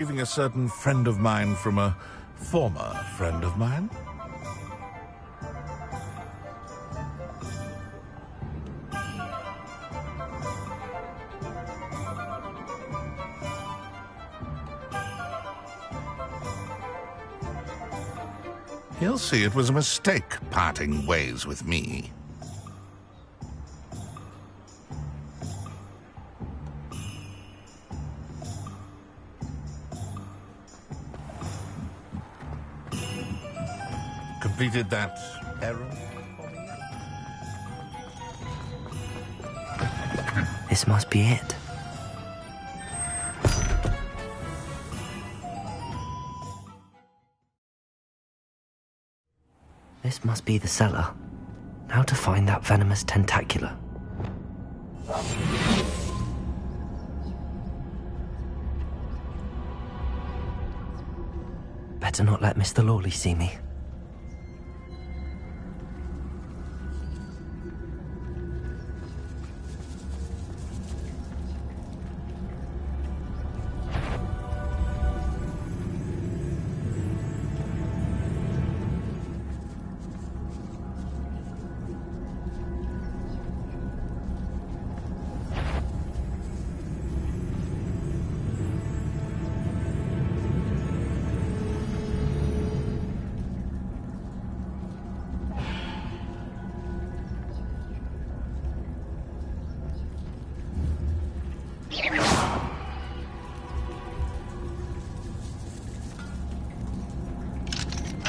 Leaving a certain friend of mine from a former friend of mine. He'll see it was a mistake parting ways with me. Completed that errand? This must be it. This must be the cellar. Now to find that venomous tentacula. Better not let Mr. Lawley see me.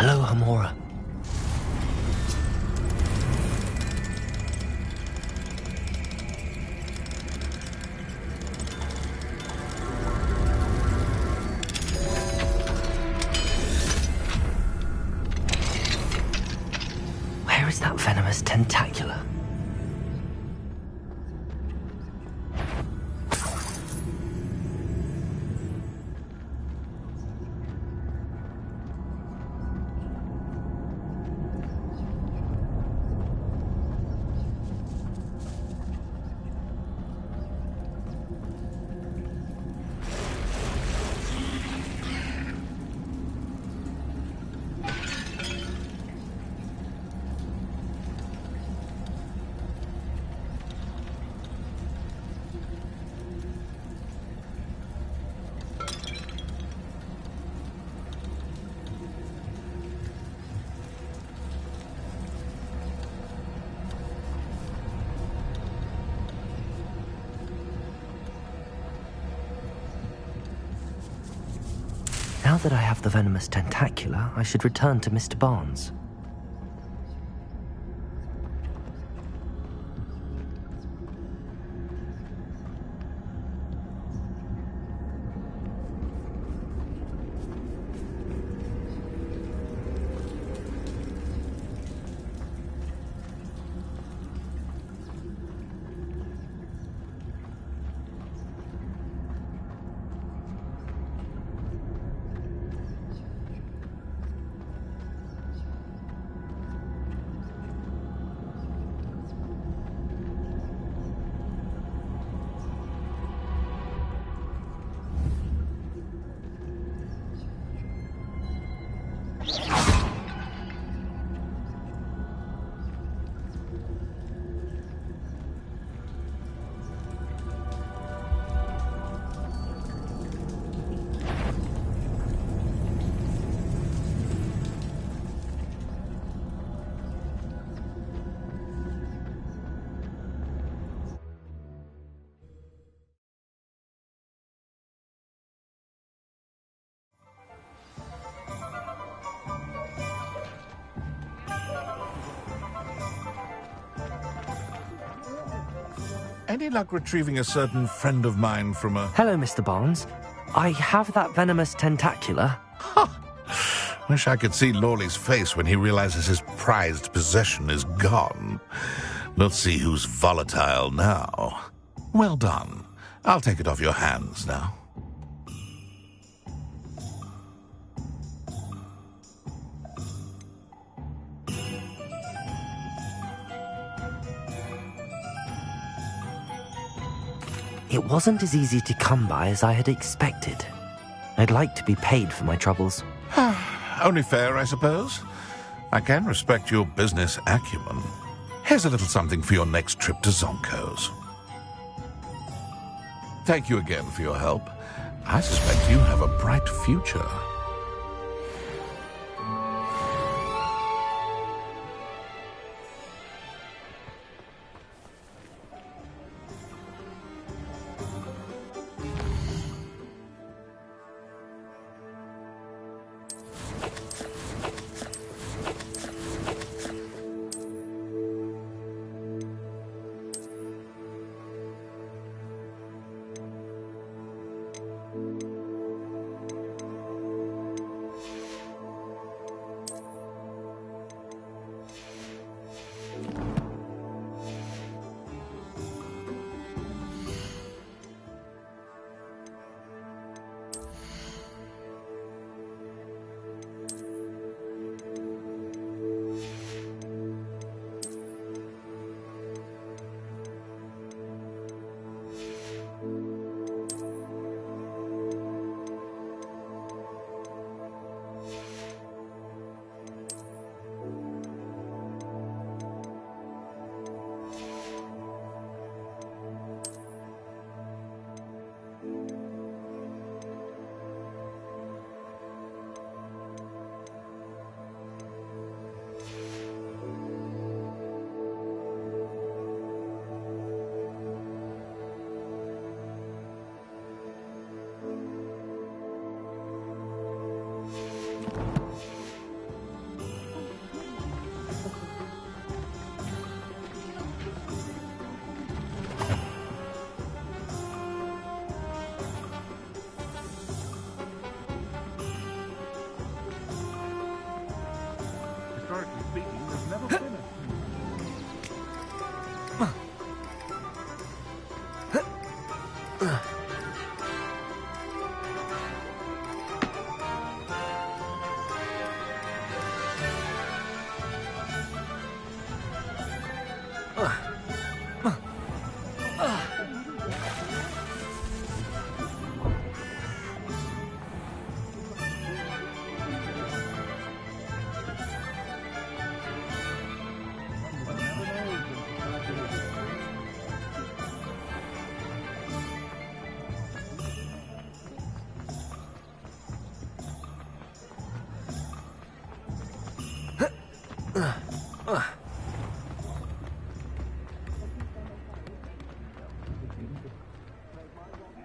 Hello, Hamora. Where is that venomous tentacula? Now that I have the venomous tentacula, I should return to Mr. Barnes. Any luck retrieving a certain friend of mine from a... Hello, Mr. Barnes. I have that venomous tentacula. Wish I could see Lawley's face when he realizes his prized possession is gone. Let's see who's volatile now. Well done. I'll take it off your hands now. It wasn't as easy to come by as I had expected. I'd like to be paid for my troubles. Only fair, I suppose. I can respect your business acumen. Here's a little something for your next trip to Zonko's. Thank you again for your help. I suspect you have a bright future. Historically speaking, there's never been a...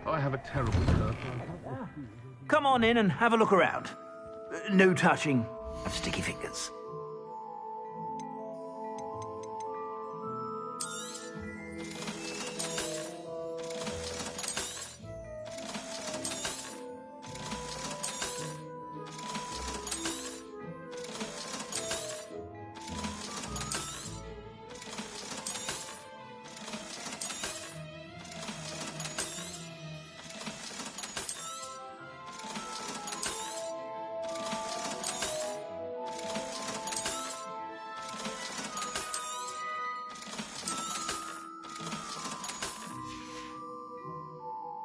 I have a terrible stir. Come on in and have a look around. No touching of sticky fingers.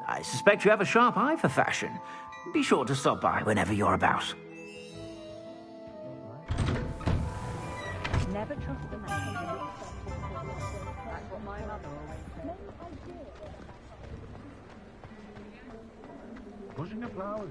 I suspect you have a sharp eye for fashion. Be sure to stop by whenever you're about. Never trust a man. That's what my mother always said. Pushing the flowers.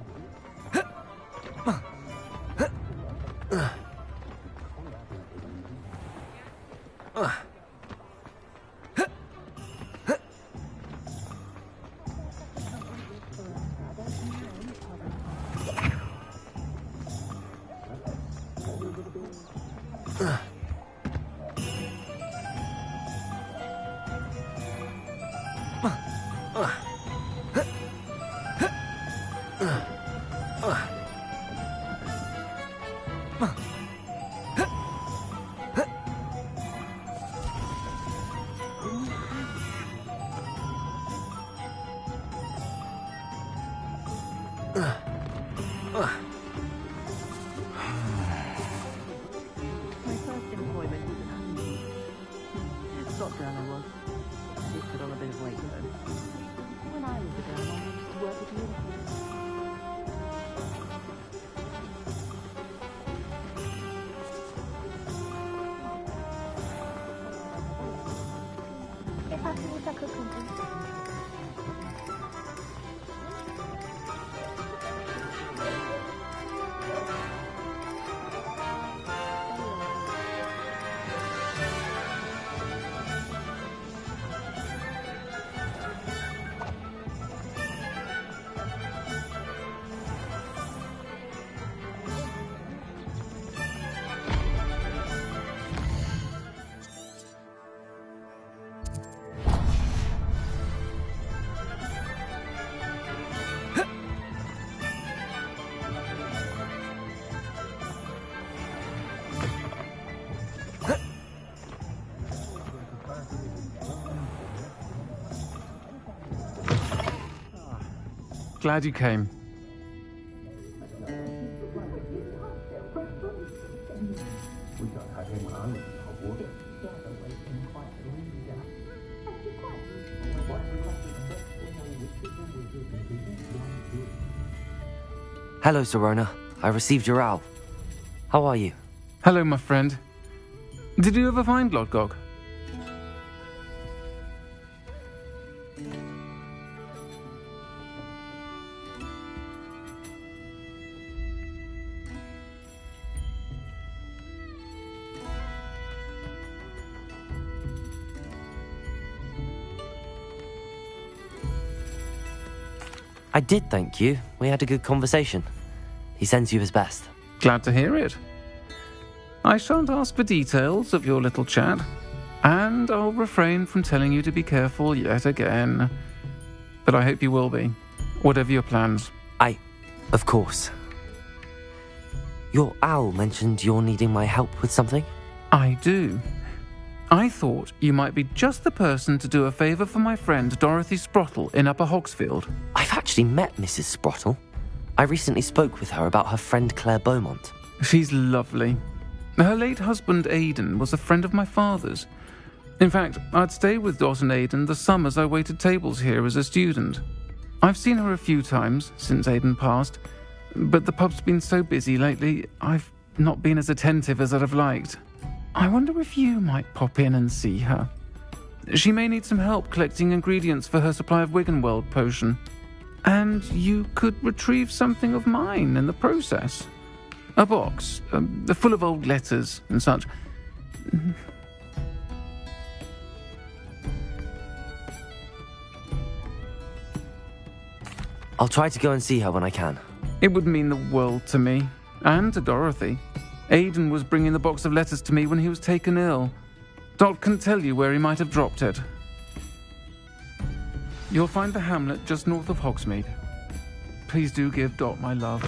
My first employment was at Ahhh. Top girl I was. I did put on a bit of weight though. When I was a girl, I used to work at Hogwart. glad you came. Hello, Sirona. I received your owl. How are you? Hello, my friend. Did you ever find Lodgok? I did, thank you. We had a good conversation. He sends you his best. Glad to hear it. I shan't ask for details of your little chat, and I'll refrain from telling you to be careful yet again. But I hope you will be, whatever your plans. Of course. Your owl mentioned you're needing my help with something? I do. I thought you might be just the person to do a favour for my friend Dorothy Sprottle in Upper Hogsfield. I've actually met Mrs. Sprottle. I recently spoke with her about her friend Claire Beaumont. She's lovely. Her late husband Aidan was a friend of my father's. In fact, I'd stay with Dot and Aidan the summers I waited tables here as a student. I've seen her a few times since Aidan passed, but the pub's been so busy lately, I've not been as attentive as I'd have liked. I wonder if you might pop in and see her. She may need some help collecting ingredients for her supply of Wiggenweld potion. And you could retrieve something of mine in the process. A box, full of old letters and such. I'll try to go and see her when I can. It would mean the world to me, and to Dorothy. Aidan was bringing the box of letters to me when he was taken ill. Dot can tell you where he might have dropped it. You'll find the hamlet just north of Hogsmeade. Please do give Dot my love.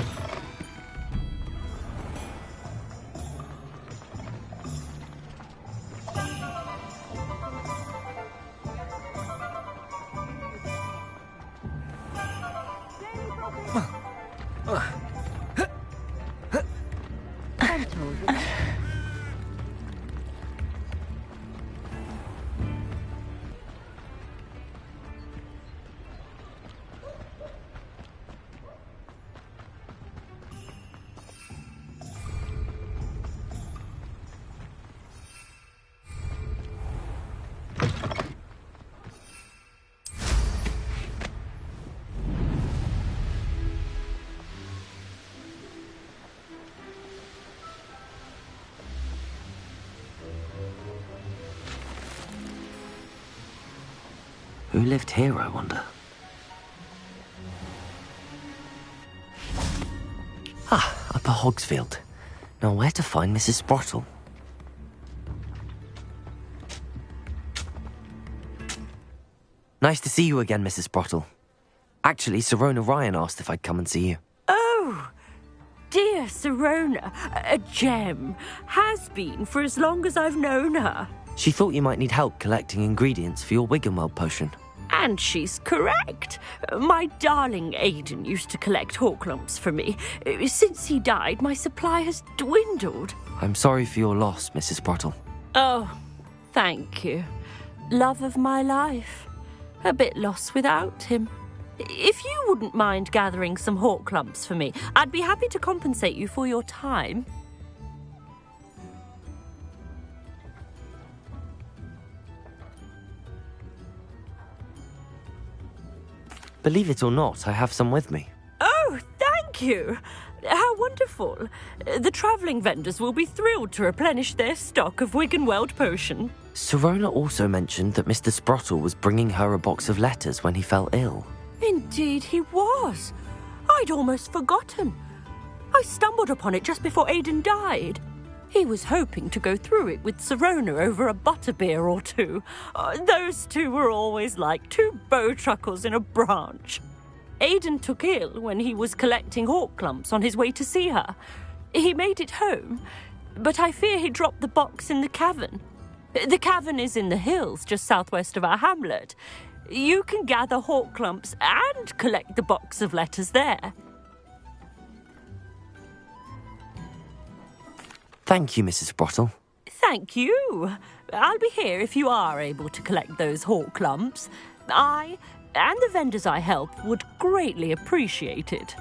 Who lived here, I wonder? Upper Hogsfield. Now where to find Mrs. Sprottle? Nice to see you again, Mrs. Sprottle. Actually, Sirona Ryan asked if I'd come and see you. Oh, dear Sirona, a gem. Has been for as long as I've known her. She thought you might need help collecting ingredients for your Wiggenweld potion. And she's correct. My darling Aidan used to collect Horklumps for me. Since he died, my supply has dwindled. I'm sorry for your loss, Mrs. Sprottle. Oh, thank you. Love of my life. A bit lost without him. If you wouldn't mind gathering some Horklumps for me, I'd be happy to compensate you for your time. Believe it or not, I have some with me. Oh, thank you. How wonderful. The travelling vendors will be thrilled to replenish their stock of Wiggenweld potion. Sirona also mentioned that Mr. Sprottle was bringing her a box of letters when he fell ill. Indeed he was. I'd almost forgotten. I stumbled upon it just before Aidan died. He was hoping to go through it with Sirona over a butterbeer or two. Those two were always like two bowtruckles in a branch. Aidan took ill when he was collecting Horklumps on his way to see her. He made it home, but I fear he dropped the box in the cavern. The cavern is in the hills just southwest of our hamlet. You can gather hawk clumps and collect the box of letters there. Thank you, Mrs. Sprottle. Thank you. I'll be here if you are able to collect those hawk clumps. I and the vendors I help would greatly appreciate it.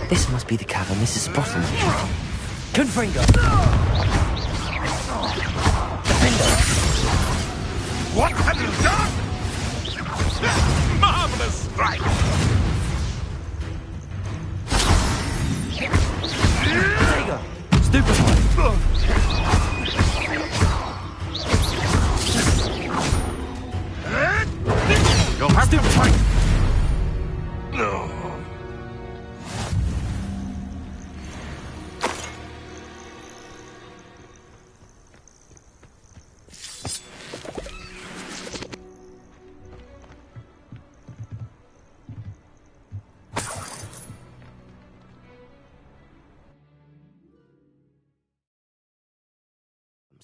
This must be the cavern Mrs. Sprottle mentioned. Confringo! Defender! What have you done? Marvelous strike! Protego! Stupefy! You'll have to fight! No.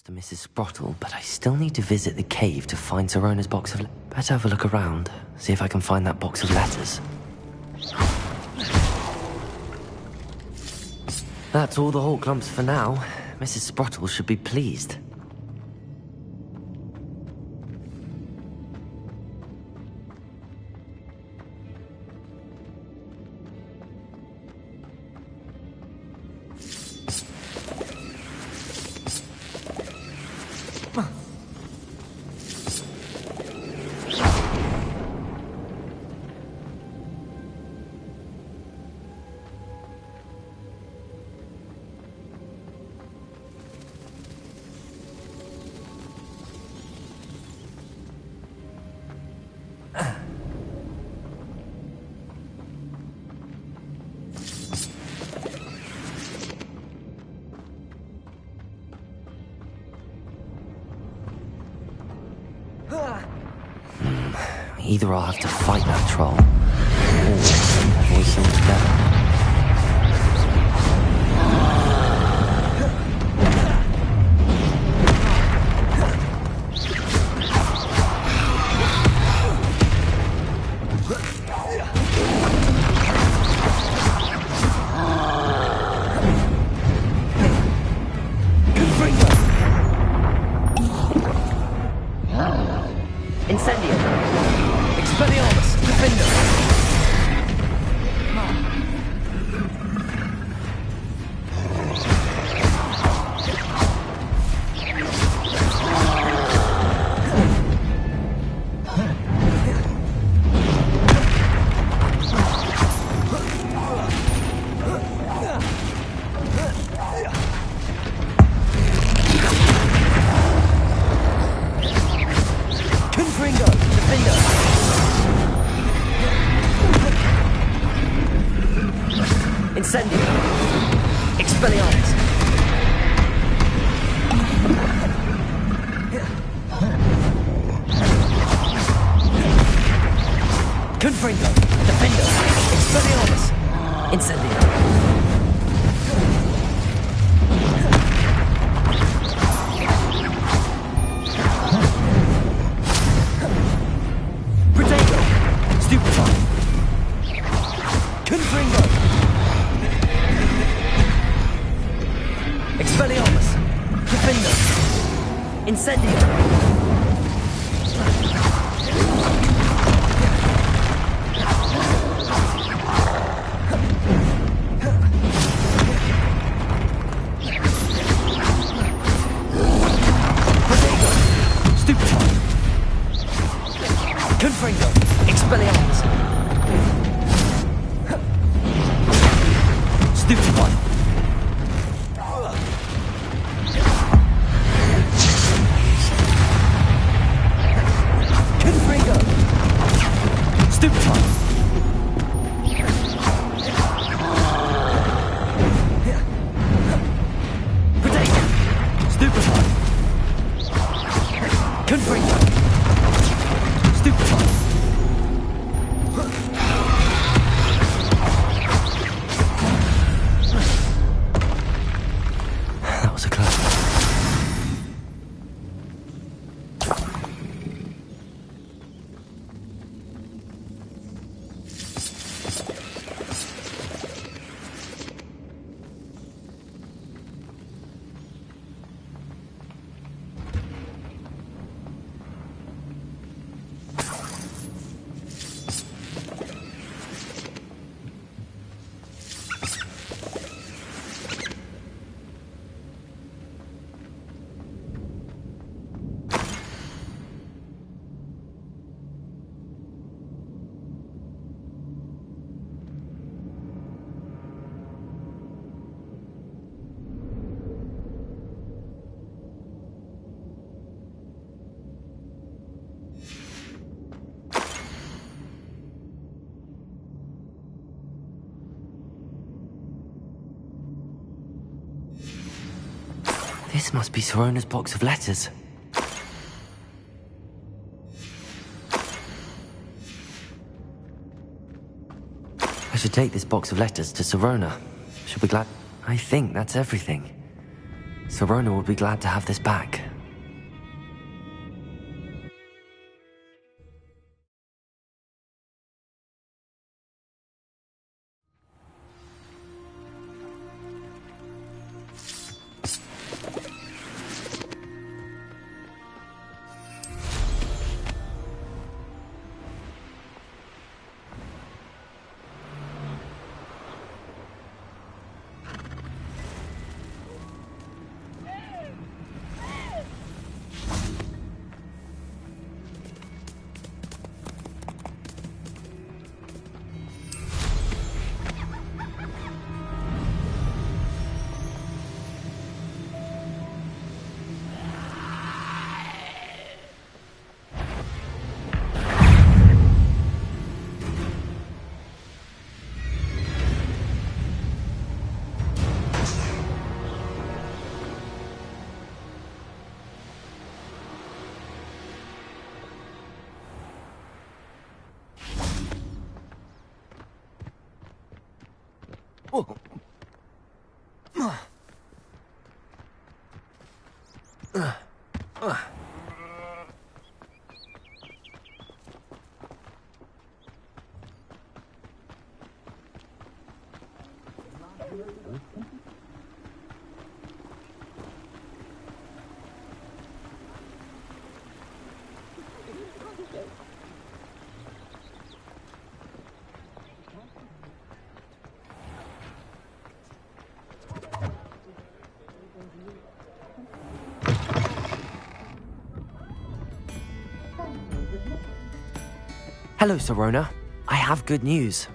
To Mrs. Sprottle, but I still need to visit the cave to find Sirona's box of... Better have a look around, see if I can find that box of letters. That's all the hawk clumps for now. Mrs. Sprottle should be pleased. Either I'll have to fight that troll, or voice them together. Stupid. Confringo! Stupefy! That was a close one. This must be Sirona's box of letters. I should take this box of letters to Sirona. She'll be glad... I think that's everything. Sirona will be glad to have this back. Hello, Sirona. I have good news.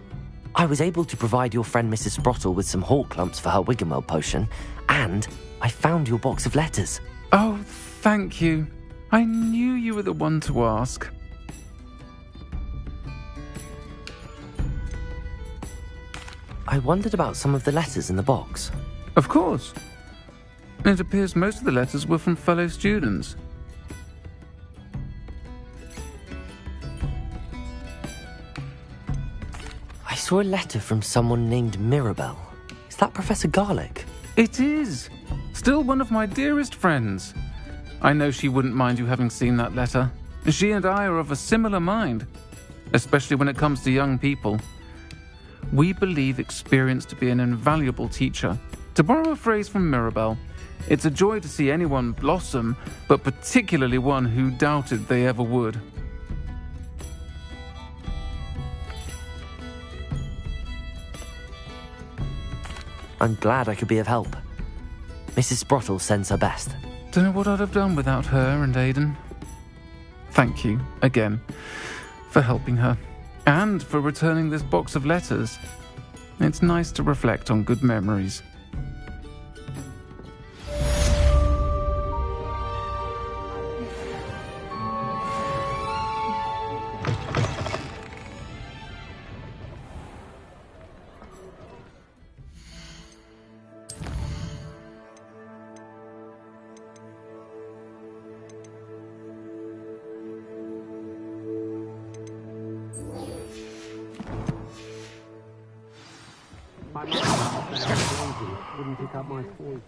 I was able to provide your friend Mrs. Sprottle with some hawk clumps for her Wiggenweld potion, and I found your box of letters. Oh, thank you. I knew you were the one to ask. I wondered about some of the letters in the box. Of course. It appears most of the letters were from fellow students. I saw a letter from someone named Mirabelle. Is that Professor Garlick? It is. Still one of my dearest friends. I know she wouldn't mind you having seen that letter. She and I are of a similar mind, especially when it comes to young people. We believe experience to be an invaluable teacher. To borrow a phrase from Mirabelle, it's a joy to see anyone blossom, but particularly one who doubted they ever would. I'm glad I could be of help. Mrs. Sprottle sends her best. Don't know what I'd have done without her and Aidan. Thank you, again, for helping her, and for returning this box of letters. It's nice to reflect on good memories. Wouldn't pick up my voice.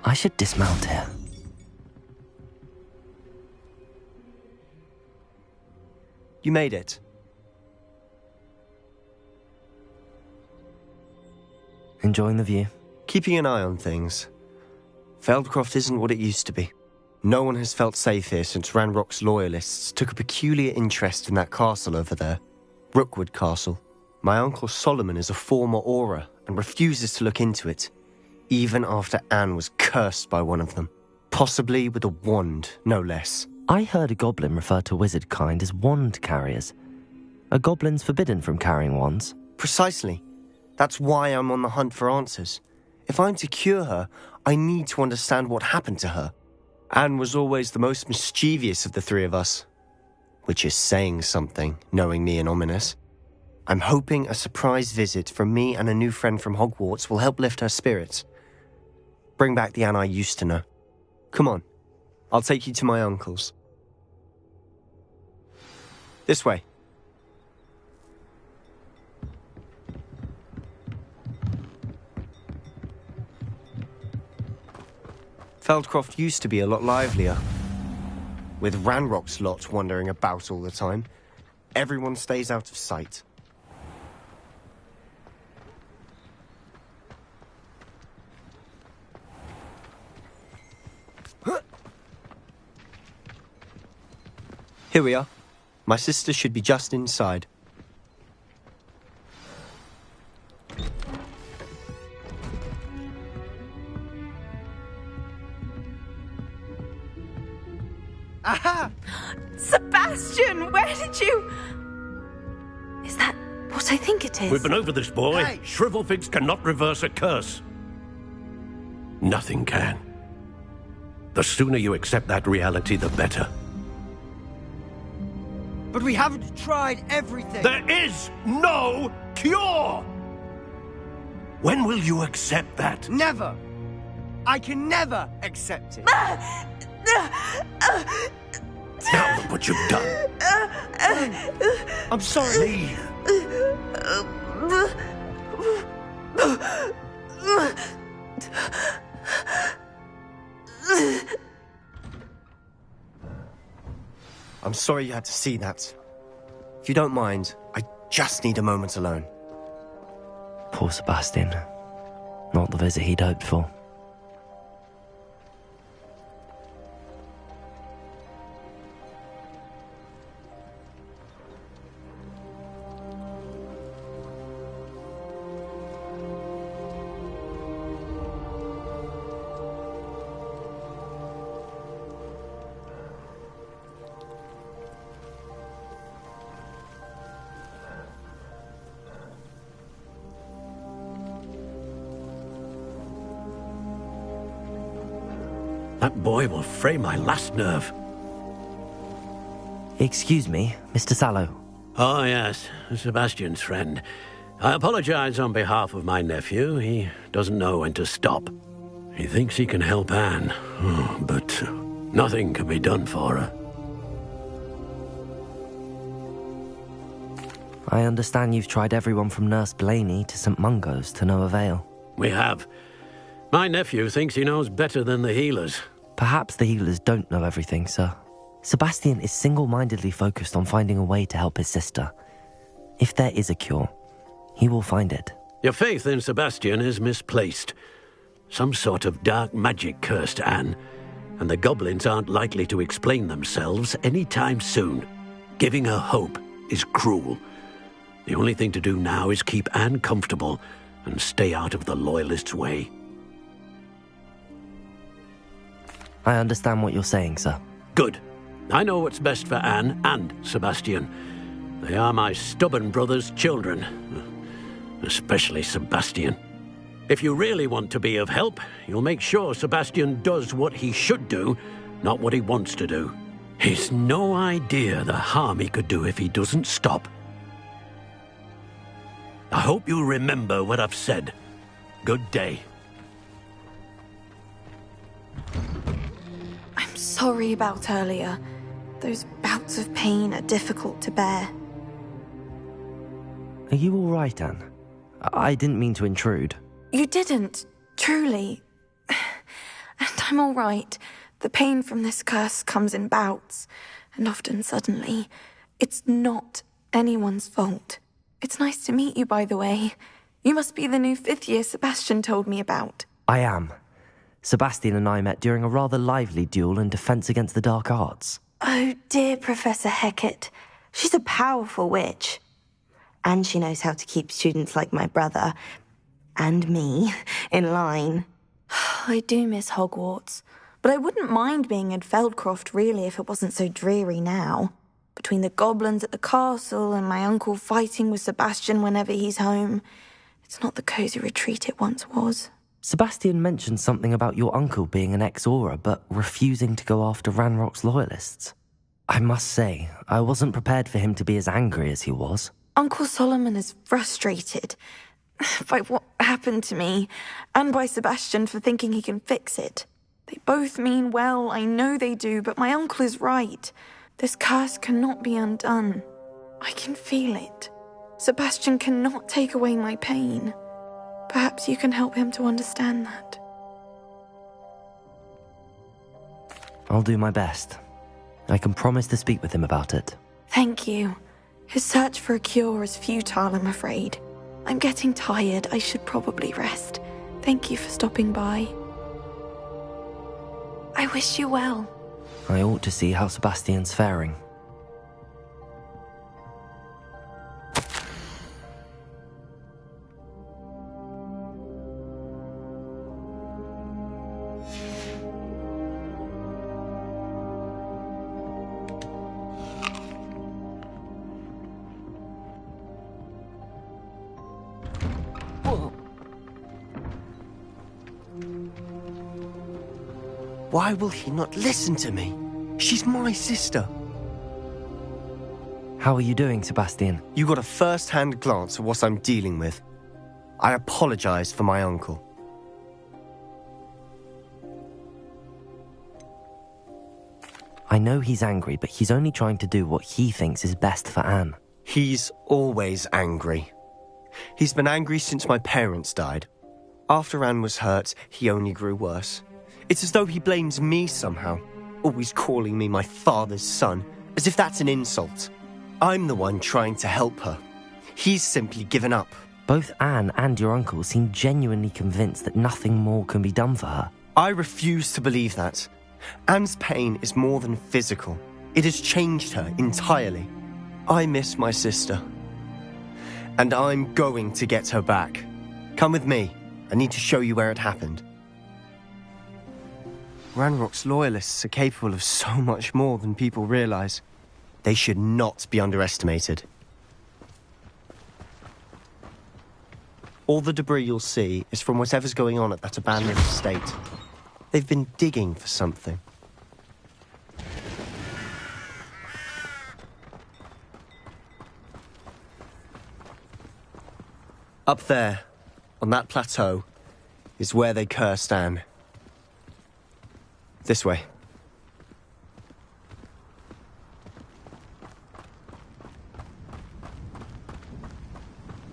I should dismount here. You made it. Enjoying the view? Keeping an eye on things. Feldcroft isn't what it used to be. No one has felt safe here since Ranrock's loyalists took a peculiar interest in that castle over there. Rookwood Castle. My uncle Solomon is a former Auror and refuses to look into it, even after Anne was cursed by one of them. Possibly with a wand, no less. I heard a goblin refer to wizard kind as wand carriers. Are goblins forbidden from carrying wands? Precisely. That's why I'm on the hunt for answers. If I'm to cure her, I need to understand what happened to her. Anne was always the most mischievous of the three of us. Which is saying something, knowing me and Ominous. I'm hoping a surprise visit from me and a new friend from Hogwarts will help lift her spirits. Bring back the Anne I used to know. Come on, I'll take you to my uncle's. This way. Feldcroft used to be a lot livelier. With Ranrock's lot wandering about all the time, everyone stays out of sight. Here we are. My sister should be just inside. Aha! Sebastian, where did you... Is that what I think it is? We've been over this, boy. Hey. Shrivelfigs cannot reverse a curse. Nothing can. The sooner you accept that reality, the better. But we haven't tried everything. There is no cure! When will you accept that? Never. I can never accept it. Now look what you've done. I'm sorry. Leave. I'm sorry you had to see that. If you don't mind, I just need a moment alone. Poor Sebastian. Not the visit he'd hoped for. That boy will fray my last nerve. Excuse me, Mr. Sallow. Oh, yes, Sebastian's friend. I apologize on behalf of my nephew. He doesn't know when to stop. He thinks he can help Anne, but nothing can be done for her. I understand you've tried everyone from Nurse Blaney to St. Mungo's to no avail. We have. My nephew thinks he knows better than the healers. Perhaps the healers don't know everything, sir. Sebastian is single-mindedly focused on finding a way to help his sister. If there is a cure, he will find it. Your faith in Sebastian is misplaced. Some sort of dark magic cursed Anne, and the goblins aren't likely to explain themselves anytime soon. Giving her hope is cruel. The only thing to do now is keep Anne comfortable and stay out of the Loyalists' way. I understand what you're saying, sir. Good. I know what's best for Anne and Sebastian. They are my stubborn brother's children. Especially Sebastian. If you really want to be of help, you'll make sure Sebastian does what he should do, not what he wants to do. He's no idea the harm he could do if he doesn't stop. I hope you'll remember what I've said. Good day. I'm sorry about earlier. Those bouts of pain are difficult to bear. Are you all right, Anne? I didn't mean to intrude. You didn't, truly. And I'm all right. The pain from this curse comes in bouts, and often suddenly. It's not anyone's fault. It's nice to meet you, by the way. You must be the new 5th year Sebastian told me about. I am. Sebastian and I met during a rather lively duel in defense against the dark arts. Oh, dear Professor Hecat. She's a powerful witch. And she knows how to keep students like my brother, and me, in line. I do miss Hogwarts, but I wouldn't mind being in Feldcroft, really, if it wasn't so dreary now. Between the goblins at the castle and my uncle fighting with Sebastian whenever he's home, it's not the cosy retreat it once was. Sebastian mentioned something about your uncle being an ex-Auror, but refusing to go after Ranrock's loyalists. I must say, I wasn't prepared for him to be as angry as he was. Uncle Solomon is frustrated by what happened to me, and by Sebastian for thinking he can fix it. They both mean well, I know they do, but my uncle is right. This curse cannot be undone. I can feel it. Sebastian cannot take away my pain. Perhaps you can help him to understand that. I'll do my best. I can promise to speak with him about it. Thank you. His search for a cure is futile, I'm afraid. I'm getting tired. I should probably rest. Thank you for stopping by. I wish you well. I ought to see how Sebastian's faring. Why will he not listen to me? She's my sister. How are you doing, Sebastian? You got a first-hand glance at what I'm dealing with. I apologize for my uncle. I know he's angry, but he's only trying to do what he thinks is best for Anne. He's always angry. He's been angry since my parents died. After Anne was hurt, he only grew worse. It's as though he blames me somehow, always calling me my father's son, as if that's an insult. I'm the one trying to help her. He's simply given up. Both Anne and your uncle seem genuinely convinced that nothing more can be done for her. I refuse to believe that. Anne's pain is more than physical. It has changed her entirely. I miss my sister. And I'm going to get her back. Come with me. I need to show you where it happened. Ranrock's loyalists are capable of so much more than people realize. They should not be underestimated. All the debris you'll see is from whatever's going on at that abandoned estate. They've been digging for something. Up there, on that plateau, is where they cursed Anne. This way.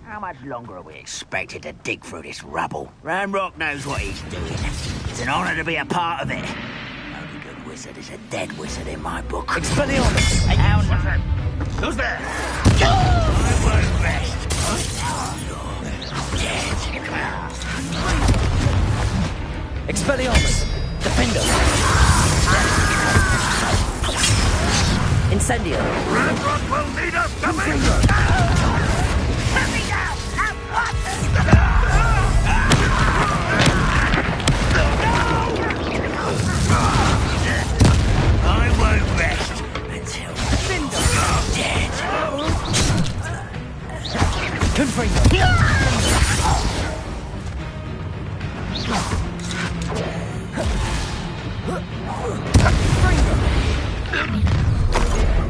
How much longer are we expected to dig through this rubble? Ranrock knows what he's doing. It's an honor to be a part of it. The only good wizard is a dead wizard in my book. Expelliarmus! Who's there? I won't rest. Expelliarmus! Defender! Incendio! Ranrock will need us coming! Cut me down! At once! I won't rest until you're dead. Confringo!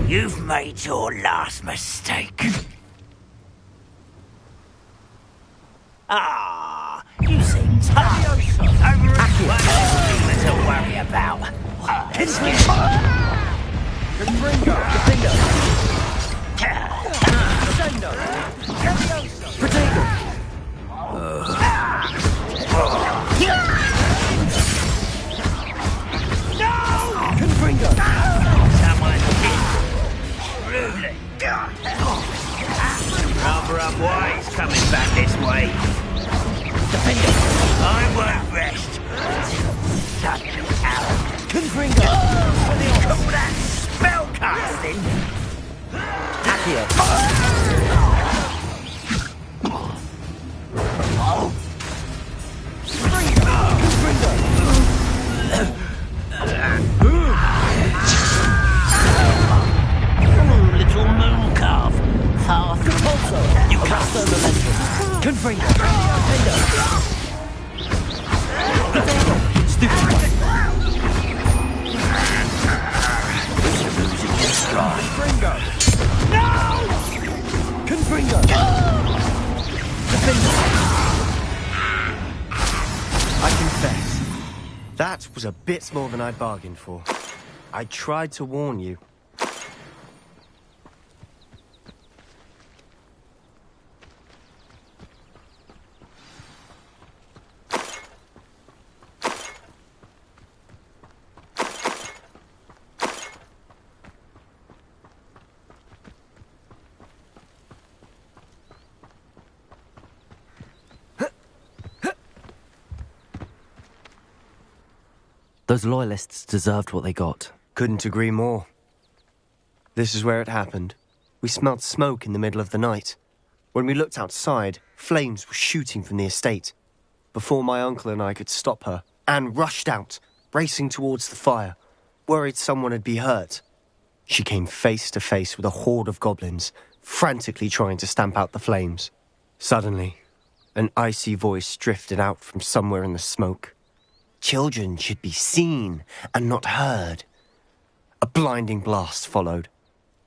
You've made your last mistake. You seem tough. Over a to worry about. Confringo! Defender! Protego! Confringo! Someone Rather unwise coming back this way. Defender! I won't rest until such out. Confringo! Call that spell casting? Accio! Little moon calf. Half Compulso! You can't Arresto momentum! Confringo! Defender! Stupid! Confringo! No! Confringo! Defender! I confess, that was a bit more than I bargained for. I tried to warn you. Those loyalists deserved what they got. Couldn't agree more. This is where it happened. We smelled smoke in the middle of the night. When we looked outside, flames were shooting from the estate. Before my uncle and I could stop her, Anne rushed out, racing towards the fire, worried someone had been hurt. She came face to face with a horde of goblins, frantically trying to stamp out the flames. Suddenly, an icy voice drifted out from somewhere in the smoke. Children should be seen and not heard. A blinding blast followed.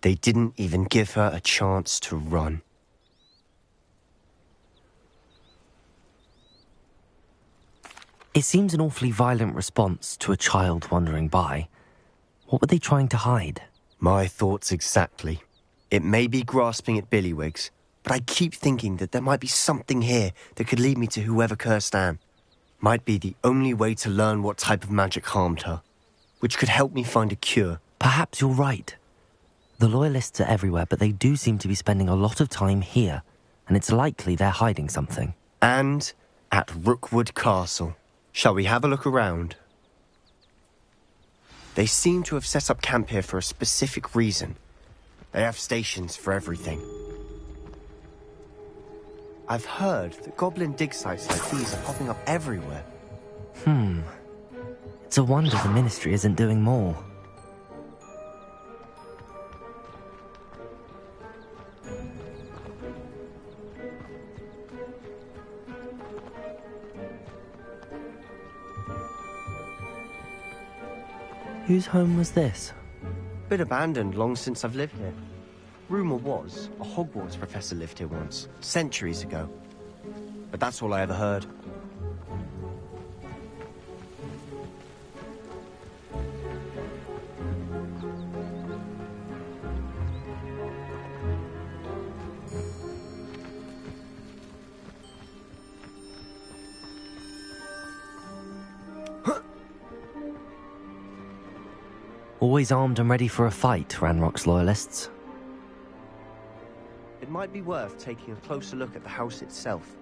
They didn't even give her a chance to run. It seems an awfully violent response to a child wandering by. What were they trying to hide? My thoughts exactly. It may be grasping at Billywigs, but I keep thinking that there might be something here that could lead me to whoever cursed Anne. Might be the only way to learn what type of magic harmed her, which could help me find a cure. Perhaps you're right. The Loyalists are everywhere, but they do seem to be spending a lot of time here, and it's likely they're hiding something. And at Rookwood Castle. Shall we have a look around? They seem to have set up camp here for a specific reason. They have stations for everything. I've heard that goblin dig sites like these are popping up everywhere. It's a wonder the Ministry isn't doing more. Whose home was this? Been abandoned long since I've lived here. Rumour was a Hogwarts professor lived here once, centuries ago. But that's all I ever heard. Always armed and ready for a fight, Ranrock's Loyalists. It might be worth taking a closer look at the house itself.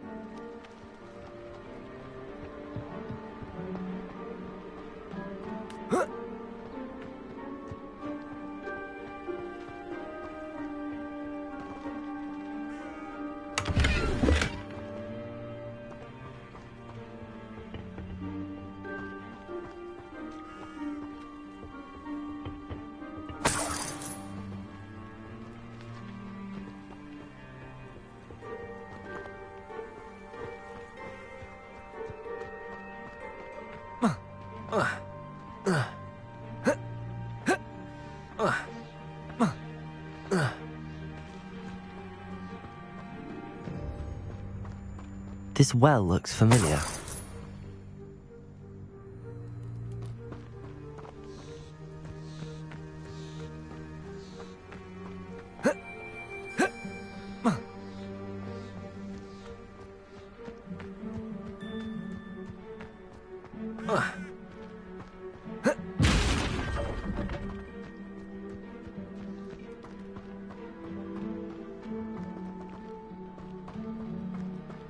This well looks familiar.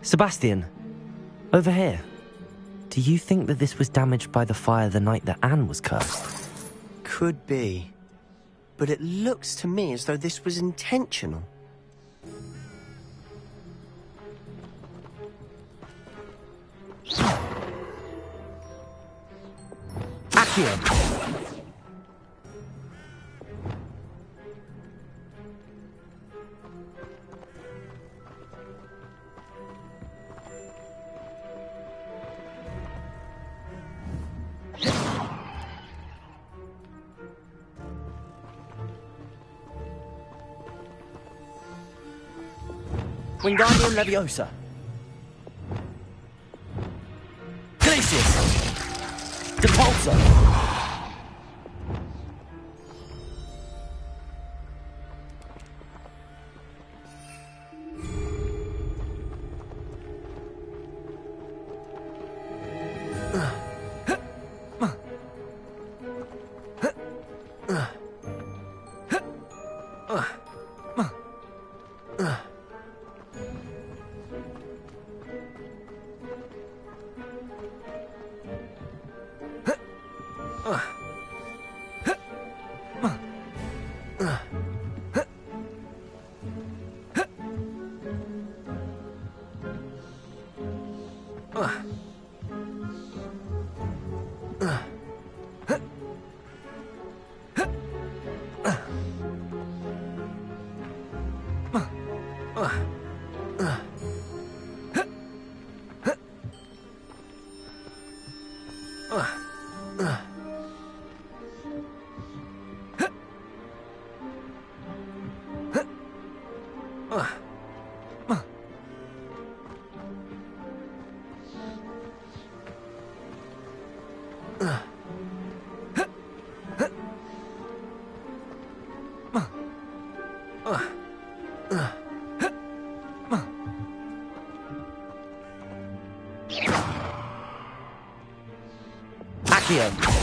Sebastian, over here. Do you think that this was damaged by the fire the night that Anne was cursed? Could be. But it looks to me as though this was intentional. Accio! Wingardium Leviosa. Glacius. Depulso.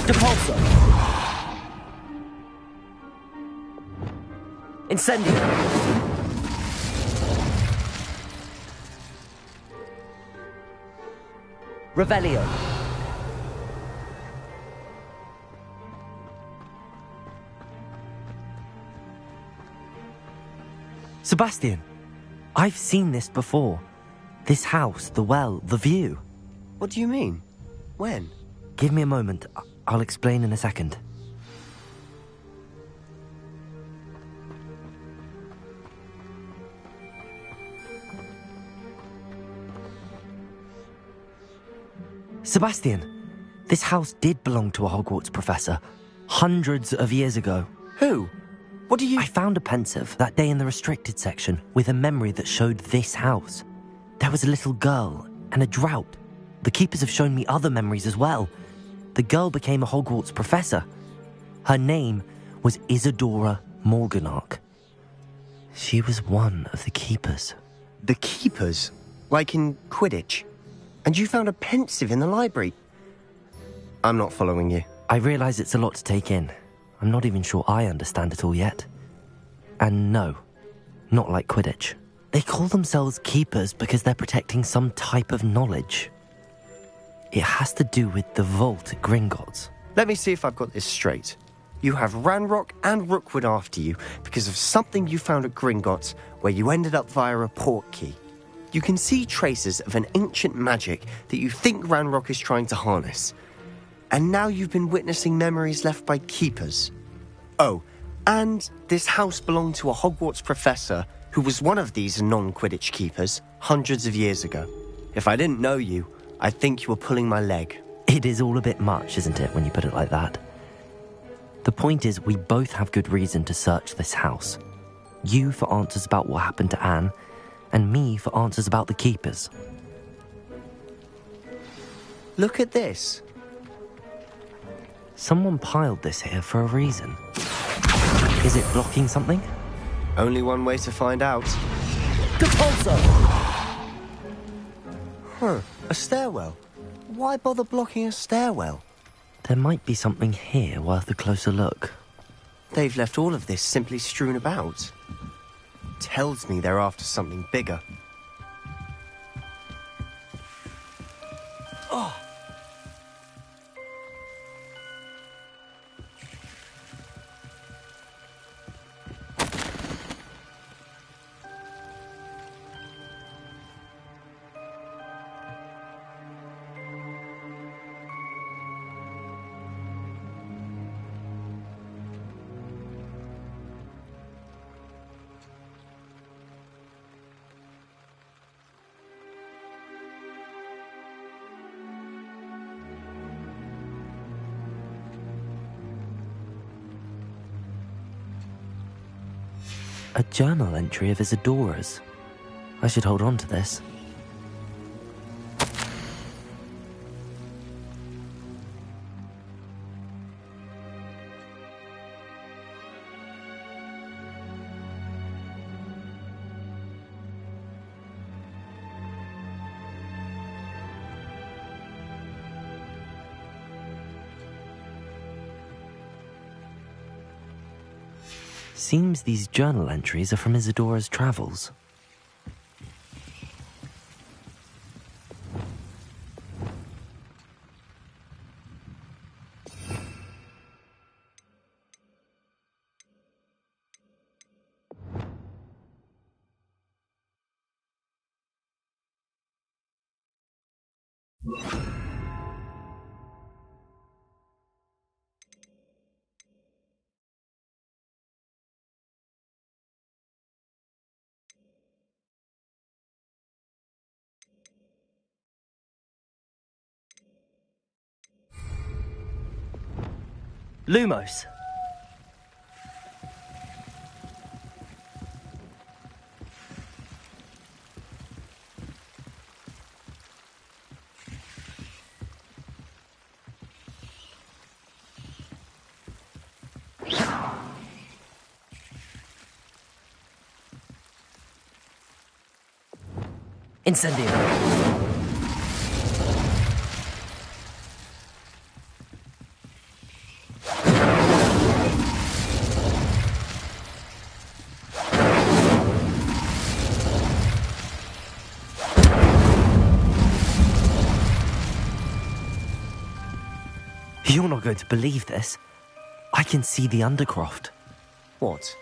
Depulso! Incendio! Revelio! Sebastian, I've seen this before. This house, the well, the view. What do you mean? When? Give me a moment. I'll explain in a second. Sebastian, this house did belong to a Hogwarts professor, hundreds of years ago. Who? What do you... I found a pensive that day in the restricted section with a memory that showed this house. There was a little girl and a drought. The keepers have shown me other memories as well. The girl became a Hogwarts professor. Her name was Isadora Morganach. She was one of the keepers. The keepers? Like in Quidditch? And you found a pensive in the library? I'm not following you. I realise it's a lot to take in. I'm not even sure I understand it all yet. And no, not like Quidditch. They call themselves keepers because they're protecting some type of knowledge. It has to do with the vault at Gringotts. Let me see if I've got this straight. You have Ranrock and Rookwood after you because of something you found at Gringotts where you ended up via a portkey. You can see traces of an ancient magic that you think Ranrock is trying to harness. And now you've been witnessing memories left by keepers. Oh, and this house belonged to a Hogwarts professor who was one of these non-Quidditch keepers hundreds of years ago. If I didn't know you, I'd think you were pulling my leg. It is all a bit much, isn't it, when you put it like that? The point is, we both have good reason to search this house. You for answers about what happened to Anne, and me for answers about the keepers. Look at this. Someone piled this here for a reason. Is it blocking something? Only one way to find out. Depulso! Huh, a stairwell. Why bother blocking a stairwell? There might be something here worth a closer look. They've left all of this simply strewn about. Tells me they're after something bigger. Oh. A journal entry of Isadora's. I should hold on to this. Seems these journal entries are from Isadora's travels. Lumos. Incendio. You're not going to believe this. I can see the Undercroft. What?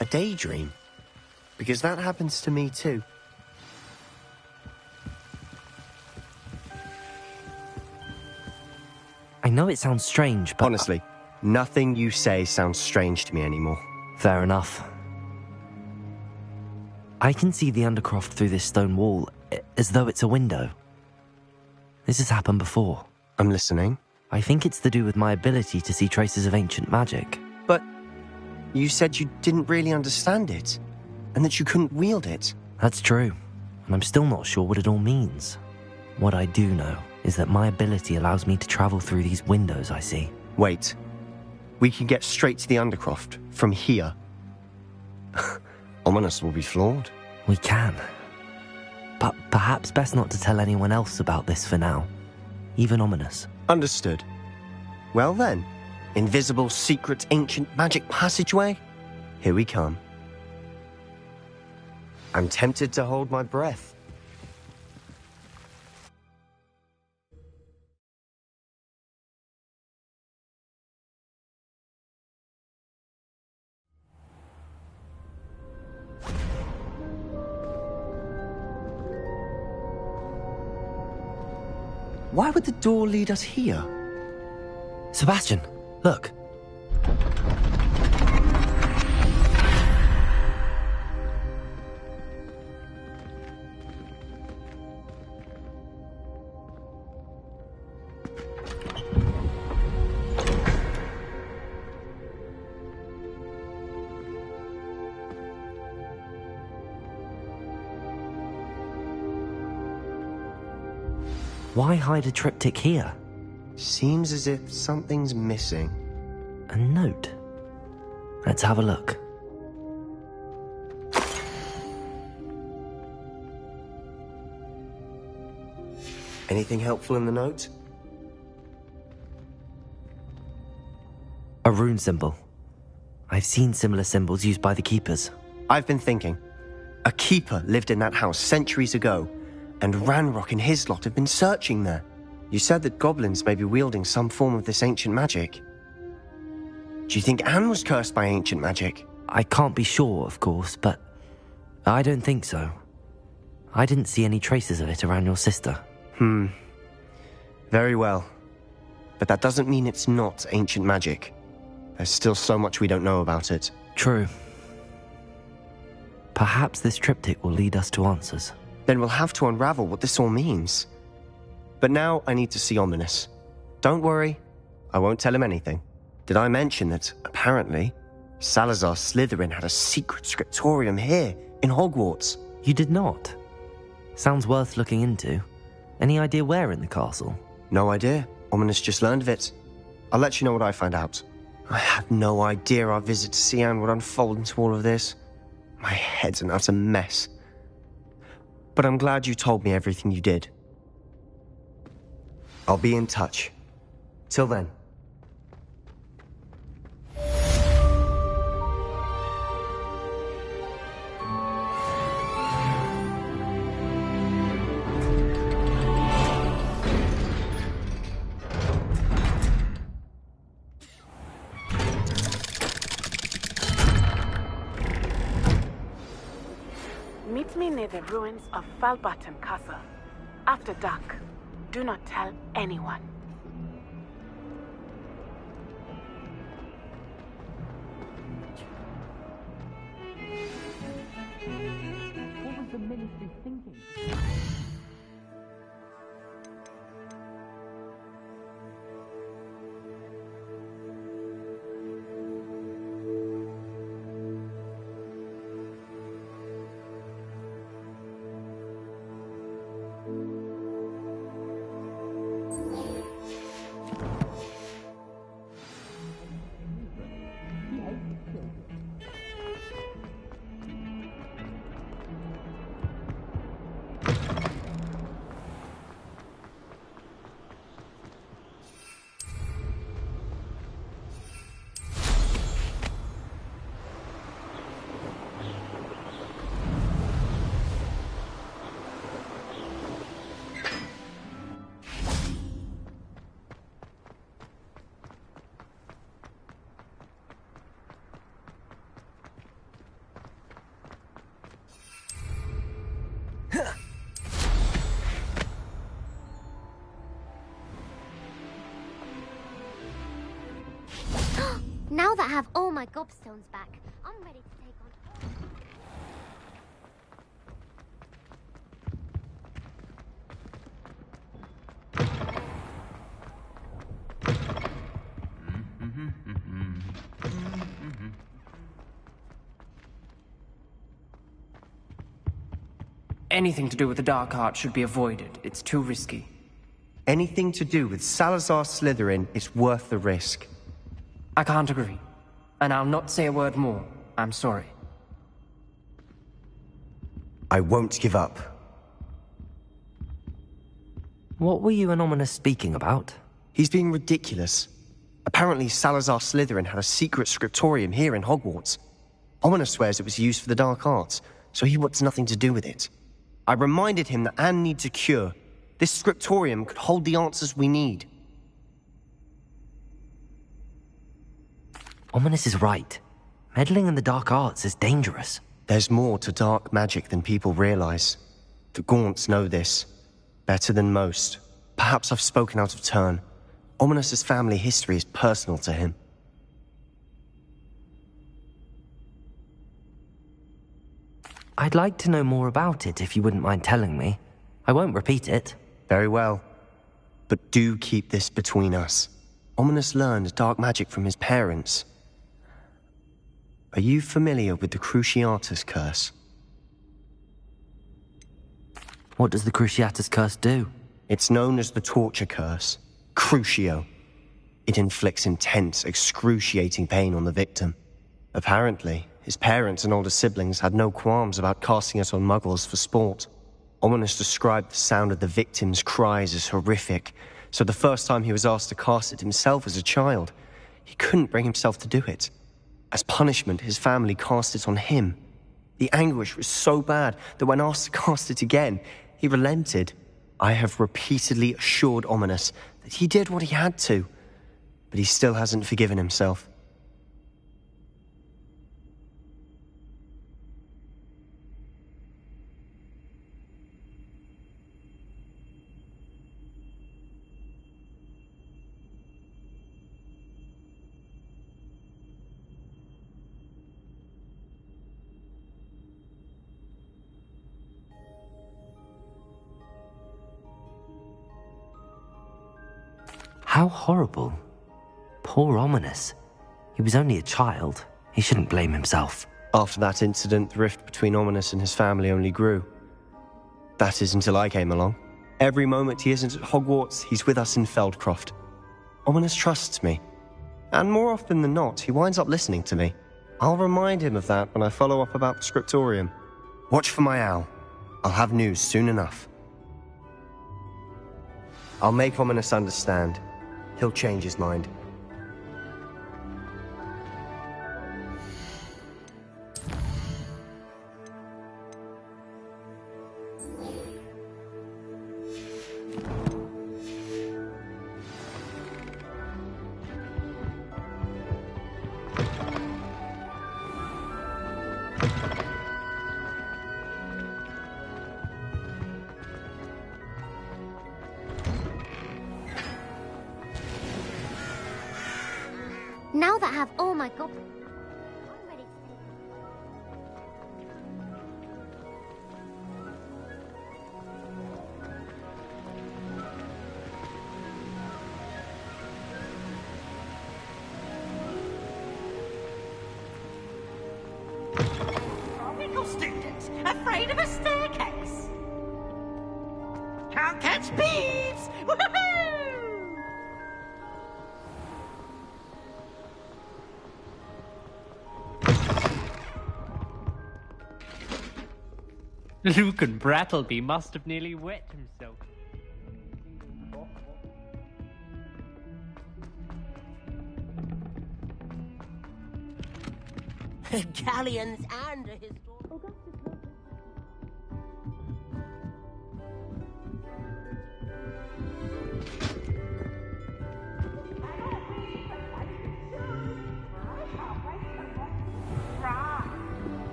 A daydream? Because that happens to me too. I know it sounds strange, but... Honestly, nothing you say sounds strange to me anymore. Fair enough. I can see the Undercroft through this stone wall, as though it's a window. This has happened before. I'm listening. I think it's to do with my ability to see traces of ancient magic. But you said you didn't really understand it, and that you couldn't wield it. That's true, and I'm still not sure what it all means. What I do know is that my ability allows me to travel through these windows I see. Wait. We can get straight to the Undercroft from here. Ominous will be floored. We can. But perhaps best not to tell anyone else about this for now. Even Ominous. Understood. Well then, invisible, secret, ancient magic passageway? Here we come. I'm tempted to hold my breath. Why would the door lead us here? Sebastian, look. Why hide a triptych here? Seems as if something's missing. A note. Let's have a look. Anything helpful in the note? A rune symbol. I've seen similar symbols used by the keepers. I've been thinking. A keeper lived in that house centuries ago, and Ranrock and his lot have been searching there. You said that goblins may be wielding some form of this ancient magic. Do you think Anne was cursed by ancient magic? I can't be sure, of course, but I don't think so. I didn't see any traces of it around your sister. Very well. But that doesn't mean it's not ancient magic. There's still so much we don't know about it. True. Perhaps this triptych will lead us to answers. Then we'll have to unravel what this all means. But now I need to see Ominous. Don't worry, I won't tell him anything. Did I mention that, apparently, Salazar Slytherin had a secret scriptorium here in Hogwarts? You did not? Sounds worth looking into. Any idea where in the castle? No idea. Ominous just learned of it. I'll let you know what I find out. I had no idea our visit to Sian would unfold into all of this. My head's an utter mess. But I'm glad you told me everything you did. I'll be in touch. Till then. Meet me near the ruins of Falbaton Castle. After dark. Do not tell anyone. What was the ministry thinking? Now that I have all my gobstones back, I'm ready to take on... Anything to do with the Dark Art should be avoided. It's too risky. Anything to do with Salazar Slytherin is worth the risk. I can't agree. And I'll not say a word more. I'm sorry. I won't give up. What were you and Ominous speaking about? He's being ridiculous. Apparently Salazar Slytherin had a secret scriptorium here in Hogwarts. Ominous swears it was used for the Dark Arts, so he wants nothing to do with it. I reminded him that Anne needs a cure. This scriptorium could hold the answers we need. Ominous is right. Meddling in the Dark Arts is dangerous. There's more to dark magic than people realize. The Gaunts know this. Better than most. Perhaps I've spoken out of turn. Ominous's family history is personal to him. I'd like to know more about it if you wouldn't mind telling me. I won't repeat it. Very well. But do keep this between us. Ominous learned dark magic from his parents. Are you familiar with the Cruciatus Curse? What does the Cruciatus Curse do? It's known as the Torture Curse. Crucio. It inflicts intense, excruciating pain on the victim. Apparently, his parents and older siblings had no qualms about casting it on muggles for sport. Ominous described the sound of the victim's cries as horrific, so the first time he was asked to cast it himself as a child, he couldn't bring himself to do it. As punishment, his family cast it on him. The anguish was so bad that when asked to cast it again, he relented. I have repeatedly assured Ominous that he did what he had to, but he still hasn't forgiven himself. How horrible. Poor Ominous. He was only a child. He shouldn't blame himself. After that incident, the rift between Ominous and his family only grew. That is until I came along. Every moment he isn't at Hogwarts, he's with us in Feldcroft. Ominous trusts me. And more often than not, he winds up listening to me. I'll remind him of that when I follow up about the scriptorium. Watch for my owl. I'll have news soon enough. I'll make Ominous understand. He'll change his mind. Now that I have all my goblins, I'm ready to take Tropical students, afraid of a staircase? Can't catch bees! Woohoo! Lucan Brattleby must have nearly wet himself. Galleons and a historian.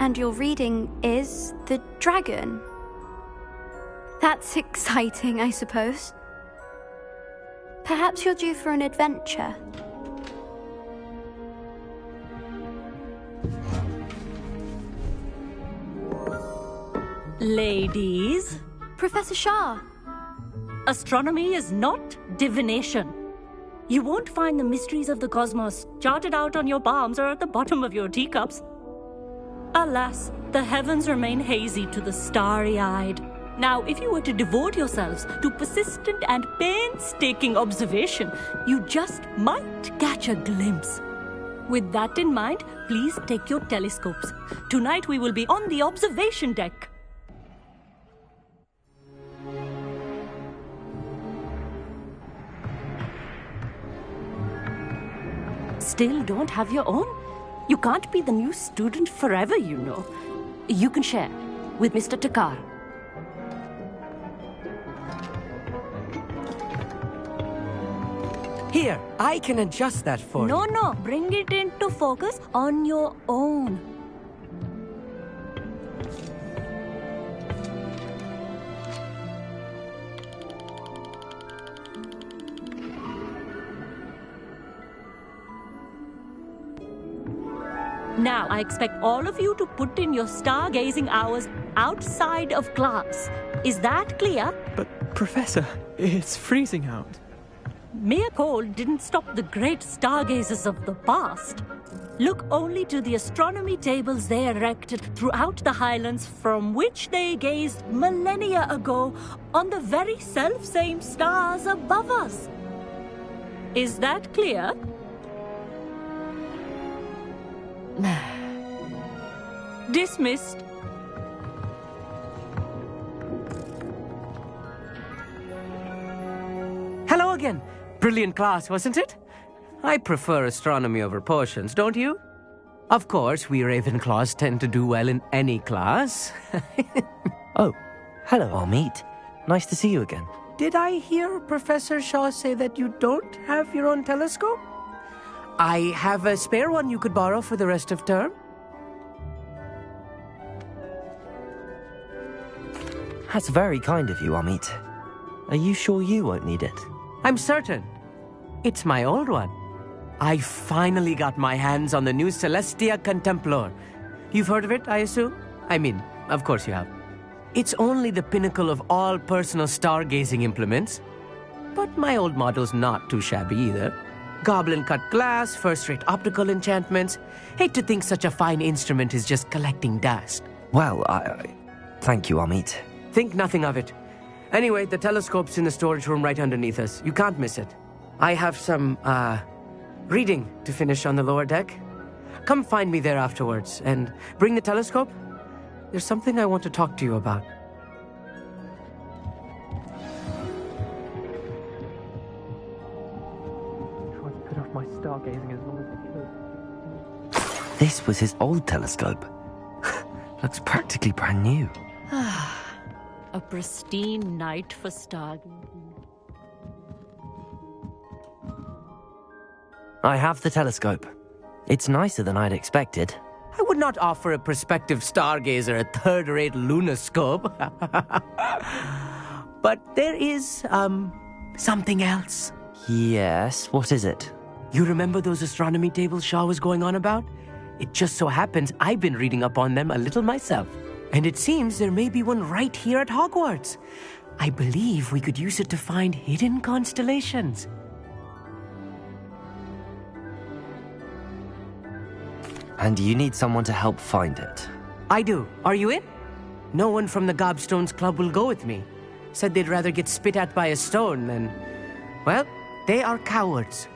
And your reading is the dragon. That's exciting, I suppose. Perhaps you're due for an adventure. Ladies. Professor Shah. Astronomy is not divination. You won't find the mysteries of the cosmos charted out on your palms or at the bottom of your teacups. Alas, the heavens remain hazy to the starry-eyed. Now, if you were to devote yourselves to persistent and painstaking observation, you just might catch a glimpse. With that in mind, please take your telescopes. Tonight we will be on the observation deck. Still don't have your own? You can't be the new student forever, you know. You can share with Mr. Takar. Here, I can adjust that for you. No, bring it into focus on your own. Now, I expect all of you to put in your stargazing hours outside of class. Is that clear? But, Professor, it's freezing out. Mere cold didn't stop the great stargazers of the past. Look only to the astronomy tables they erected throughout the highlands from which they gazed millennia ago on the very self-same stars above us. Is that clear? Dismissed. Hello again. Brilliant class, wasn't it? I prefer astronomy over potions, don't you? Of course, we Ravenclaws tend to do well in any class. Oh, hello, Amit. Nice to see you again. Did I hear Professor Shaw say that you don't have your own telescope? I have a spare one you could borrow for the rest of term. That's very kind of you, Amit. Are you sure you won't need it? I'm certain. It's my old one. I finally got my hands on the new Celestia Contemplar. You've heard of it, I assume? I mean, of course you have. It's only the pinnacle of all personal stargazing implements. But my old model's not too shabby either. Goblin-cut glass, first-rate optical enchantments. Hate to think such a fine instrument is just collecting dust. Well, thank you, Amit. Think nothing of it. Anyway, the telescope's in the storage room right underneath us. You can't miss it. I have some, reading to finish on the lower deck. Come find me there afterwards, and bring the telescope. There's something I want to talk to you about. Tried to put off my stargazing as long as I could. This was his old telescope. Looks practically brand new. A pristine night for stargazing. I have the telescope. It's nicer than I'd expected. I would not offer a prospective stargazer a third-rate lunoscope. But there is, something else. Yes, what is it? You remember those astronomy tables Shaw was going on about? It just so happens I've been reading up on them a little myself. And it seems there may be one right here at Hogwarts. I believe we could use it to find hidden constellations. And you need someone to help find it. I do. Are you in? No one from the Gobstones Club will go with me. Said they'd rather get spit at by a stone than... Well, they are cowards.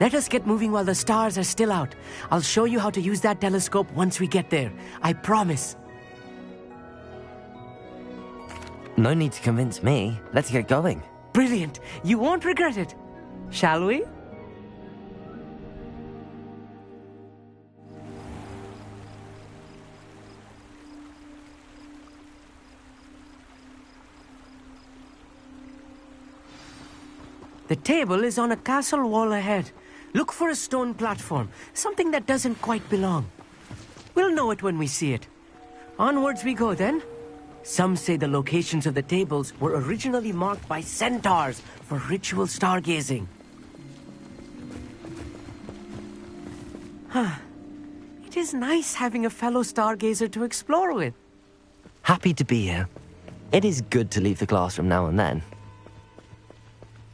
Let us get moving while the stars are still out. I'll show you how to use that telescope once we get there. I promise. No need to convince me. Let's get going. Brilliant. You won't regret it. Shall we? The table is on a castle wall ahead. Look for a stone platform, something that doesn't quite belong. We'll know it when we see it. Onwards we go then. Some say the locations of the tables were originally marked by centaurs for ritual stargazing. It is nice having a fellow stargazer to explore with. Happy to be here. It is good to leave the classroom now and then.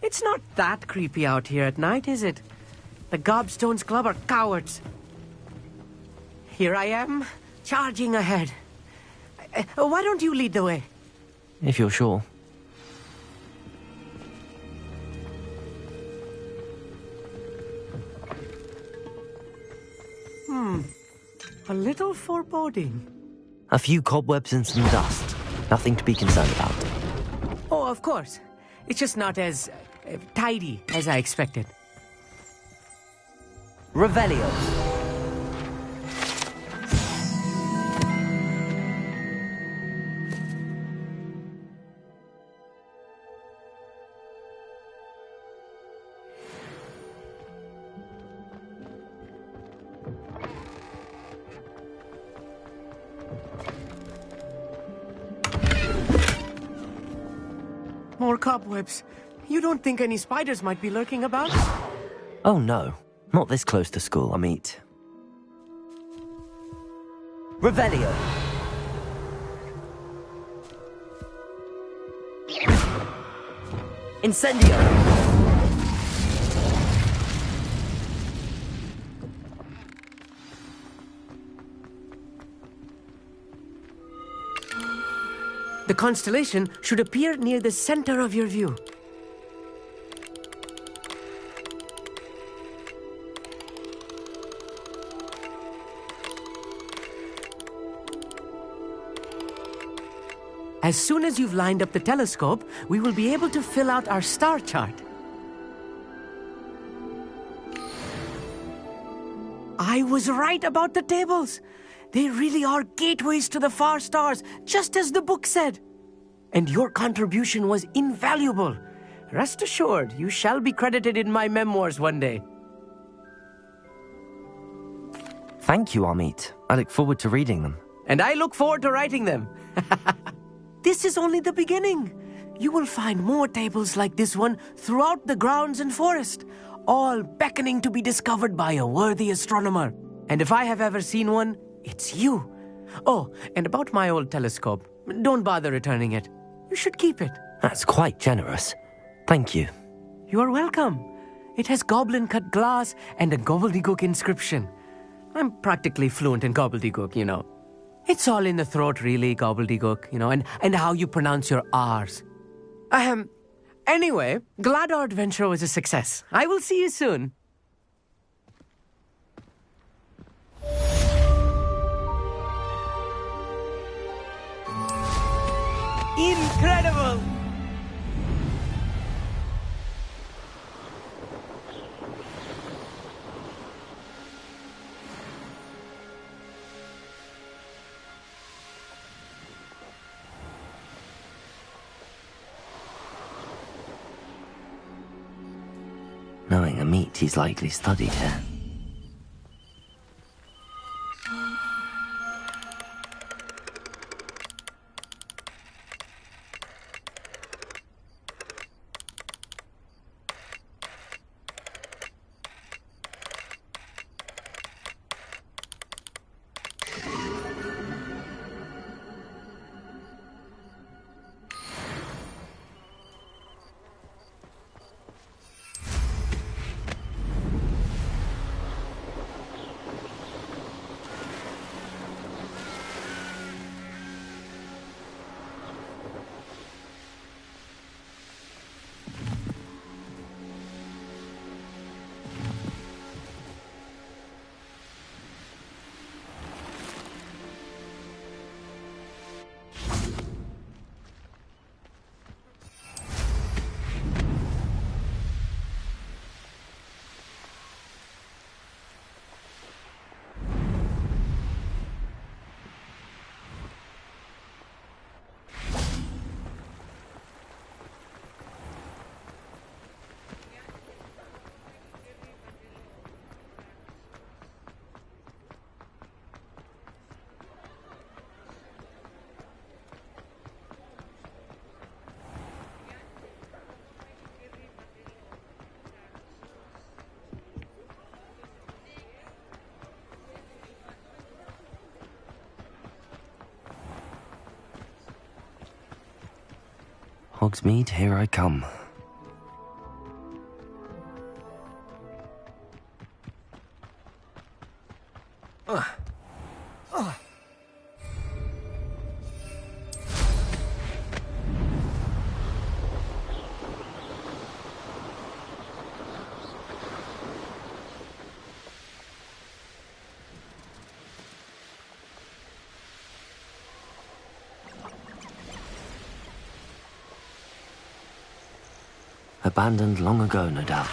It's not that creepy out here at night, is it? The Gobstones Club are cowards. Here I am, charging ahead. Why don't you lead the way? If you're sure. A little foreboding. A few cobwebs and some dust. Nothing to be concerned about. Oh, of course. It's just not as tidy as I expected. Revelio. More cobwebs. You don't think any spiders might be lurking about? Oh no, not this close to school, Amit. Revelio. Incendio. The constellation should appear near the center of your view. As soon as you've lined up the telescope, we will be able to fill out our star chart. I was right about the tables. They really are gateways to the far stars, just as the book said. And your contribution was invaluable. Rest assured, you shall be credited in my memoirs one day. Thank you, Amit. I look forward to reading them. And I look forward to writing them. This is only the beginning. You will find more tables like this one throughout the grounds and forest, all beckoning to be discovered by a worthy astronomer. And if I have ever seen one, it's you. Oh, and about my old telescope, don't bother returning it. You should keep it. That's quite generous. Thank you. You are welcome. It has goblin-cut glass and a gobbledygook inscription. I'm practically fluent in gobbledygook, you know. It's all in the throat, really, gobbledygook, you know, and how you pronounce your R's. Anyway, glad our adventure was a success. I will see you soon. Incredible! Knowing Amit, he's likely studied here. Hogsmeade, here I come. Abandoned long ago, no doubt.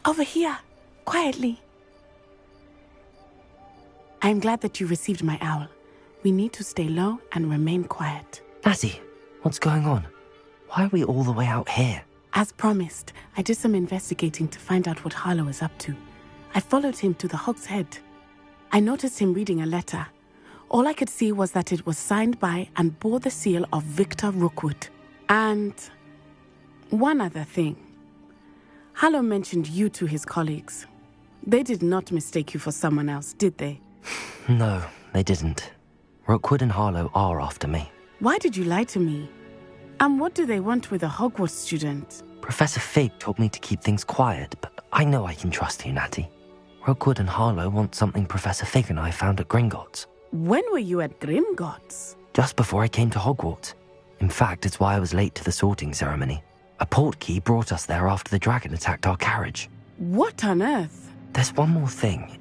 Over here, quietly. I'm glad that you received my owl. We need to stay low and remain quiet. Natty, what's going on? Why are we all the way out here? As promised, I did some investigating to find out what Harlow is up to. I followed him to the Hog's Head. I noticed him reading a letter. All I could see was that it was signed by and bore the seal of Victor Rookwood. And one other thing. Harlow mentioned you to his colleagues. They did not mistake you for someone else, did they? No, they didn't. Rookwood and Harlow are after me. Why did you lie to me? And what do they want with a Hogwarts student? Professor Fig told me to keep things quiet, but I know I can trust you, Natty. Rookwood and Harlow want something Professor Fig and I found at Gringotts. When were you at Gringotts? Just before I came to Hogwarts. In fact, it's why I was late to the sorting ceremony. A portkey brought us there after the dragon attacked our carriage. What on earth? There's one more thing.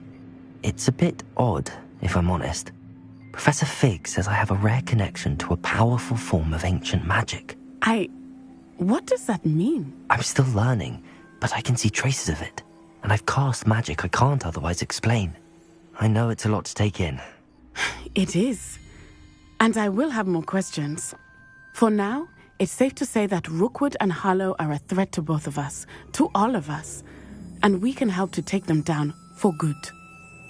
It's a bit odd, if I'm honest. Professor Fig says I have a rare connection to a powerful form of ancient magic. What does that mean? I'm still learning, but I can see traces of it. And I've cast magic I can't otherwise explain. I know it's a lot to take in. It is. And I will have more questions. For now, it's safe to say that Rookwood and Harlow are a threat to both of us, to all of us, and we can help to take them down for good.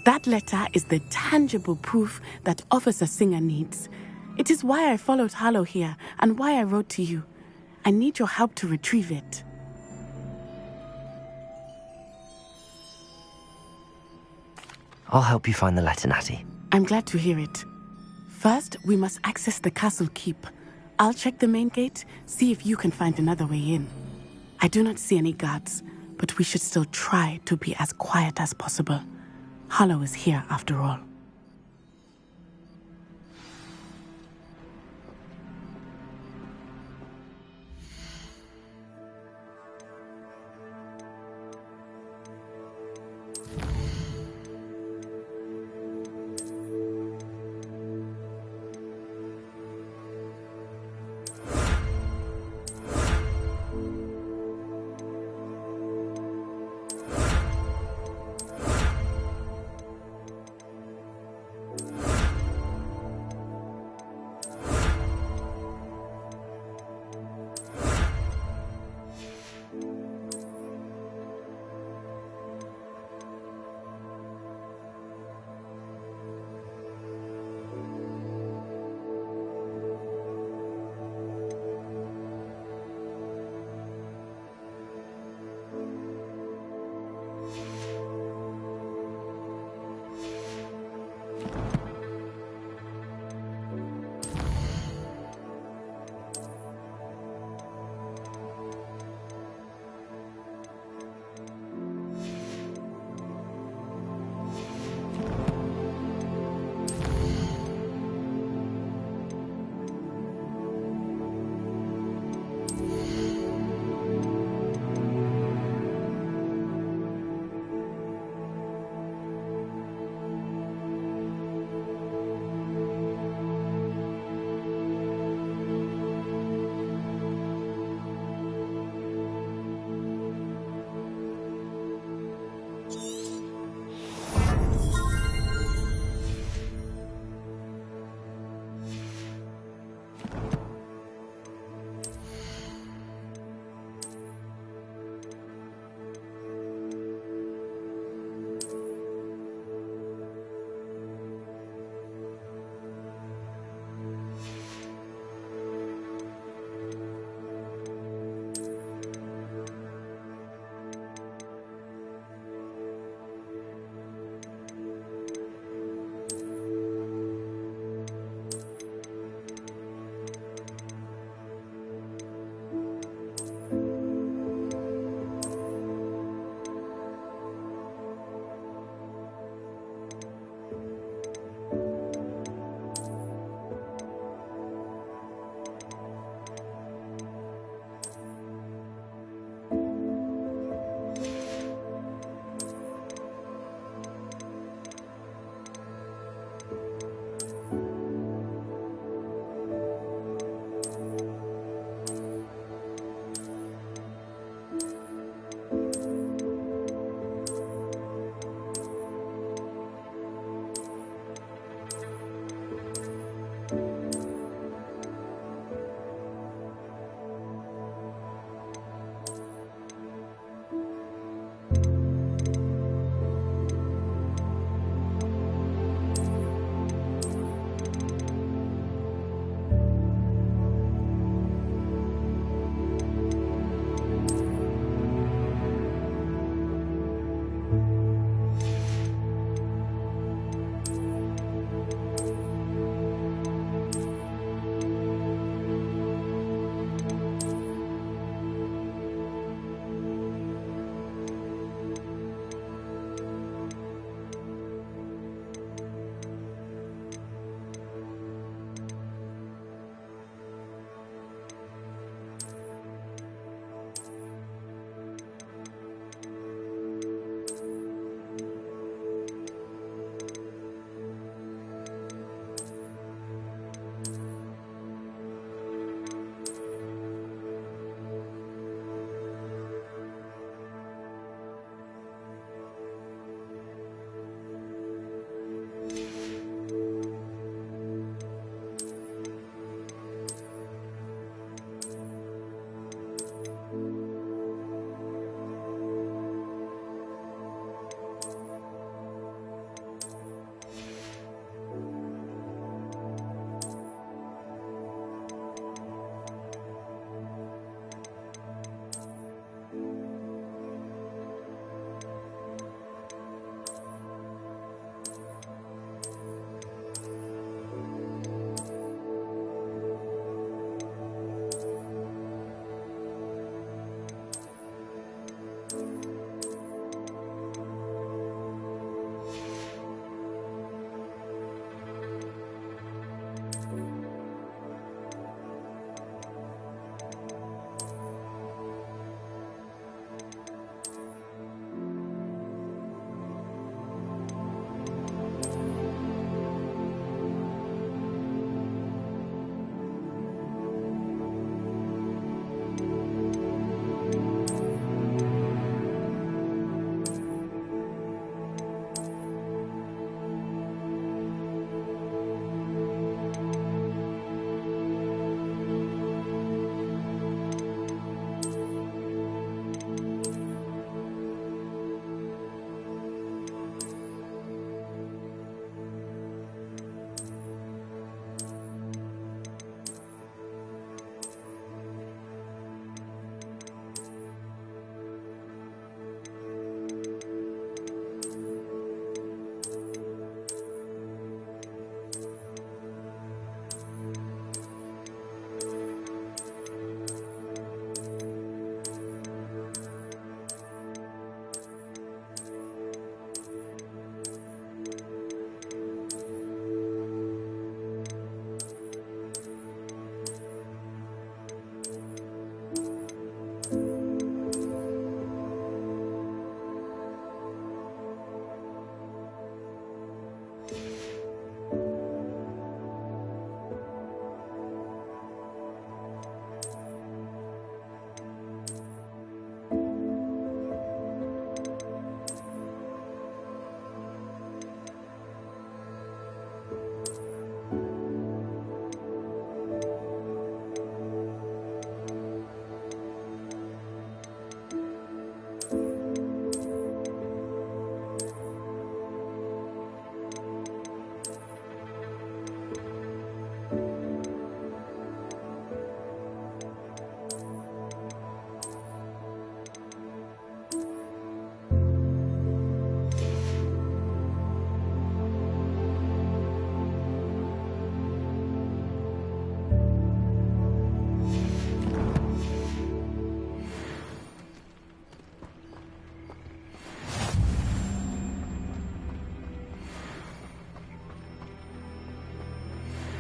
That letter is the tangible proof that Officer Singer needs. It is why I followed Harlow here and why I wrote to you. I need your help to retrieve it. I'll help you find the letter, Natty. I'm glad to hear it. First, we must access the castle keep. I'll check the main gate, see if you can find another way in. I do not see any guards, but we should still try to be as quiet as possible. Harlow is here after all.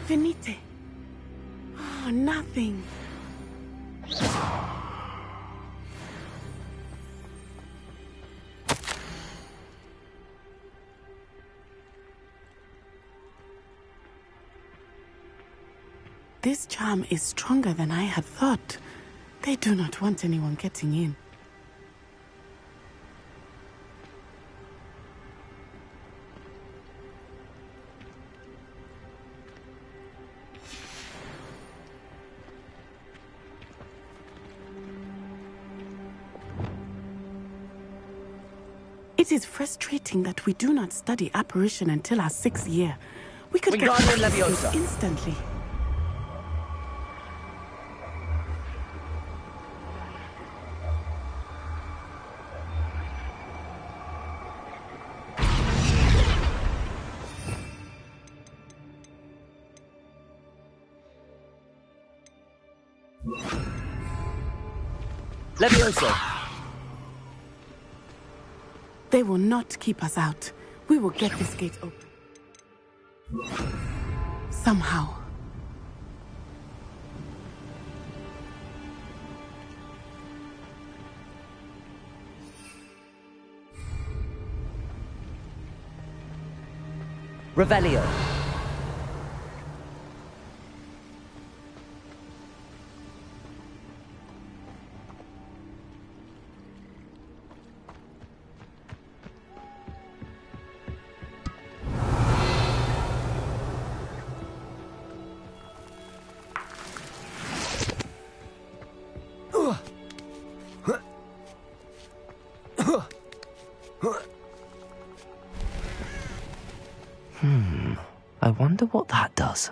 Finite. Oh, nothing. This charm is stronger than I had thought. They do not want anyone getting in. It is frustrating that we do not study apparition until our 6th year. We could get Wingardium practice Leviosa. instantly. Leviosa. They will not keep us out. We will get this gate open. Somehow. Revelio. I wonder what that does.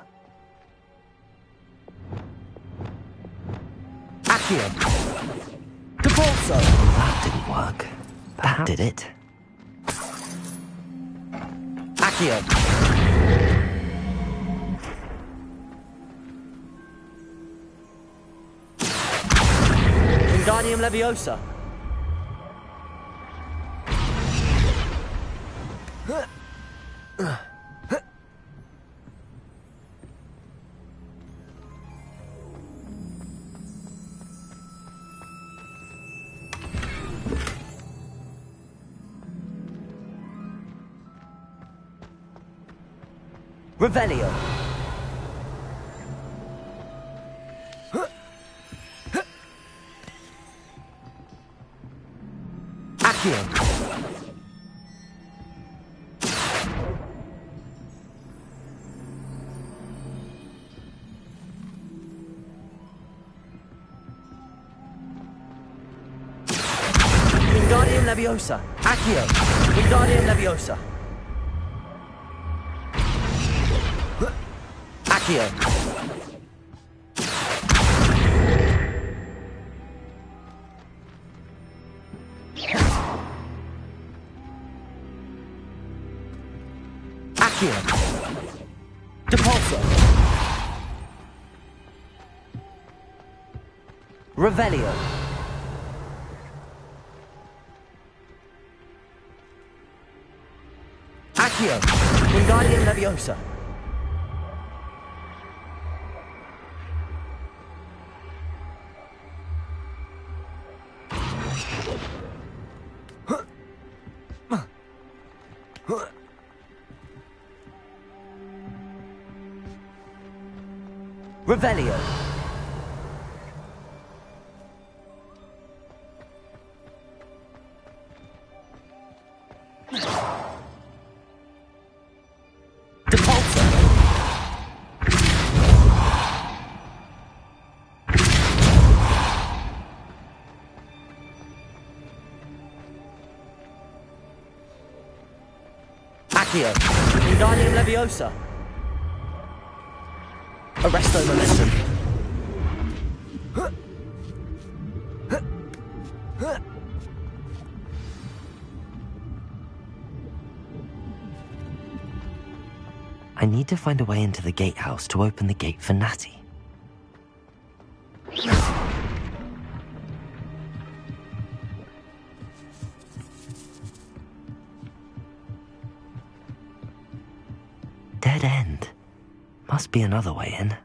Accio. Depulso. That didn't work. That did it. Accio. Wingardium Leviosa. Revelio. Accio. Wingardium Leviosa. Accio. Wingardium Leviosa. Accio. Accio. Depulso. Revelio. Accio. Wingardium Leviosa. Revelio. Depulso. Accio. Wingardium Leviosa. Arresto Molestum. I need to find a way into the gatehouse to open the gate for Natty. Dead end. Must be another way in.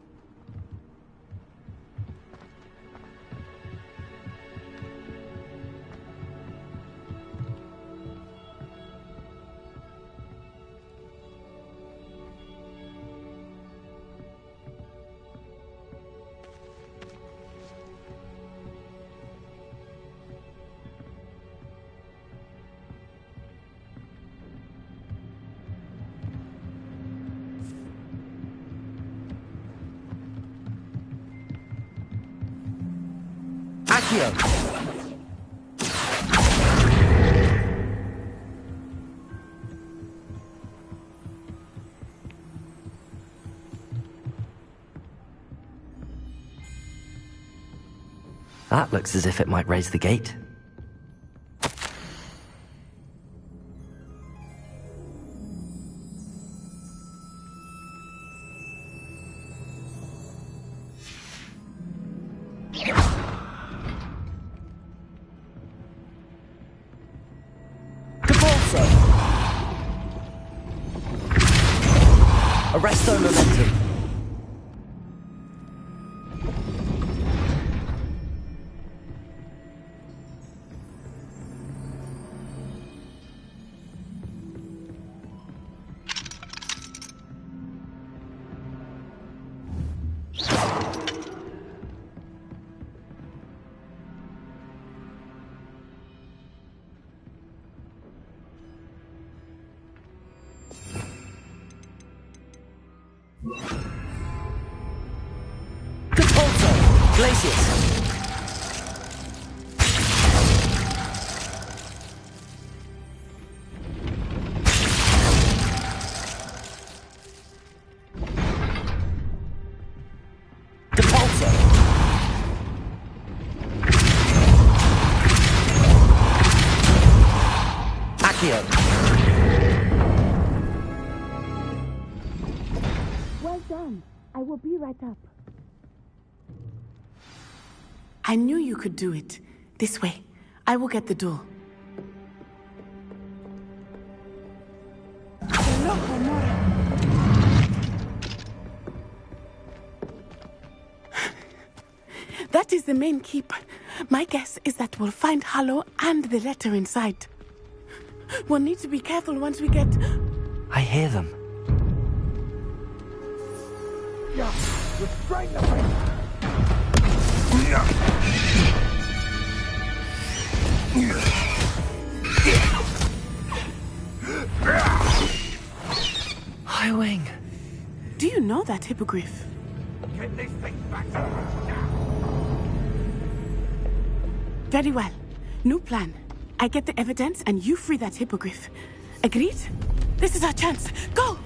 Accio! That looks as if it might raise the gate. Arresto momentum. Glacius! Depulso! Accio! Well done. I will be right up. I knew you could do it. This way. I will get the door. That is the main keep. My guess is that we'll find Hallow and the letter inside. We'll need to be careful once we get... I hear them. Yeah, restrain the wind. High Wing. Do you know that hippogriff? Get this thing back to Very well. New plan. I get the evidence and you free that hippogriff. Agreed? This is our chance. Go!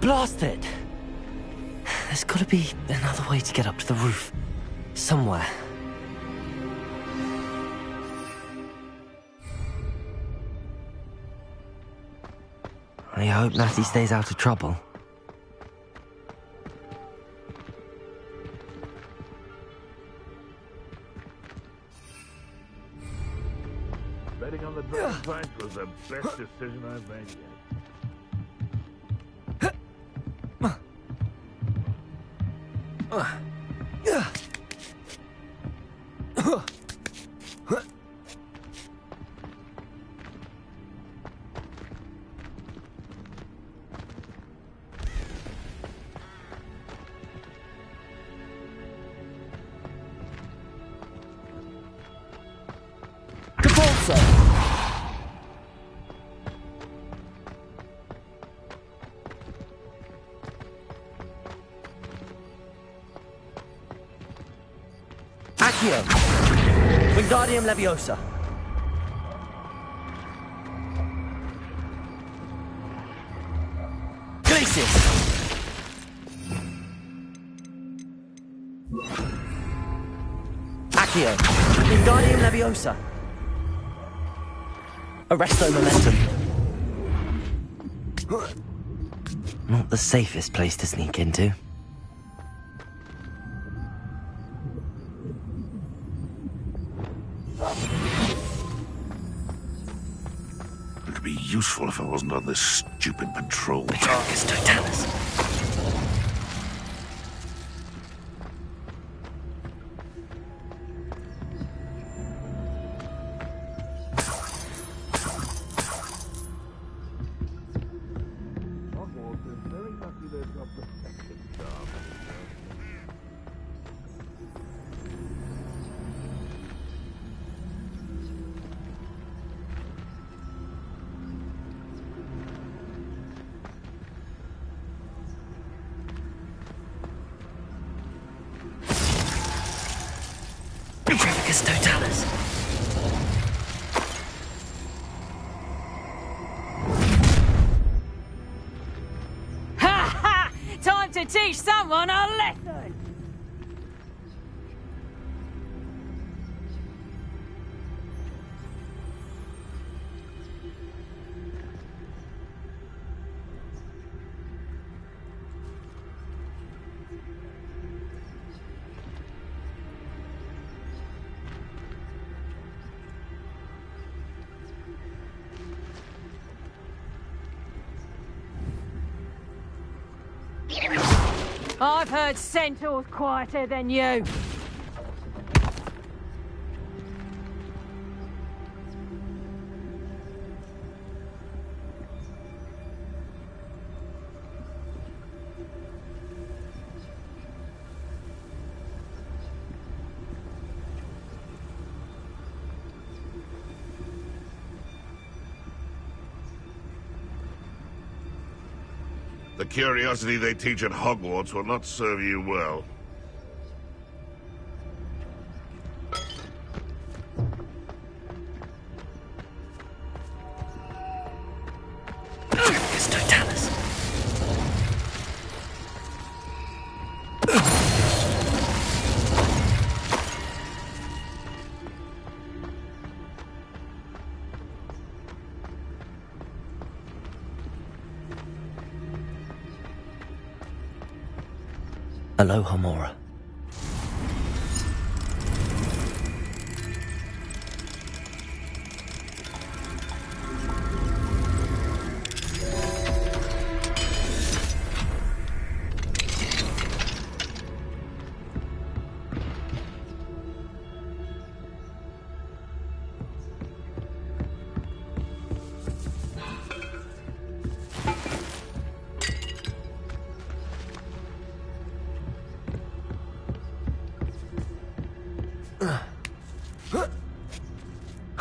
Blast it! There's gotta be another way to get up to the roof. Somewhere. I hope Natty stays out of trouble. Betting on the dragonflies was the best decision I've made yet. Accio! Wingardium Leviosa! Glacius! Accio! Wingardium Leviosa! Arresto momentum! Not the safest place to sneak into. useful if I wasn't on this stupid patrol. Petrarchus Totalis. Hogwart is very lucky they've got the second job. Petrarchus Totalis. Ha ha! Time to teach someone a lesson! I've heard centaurs quieter than you. The curiosity they teach at Hogwarts will not serve you well. Petrarchus Totalis. Aloha Mora.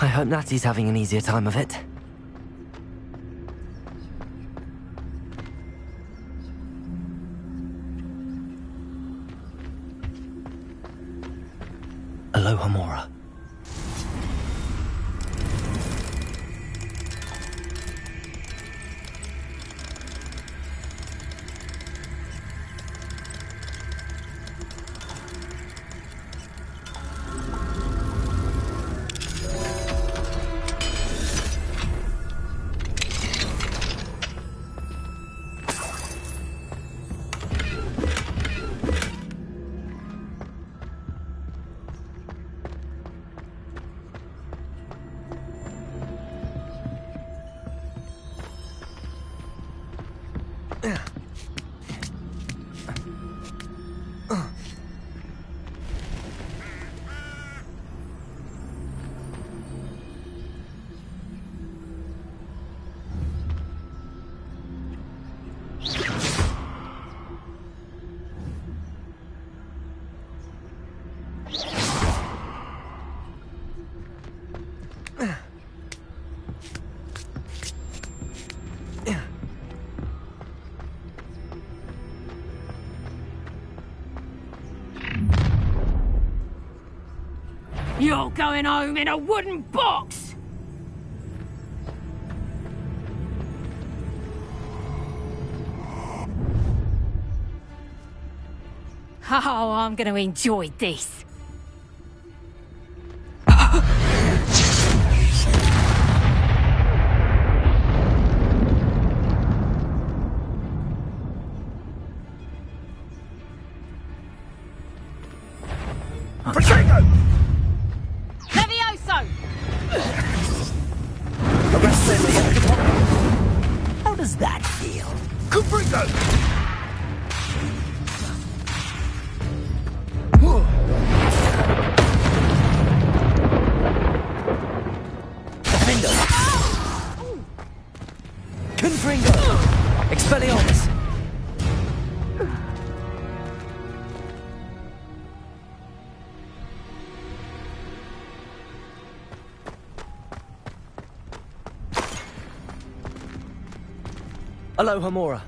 I hope Natty's having an easier time of it. Aloha Mora. You're going home in a wooden box! Oh, I'm going to enjoy this. Levioso! Arrest them, Aloha Mora.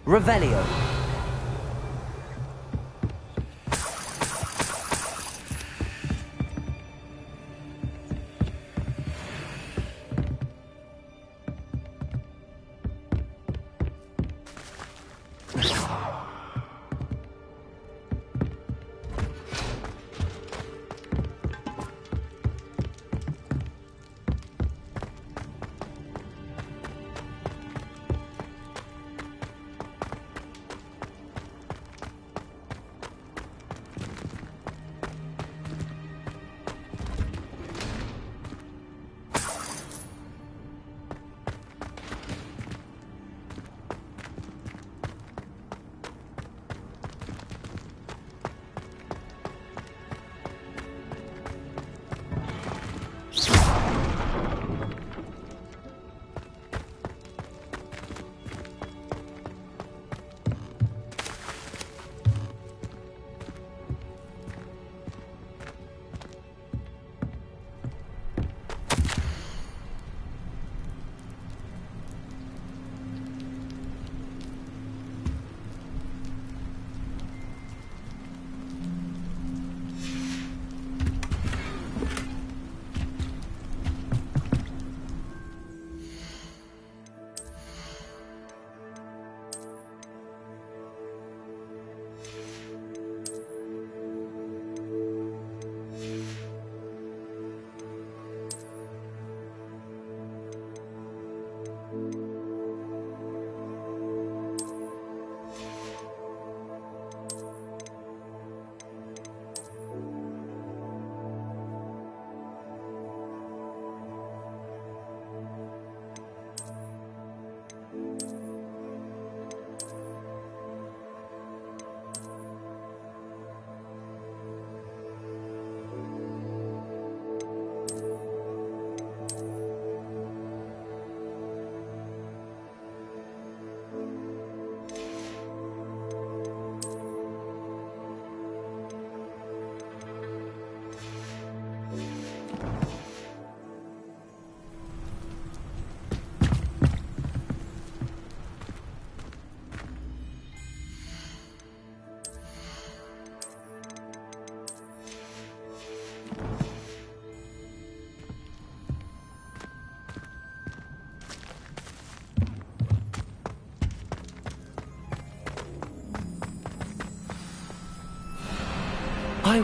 Revelio.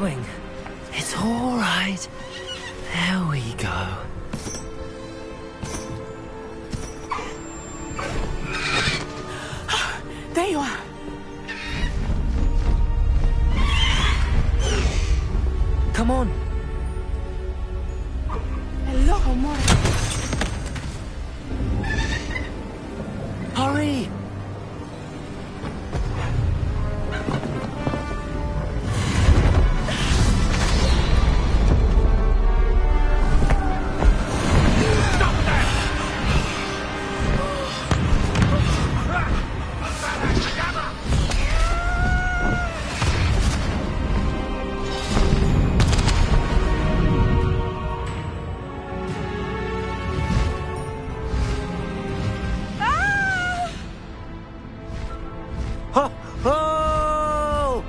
Wing, it's all right. There we go. There you are. Come on. Aloha Mora. Hurry! Oh!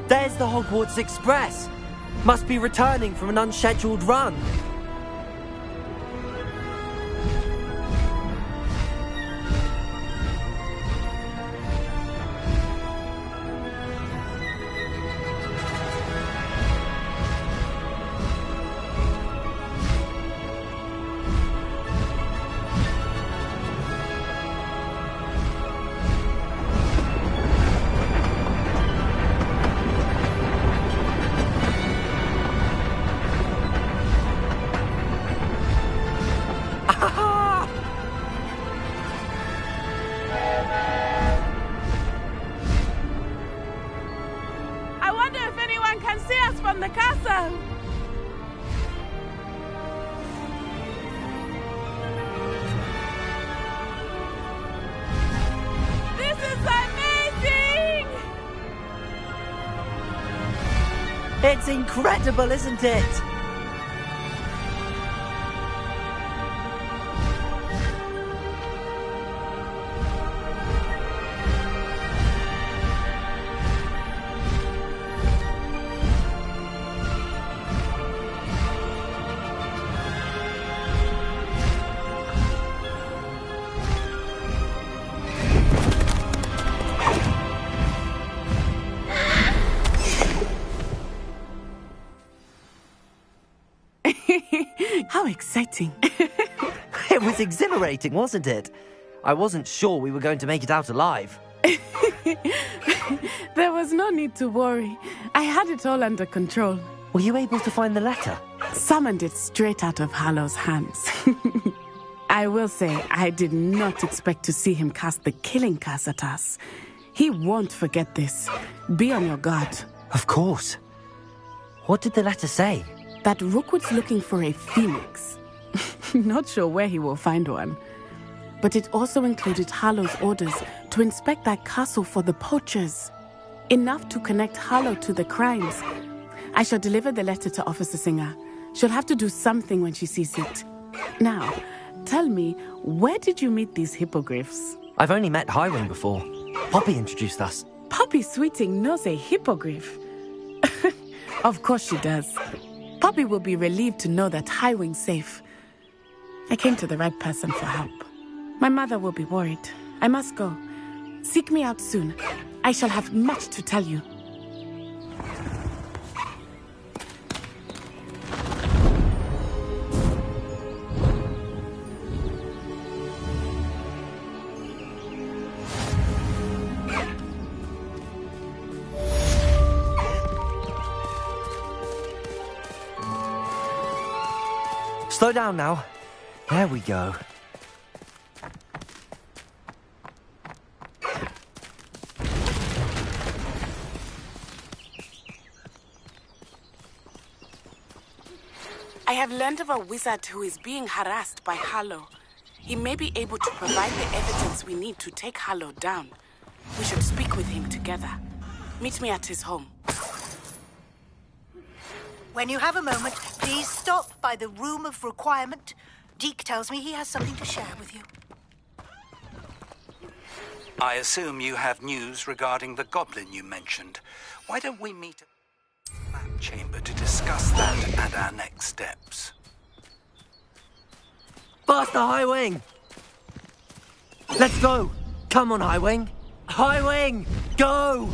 There's the Hogwarts Express. Must be returning from an unscheduled run. I wonder if anyone can see us from the castle. This is amazing! It's incredible, isn't it? How exciting. It was exhilarating, wasn't it? I wasn't sure we were going to make it out alive. There was no need to worry. I had it all under control. Were you able to find the letter? Summoned it straight out of Hallow's hands. I will say, I did not expect to see him cast the killing curse at us. He won't forget this. Be on your guard. Of course. What did the letter say? That Rookwood's looking for a phoenix. Not sure where he will find one. But it also included Hallow's orders to inspect that castle for the poachers. Enough to connect Hallow to the crimes. I shall deliver the letter to Officer Singer. She'll have to do something when she sees it. Now, tell me, where did you meet these hippogriffs? I've only met Highwing before. Poppy introduced us. Poppy Sweeting knows a hippogriff. Of course she does. Poppy will be relieved to know that Highwing's safe. I came to the right person for help. My mother will be worried. I must go. Seek me out soon. I shall have much to tell you. Slow down now. There we go. I have learned of a wizard who is being harassed by Hallow. He may be able to provide the evidence we need to take Hallow down. We should speak with him together. Meet me at his home. When you have a moment, please stop by the Room of Requirement. Deke tells me he has something to share with you. I assume you have news regarding the goblin you mentioned. Why don't we meet at the map chamber to discuss that and our next steps? Faster, Highwing! Let's go! Come on, Highwing! Highwing! Go!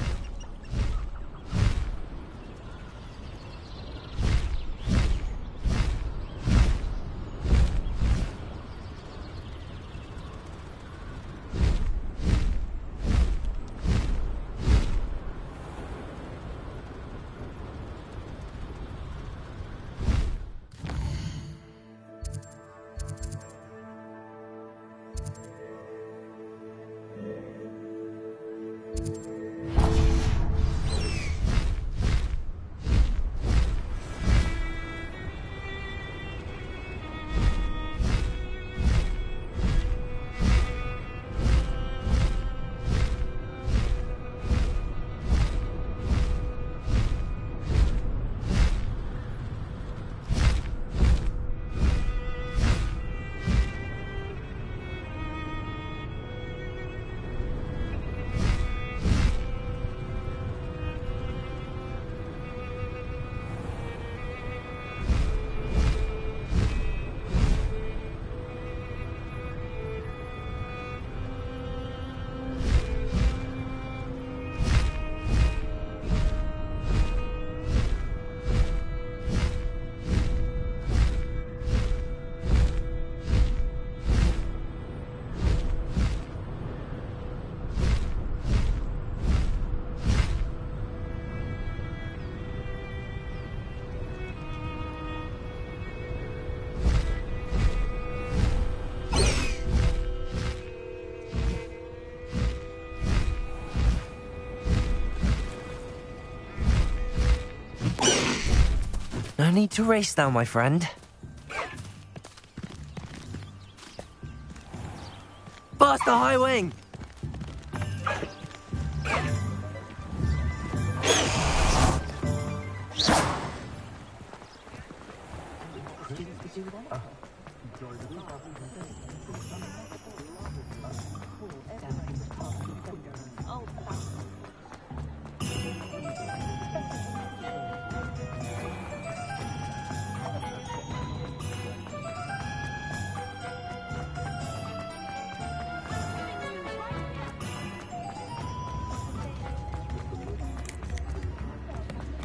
need to race now, my friend. Faster, High Wing!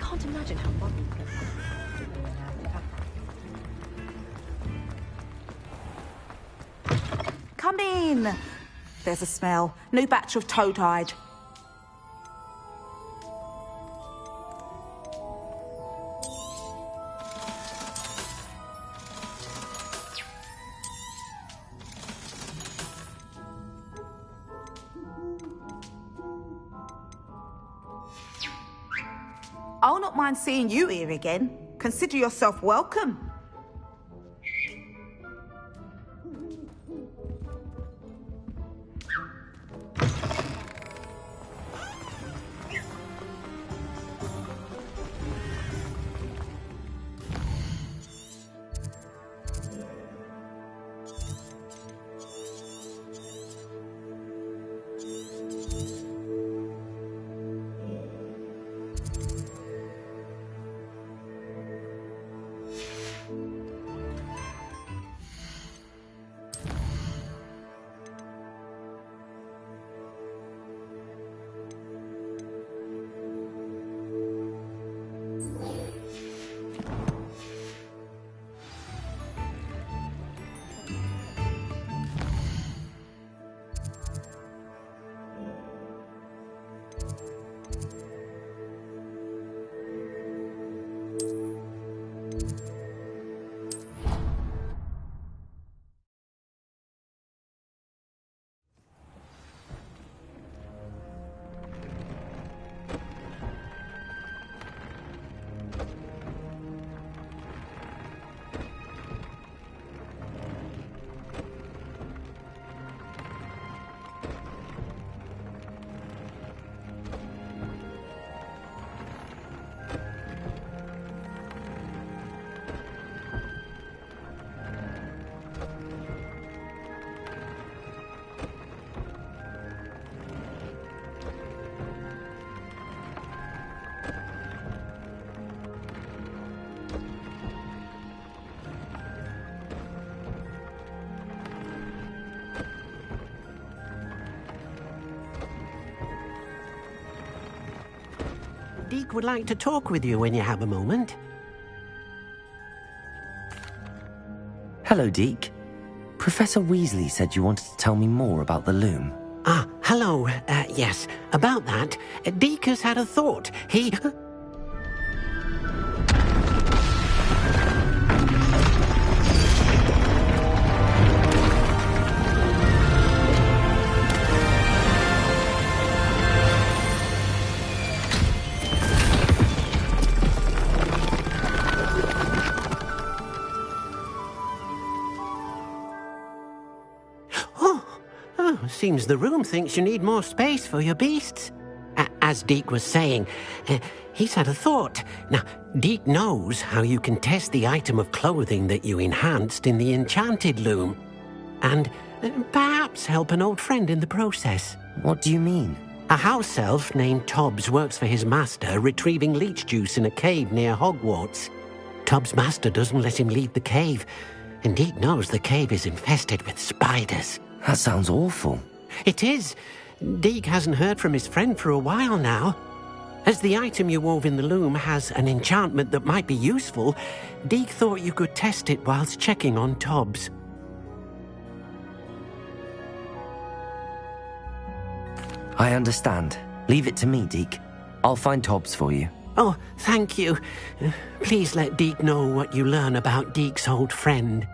Can't imagine how modern it is. Come in. There's a smell. New batch of toad-hide. I'll not mind seeing you here again. Consider yourself welcome. Deke would like to talk with you when you have a moment. Hello, Deke. Professor Weasley said you wanted to tell me more about the loom. Ah, hello. Yes, about that. Deke has had a thought. He... Seems the room thinks you need more space for your beasts. As Deke was saying, he's had a thought. Now, Deke knows how you can test the item of clothing that you enhanced in the enchanted loom. And perhaps help an old friend in the process. What do you mean? A house elf named Tobbs works for his master, retrieving leech juice in a cave near Hogwarts. Tobbs' master doesn't let him leave the cave, and Deke knows the cave is infested with spiders. That sounds awful. It is. Deke hasn't heard from his friend for a while now. As the item you wove in the loom has an enchantment that might be useful, Deke thought you could test it whilst checking on Tobbs. I understand. Leave it to me, Deke. I'll find Tobbs for you. Oh, thank you. Please let Deke know what you learn about Deke's old friend.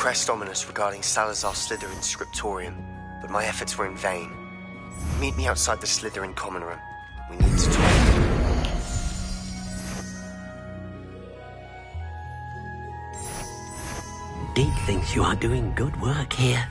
pressed ominous regarding Salazar Slytherin's scriptorium, but my efforts were in vain. Meet me outside the Slytherin common room. We need to talk. Deek thinks you are doing good work here.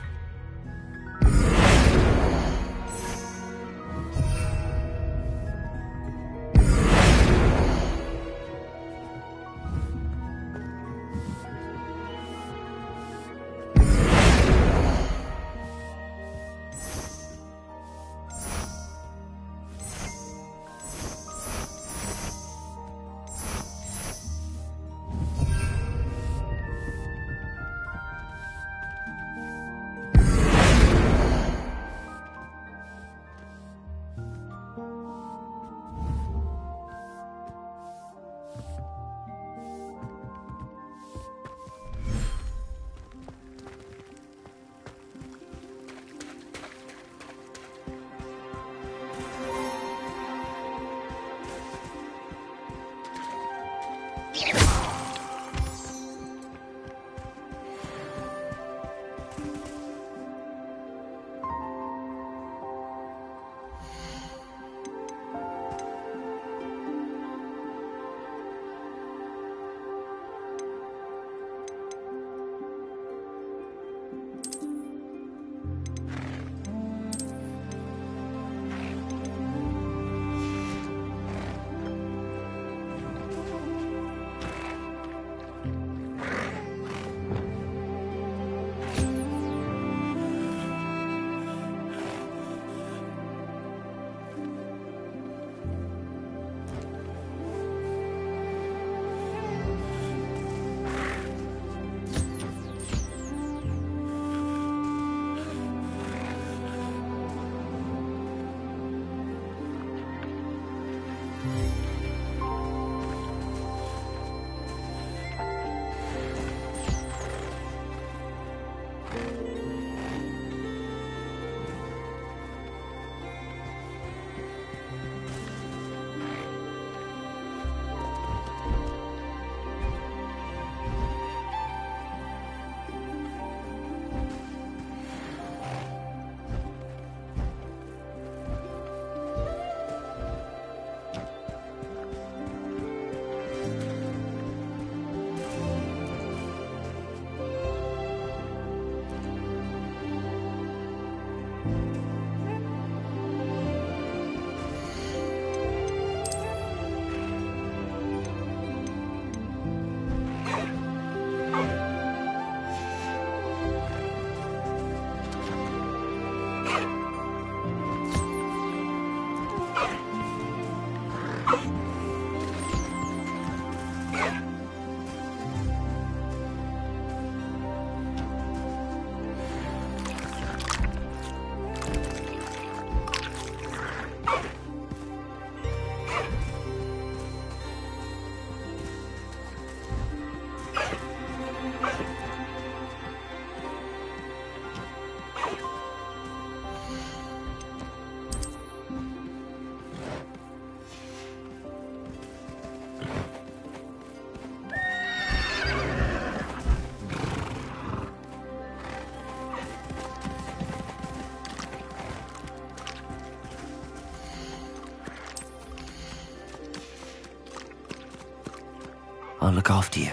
I'll look after you.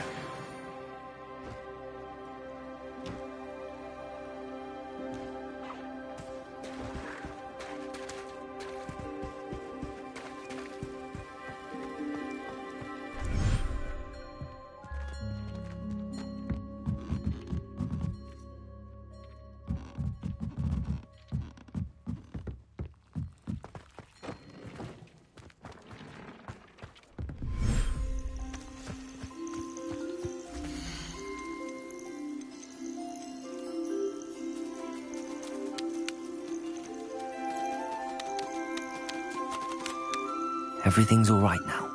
Everything's all right now.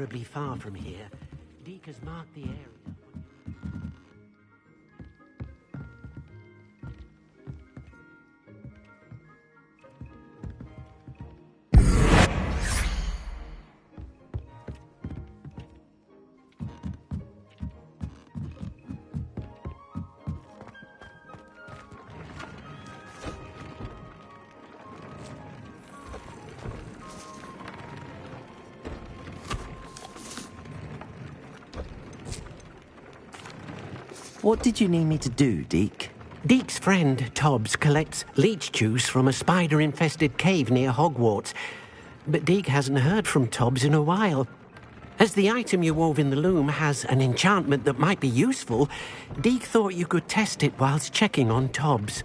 terribly far from here. Deke has marked the area. What did you need me to do, Deke? Deke's friend, Tobbs, collects leech juice from a spider-infested cave near Hogwart. But Deke hasn't heard from Tobbs in a while. As the item you wove in the loom has an enchantment that might be useful, Deke thought you could test it whilst checking on Tobbs.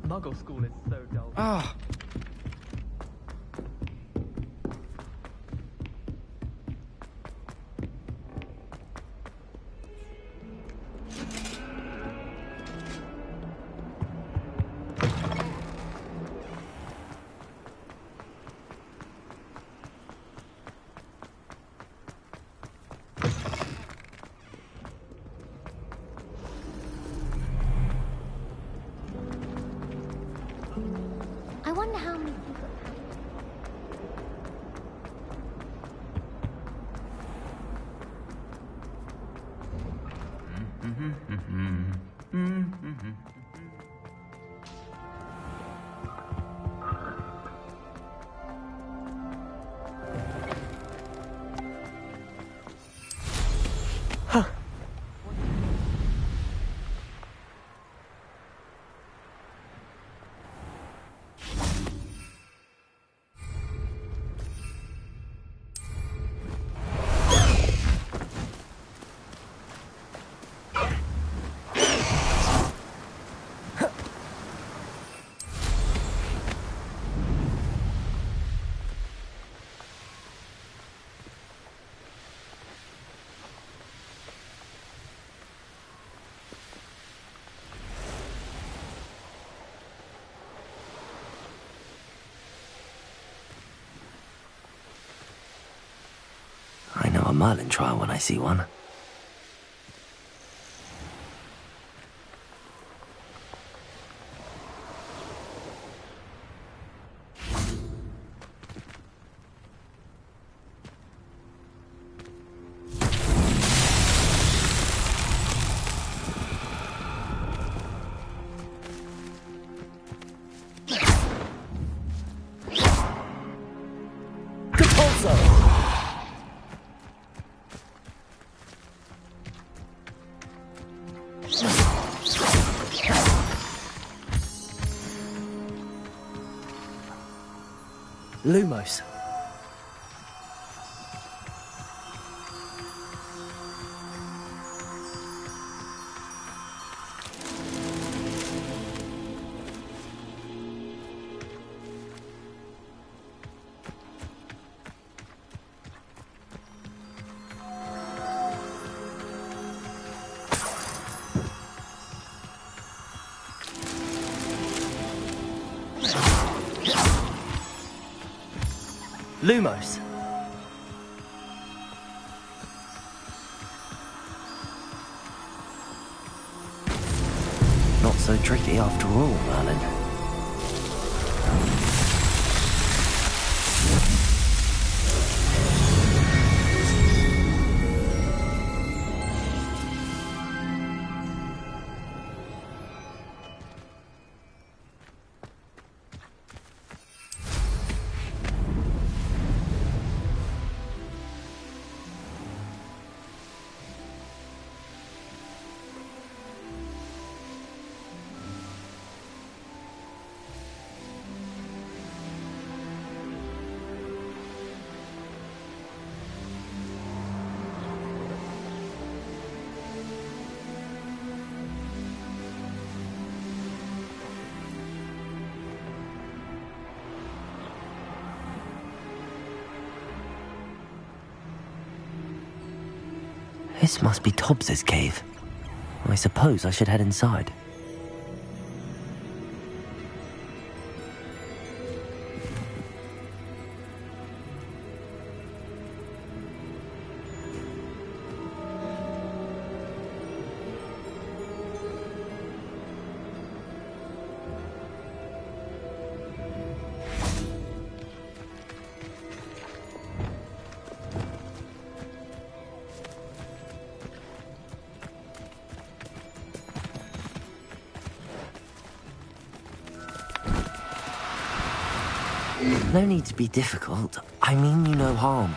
Muggle school is so dull. Ah. I wonder a Merlin trial when I see one. Lumos. Lumos. Not so tricky after all, Merlin. This must be Tobbs's cave. I suppose I should head inside. No need to be difficult. I mean you no harm.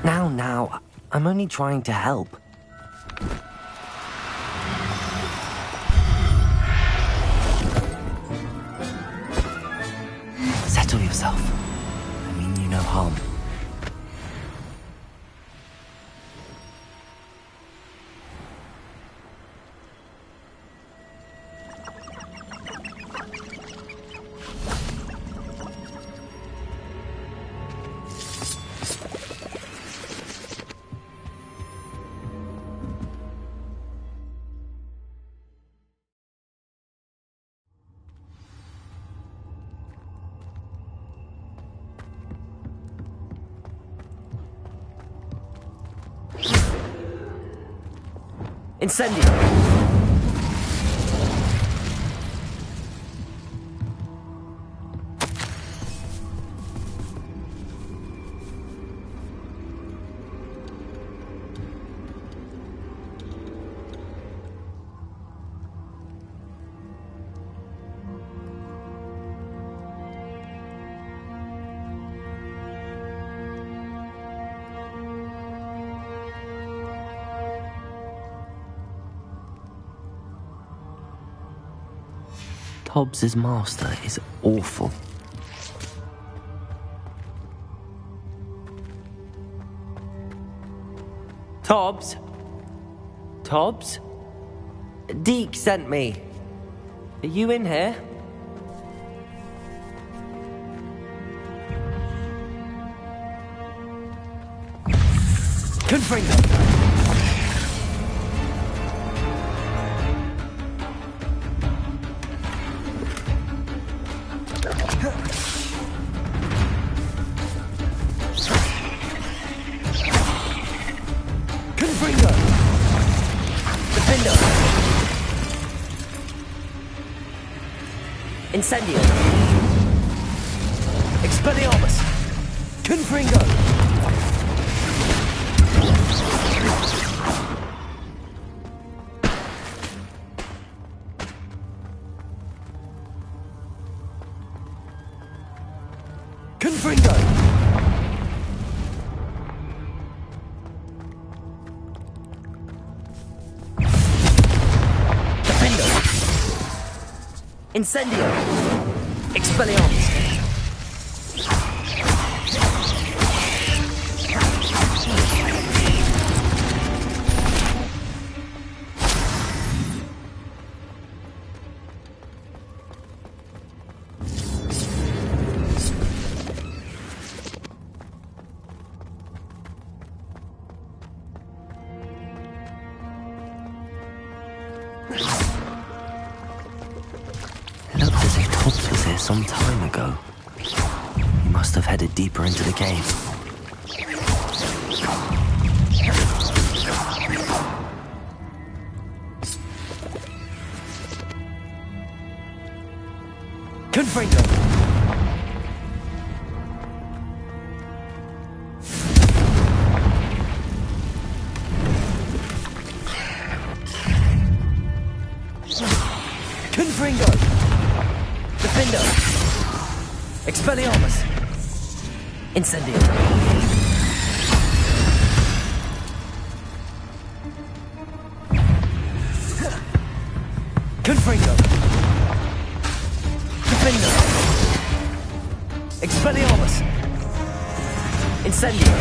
Now, I'm only trying to help. Settle yourself. I mean you no harm. Incendio! Tobbs's master is awful. Tobbs? Tobbs? Deke sent me. Are you in here? Confringo! Confringo! Defendo! Incendio! Expelliarmus! Confringo! Confringo! Defendo! Incendio! Expelliarmus! Looked as if Tobbs was here some time ago. He must have headed deeper into the cave. Confringo! Confringo! Defendo! Expelliarmus! Incendio! Confringo! Defendo! Expelliarmus! Incendio!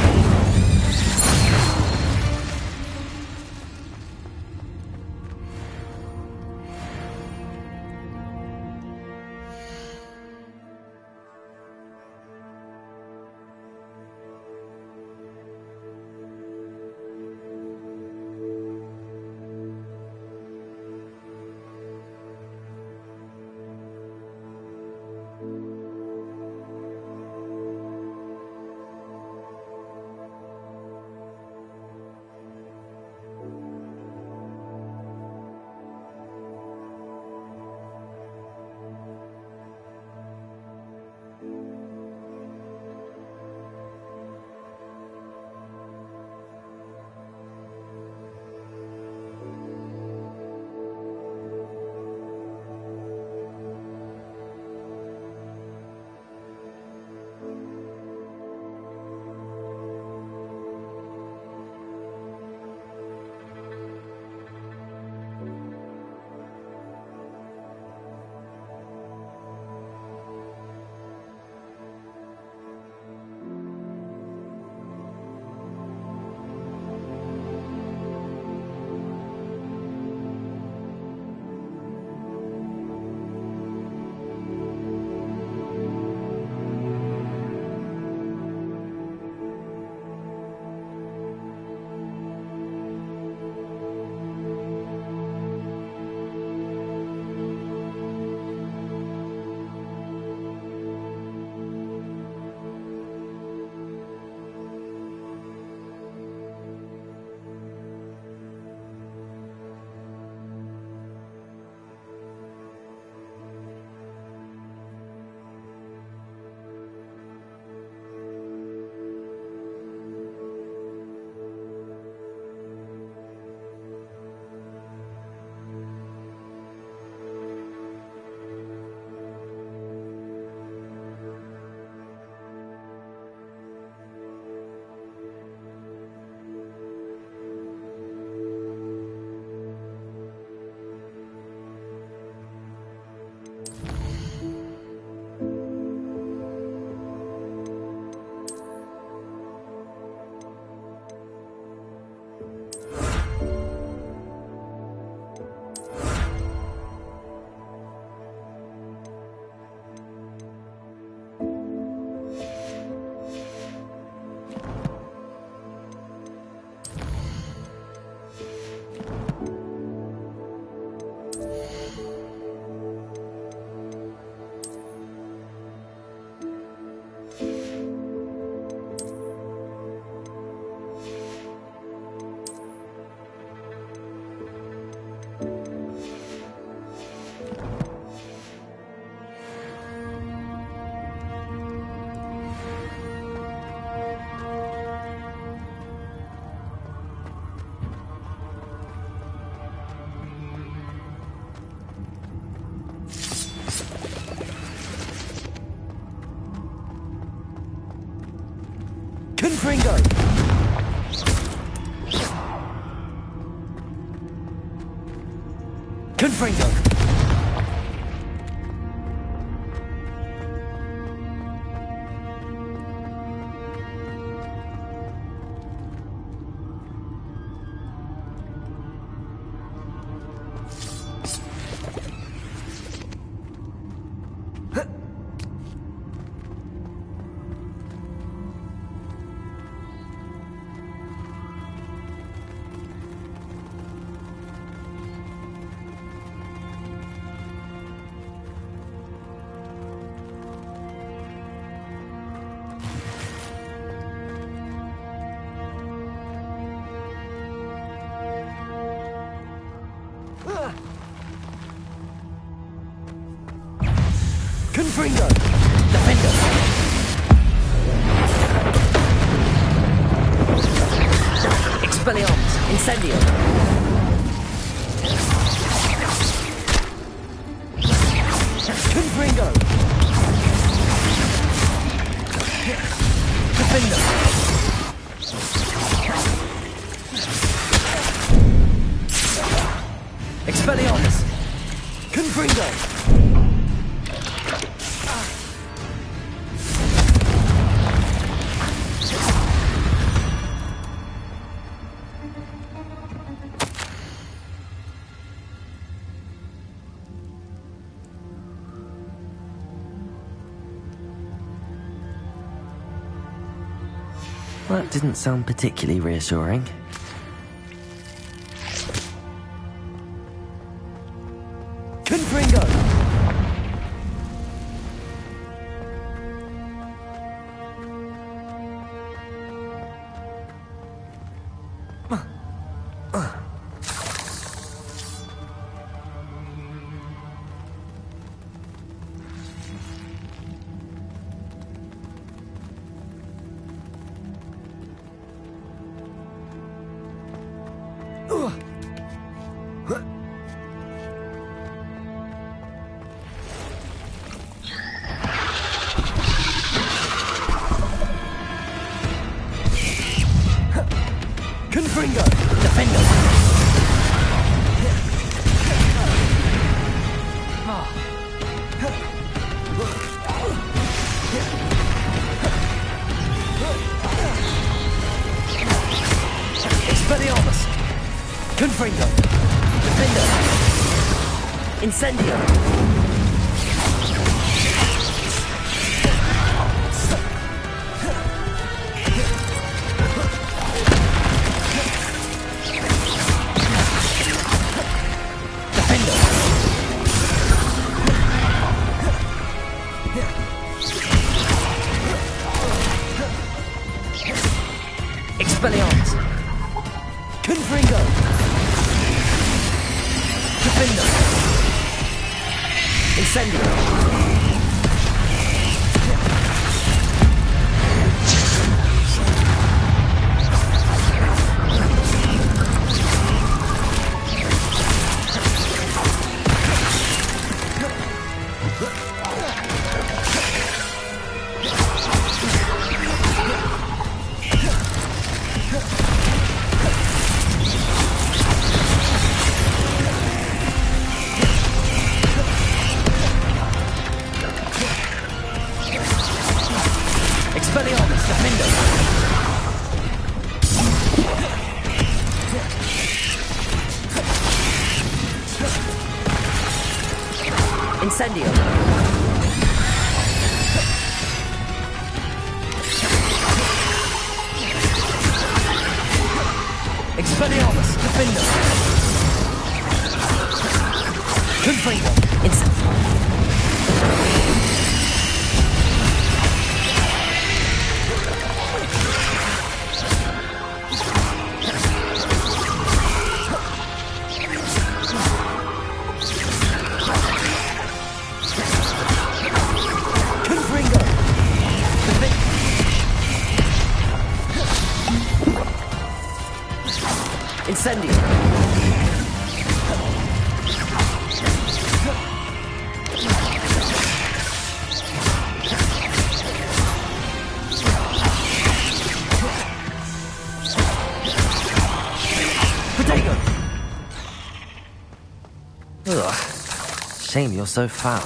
Confringo! Confringo! Defender! Expelliarmus! Incendio! Confringo! Defender! Expelliarmus! Confringo! That didn't sound particularly reassuring. Confringo! Confringo! Defender! Expelliarmus! Confringo! Defender! Incendio! Expelliarmus! Confringo! Defender! Incendio! Expelliarmus! Defender! Incendio! Expelliarmus! Defender! Confringo! Incendio! Incendio! Protego! Ugh. Shame you're so foul.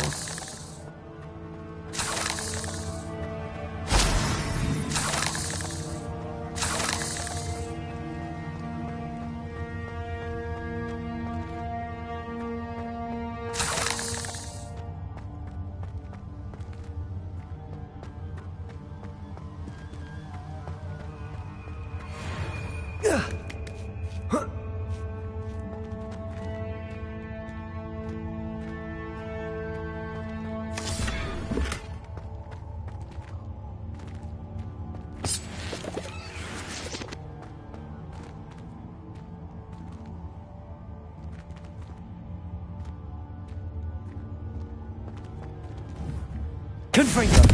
Confringo!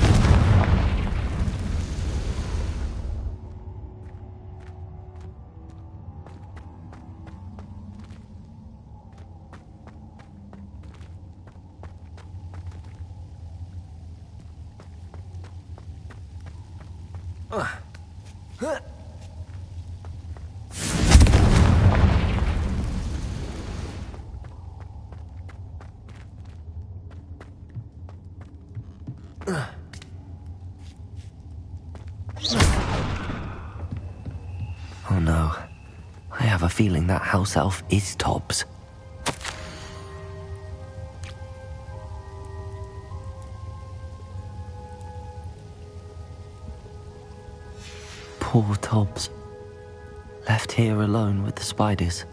Oh no. I have a feeling that house elf is Tobbs. Poor Tobbs. Left here alone with the spiders.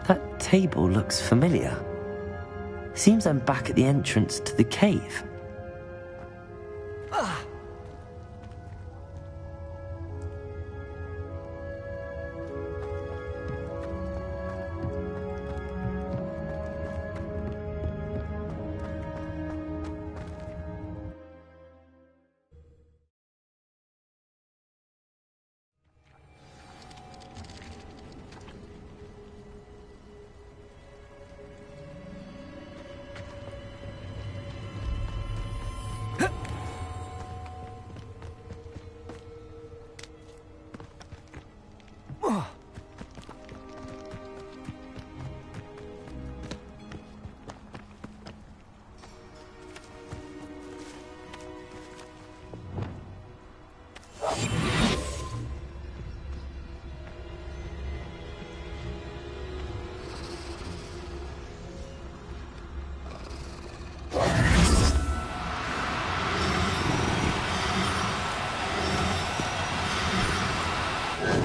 That table looks familiar. Seems I'm back at the entrance to the cave.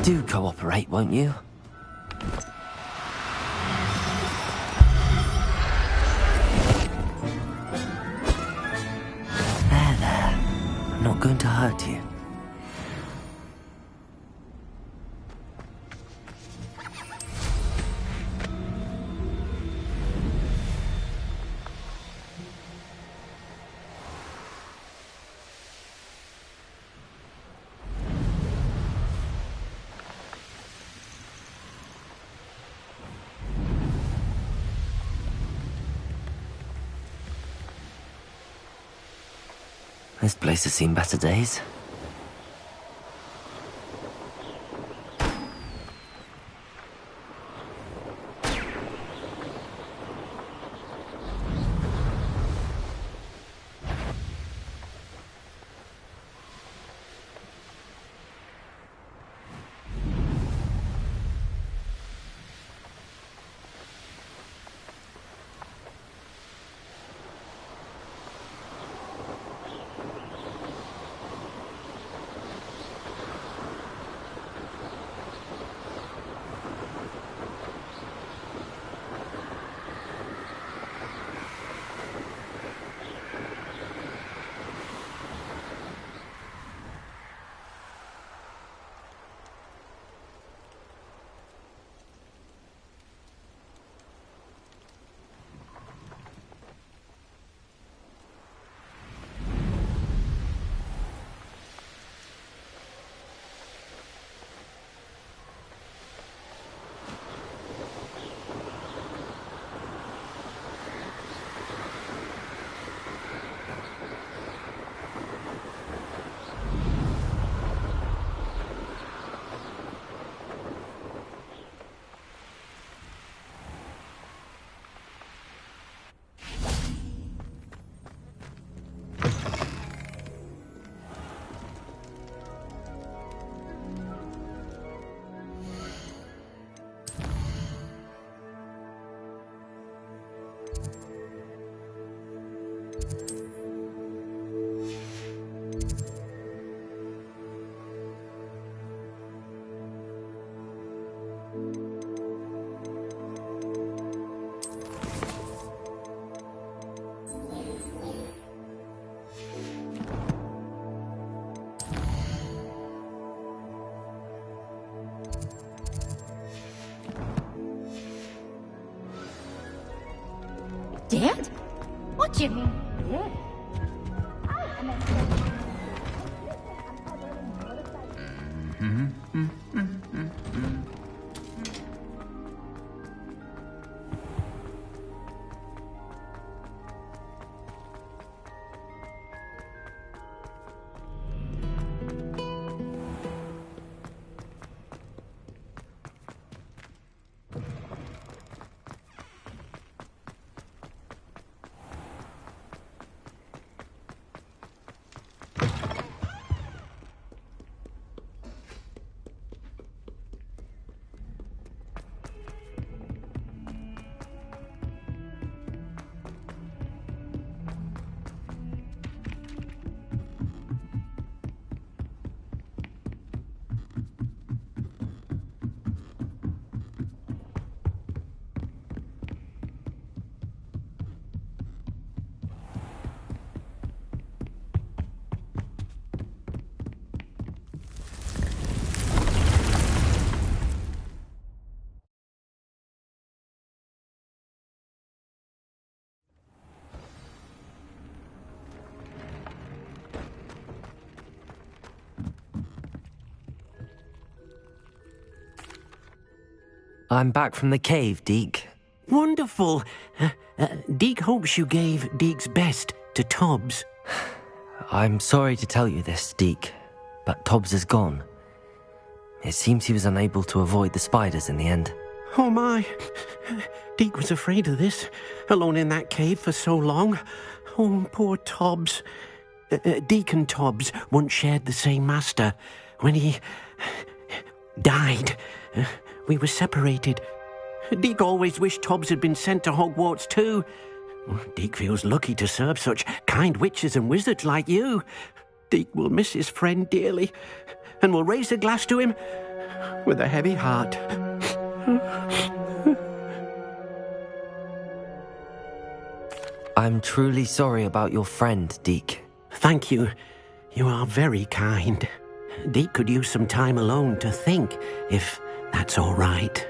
Do cooperate, won't you? There. I'm not going to hurt you. This place has seen better days. Weird? What do you mean, weird? I'm back from the cave, Deke. Wonderful. Deke hopes you gave Deke's best to Tobbs. I'm sorry to tell you this, Deke, but Tobbs is gone. It seems he was unable to avoid the spiders in the end. Oh my. Deke was afraid of this, alone in that cave for so long. Oh, poor Tobbs. Deke and Tobbs once shared the same master. When he died, we were separated. Deke always wished Tobbs had been sent to Hogwarts too. Deke feels lucky to serve such kind witches and wizards like you. Deke will miss his friend dearly, and will raise a glass to him with a heavy heart. I'm truly sorry about your friend, Deke. Thank you. You are very kind. Deke could use some time alone to think, if that's all right.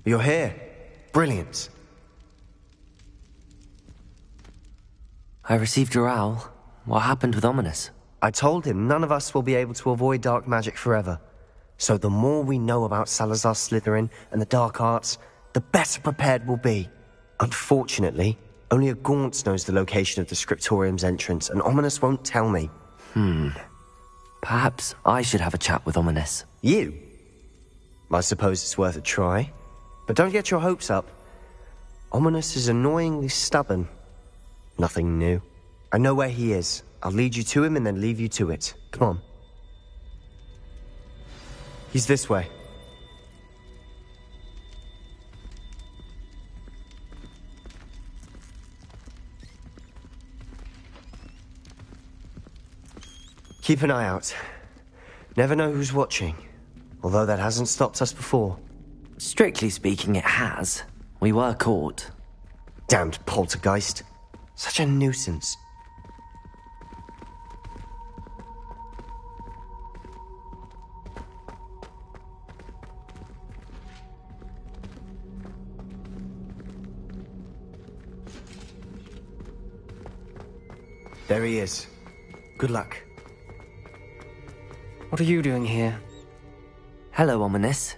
You're here. Brilliant. I received your owl. What happened with Ominous? I told him none of us will be able to avoid dark magic forever. So the more we know about Salazar Slytherin and the dark arts, the better prepared we'll be. Unfortunately, only a Gaunt knows the location of the Scriptorium's entrance, and Ominous won't tell me. Perhaps I should have a chat with Ominous. You? I suppose it's worth a try. But don't get your hopes up. Ominous is annoyingly stubborn. Nothing new. I know where he is. I'll lead you to him and then leave you to it. Come on. He's this way. Keep an eye out. Never know who's watching. Although that hasn't stopped us before. Strictly speaking, it has. We were caught. Damned poltergeist. Such a nuisance. There he is. Good luck. What are you doing here? Hello, Ominous.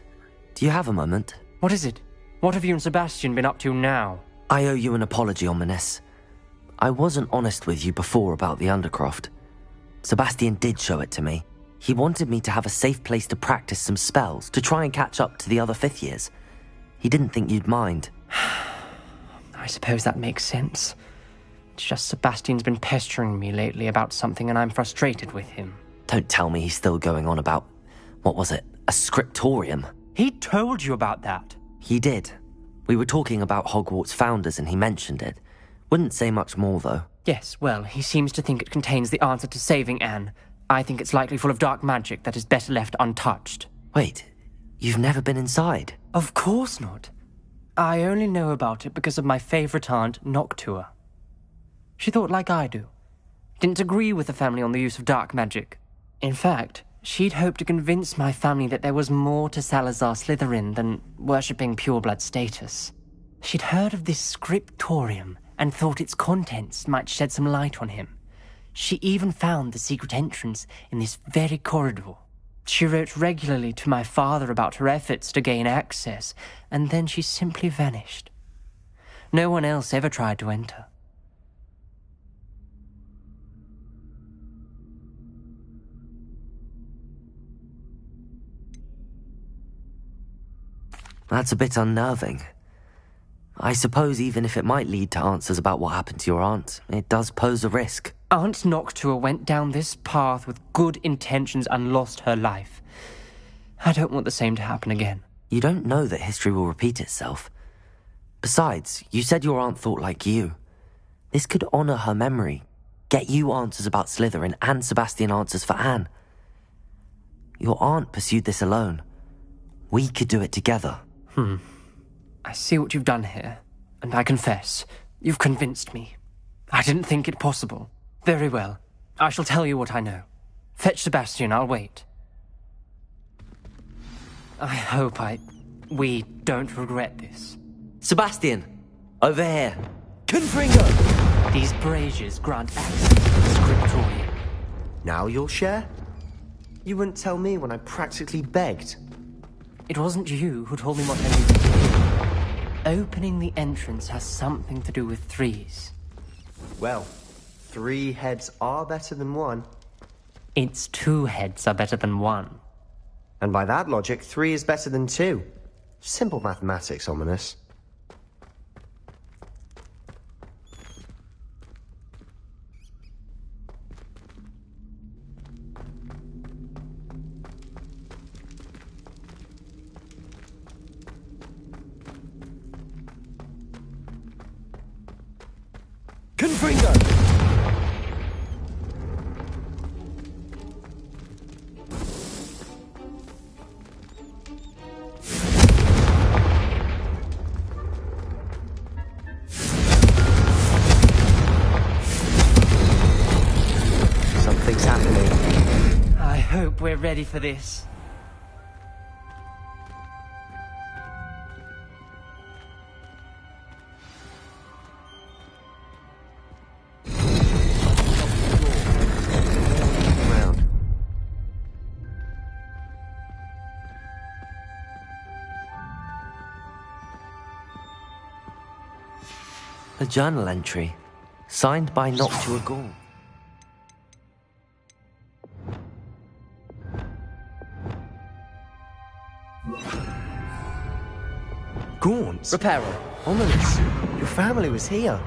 Do you have a moment? What is it? What have you and Sebastian been up to now? I owe you an apology, Ominous. I wasn't honest with you before about the Undercroft. Sebastian did show it to me. He wanted me to have a safe place to practice some spells, to try and catch up to the other fifth years. He didn't think you'd mind. I suppose that makes sense. It's just Sebastian's been pestering me lately about something and I'm frustrated with him. Don't tell me he's still going on about, what was it, a scriptorium? He told you about that. He did. We were talking about Hogwarts founders and he mentioned it. Wouldn't say much more, though. Yes, well, he seems to think it contains the answer to saving Anne. I think it's likely full of dark magic that is better left untouched. Wait, you've never been inside? Of course not. I only know about it because of my favourite aunt, Noctua. She thought like I do. Didn't agree with the family on the use of dark magic. In fact, she'd hoped to convince my family that there was more to Salazar Slytherin than worshipping pureblood status. She'd heard of this scriptorium and thought its contents might shed some light on him. She even found the secret entrance in this very corridor. She wrote regularly to my father about her efforts to gain access, and then she simply vanished. No one else ever tried to enter. That's a bit unnerving. I suppose even if it might lead to answers about what happened to your aunt, it does pose a risk. Aunt Noctua went down this path with good intentions and lost her life. I don't want the same to happen again. You don't know that history will repeat itself. Besides, you said your aunt thought like you. This could honor her memory, get you answers about Slytherin and Sebastian answers for Anne. Your aunt pursued this alone. We could do it together. I see what you've done here, and I confess, you've convinced me. I didn't think it possible. Very well. I shall tell you what I know. Fetch Sebastian, I'll wait. I hope we don't regret this. Sebastian! Over here! Confringo! These braziers grant access to the scriptorium. Now you'll share? You wouldn't tell me when I practically begged. It wasn't you who told me what I needed to do. Opening the entrance has something to do with threes. Well, 3 heads are better than 1. It's 2 heads are better than 1. And by that logic, 3 is better than 2. Simple mathematics, Ominous. Confringo! Something's happening. I hope we're ready for this. A journal entry, signed by Noctua Gaul. Gaunt? Reparo. Ominous. Your family was here.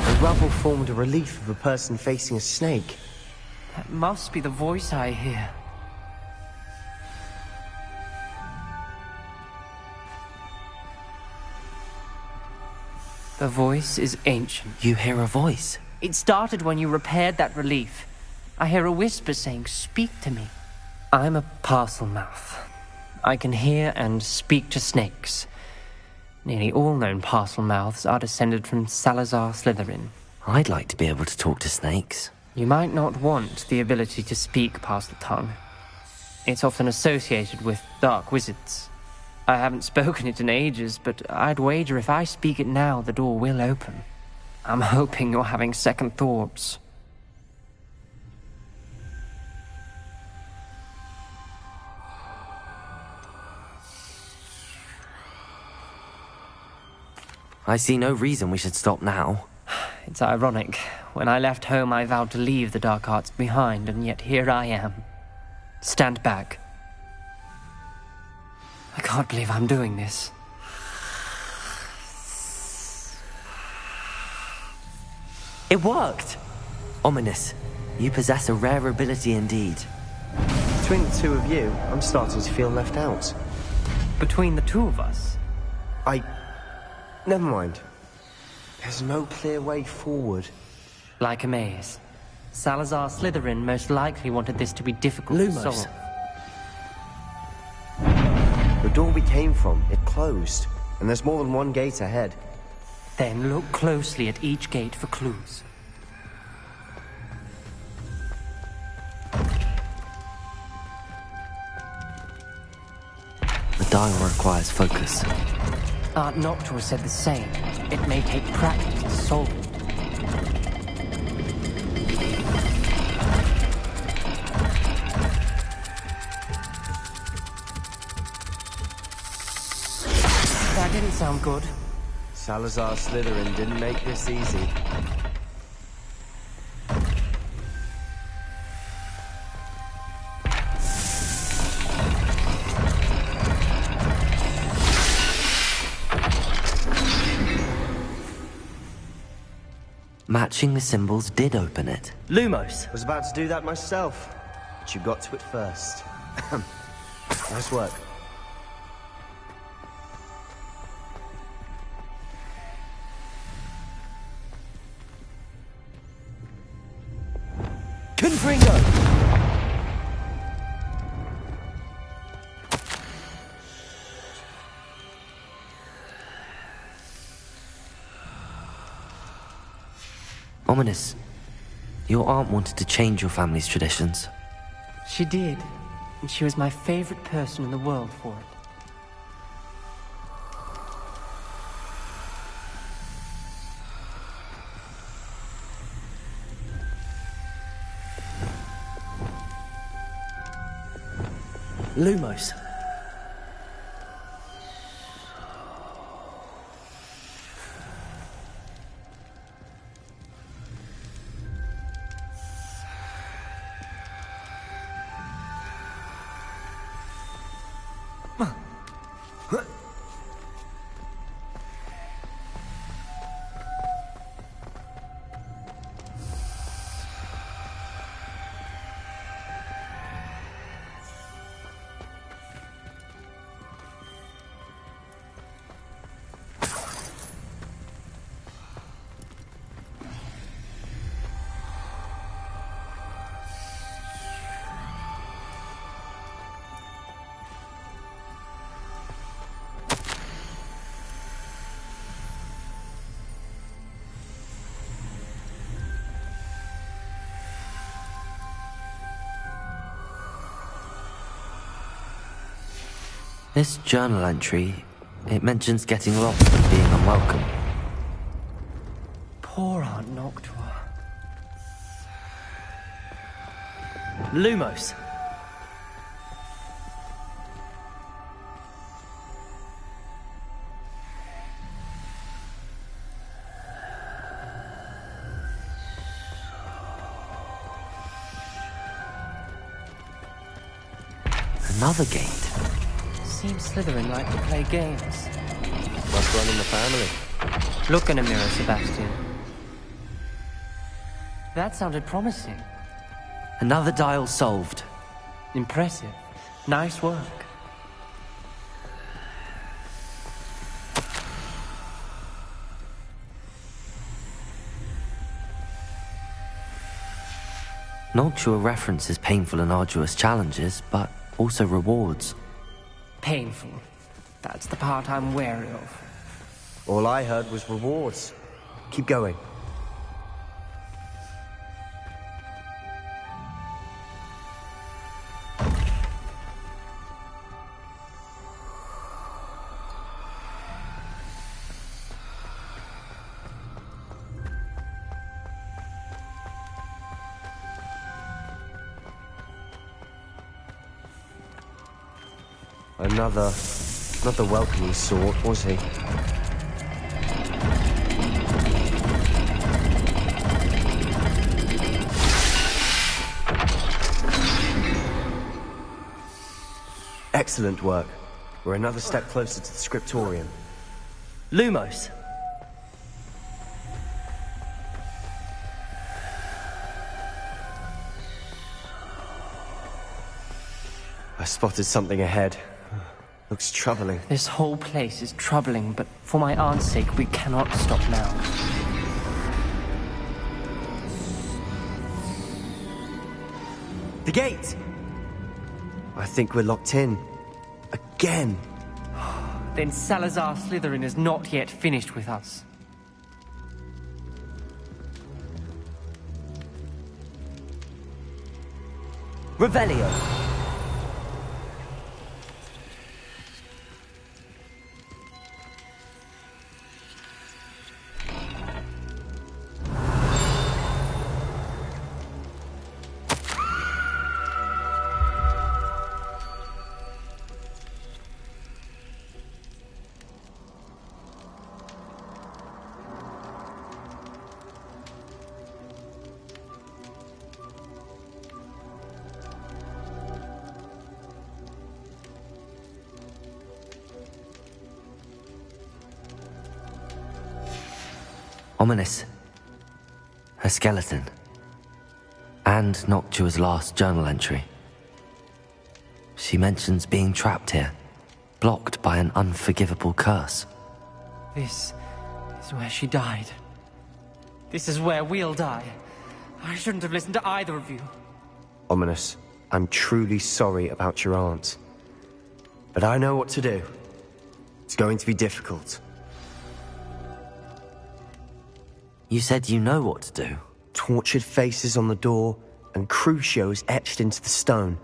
The rubble formed a relief of a person facing a snake. That must be the voice I hear. The voice is ancient. You hear a voice? It started when you repaired that relief. I hear a whisper saying, "Speak to me." I'm a parcel mouth. I can hear and speak to snakes. Nearly all known parcel mouths are descended from Salazar Slytherin. I'd like to be able to talk to snakes. You might not want the ability to speak parcel tongue. It's often associated with dark wizards. I haven't spoken it in ages, but I'd wager if I speak it now, the door will open. I'm hoping you're having second thoughts. I see no reason we should stop now. It's ironic. When I left home, I vowed to leave the dark arts behind, and yet here I am. Stand back. I can't believe I'm doing this. It worked! Ominous, you possess a rare ability indeed. Between the 2 of you, I'm starting to feel left out. Between the 2 of us? Never mind. There's no clear way forward. Like a maze. Salazar Slytherin most likely wanted this to be difficult to Lumos. solve. The door we came from, it closed. And there's more than one gate ahead. Then look closely at each gate for clues. The dial requires focus. Aunt Noctua said the same. It may take practice to solve it. That didn't sound good. Salazar Slytherin didn't make this easy. Matching the symbols did open it. Lumos! I was about to do that myself, but you got to it first. Nice work. Confringo! Ominous, your aunt wanted to change your family's traditions. She did, and she was my favorite person in the world for it. Lumos. This journal entry, it mentions getting lost and being unwelcome. Poor Aunt Noctua. Lumos. Another gate. Seems Slytherin like to play games. Must run in the family. Look in a mirror, Sebastian. That sounded promising. Another dial solved. Impressive. Nice work. Noctua references painful and arduous challenges, but also rewards. Painful. That's the part I'm wary of. All I heard was rewards. Keep going. Not the welcoming sort, was he? Excellent work. We're another step closer to the scriptorium. Lumos. I spotted something ahead. Looks troubling. This whole place is troubling, but for my aunt's sake, we cannot stop now. The gate! I think we're locked in. Again. Then Salazar Slytherin is not yet finished with us. Revelio. Ominous. Her skeleton. And Noctua's last journal entry. She mentions being trapped here, blocked by an unforgivable curse. This is where she died. This is where we'll die. I shouldn't have listened to either of you. Ominous, I'm truly sorry about your aunt. But I know what to do. It's going to be difficult. You said you know what to do. Tortured faces on the door and Crucios etched into the stone.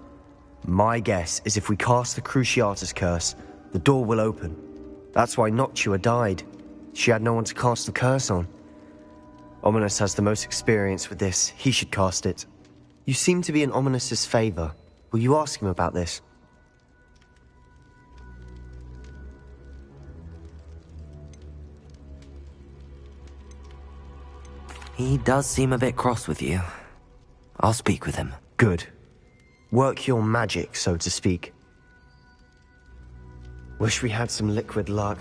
My guess is if we cast the Cruciatus curse, the door will open. That's why Noctua died. She had no one to cast the curse on. Ominous has the most experience with this. He should cast it. You seem to be in Ominous's favor. Will you ask him about this? He does seem a bit cross with you. I'll speak with him. Good. Work your magic, so to speak. Wish we had some liquid luck.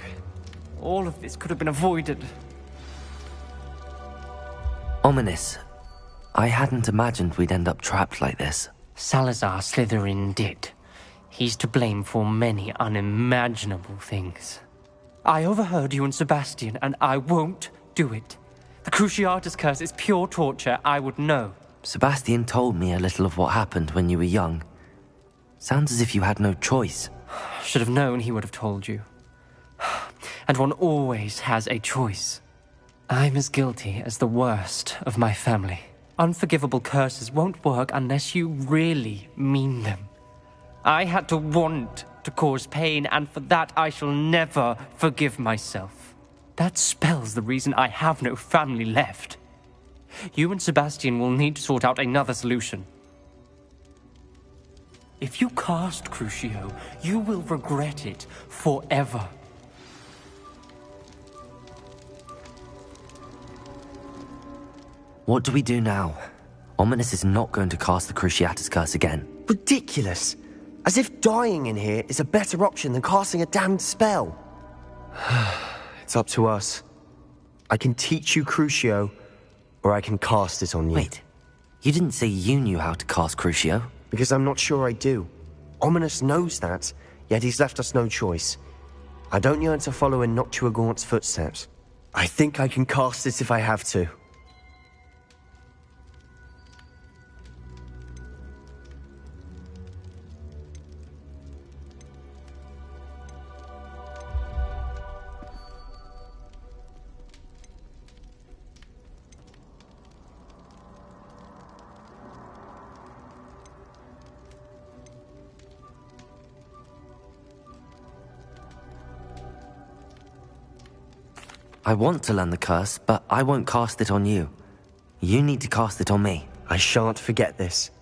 All of this could have been avoided. Ominous. I hadn't imagined we'd end up trapped like this. Salazar Slytherin did. He's to blame for many unimaginable things. I overheard you and Sebastian, and I won't do it. The Cruciatus curse is pure torture, I would know. Sebastian told me a little of what happened when you were young. Sounds as if you had no choice. Should have known he would have told you. And one always has a choice. I'm as guilty as the worst of my family. Unforgivable curses won't work unless you really mean them. I had to want to cause pain, and for that I shall never forgive myself. That spell's the reason I have no family left. You and Sebastian will need to sort out another solution. If you cast Crucio, you will regret it forever. What do we do now? Ominous is not going to cast the Cruciatus Curse again. Ridiculous. As if dying in here is a better option than casting a damned spell. It's up to us. I can teach you Crucio, or I can cast it on you. Wait, you didn't say you knew how to cast Crucio? Because I'm not sure I do. Ominous knows that, yet he's left us no choice. I don't yearn to follow in Noctua Gaunt's footsteps. I think I can cast it if I have to. I want to learn the curse, but I won't cast it on you. You need to cast it on me. I shan't forget this.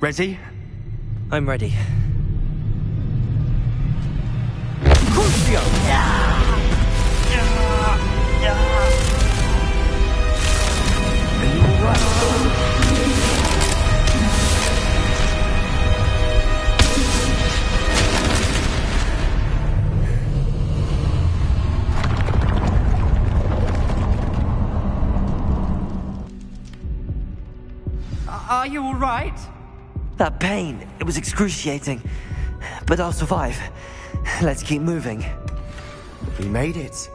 Ready? I'm ready. Crucio! Are you all right? That pain, it was excruciating. But I'll survive. Let's keep moving. We made it.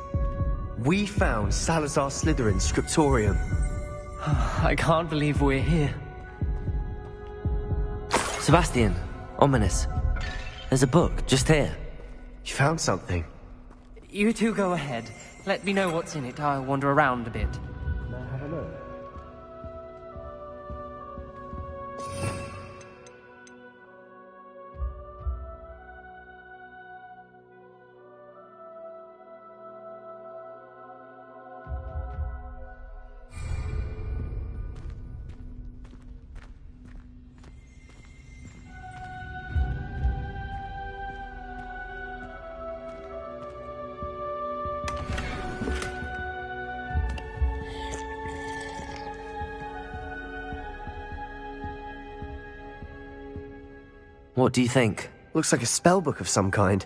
We found Salazar Slytherin's scriptorium. I can't believe we're here. Sebastian, Ominous. There's a book, just here. You found something? You two go ahead. Let me know what's in it. I'll wander around a bit. May I have a look? What do you think? Looks like a spellbook of some kind.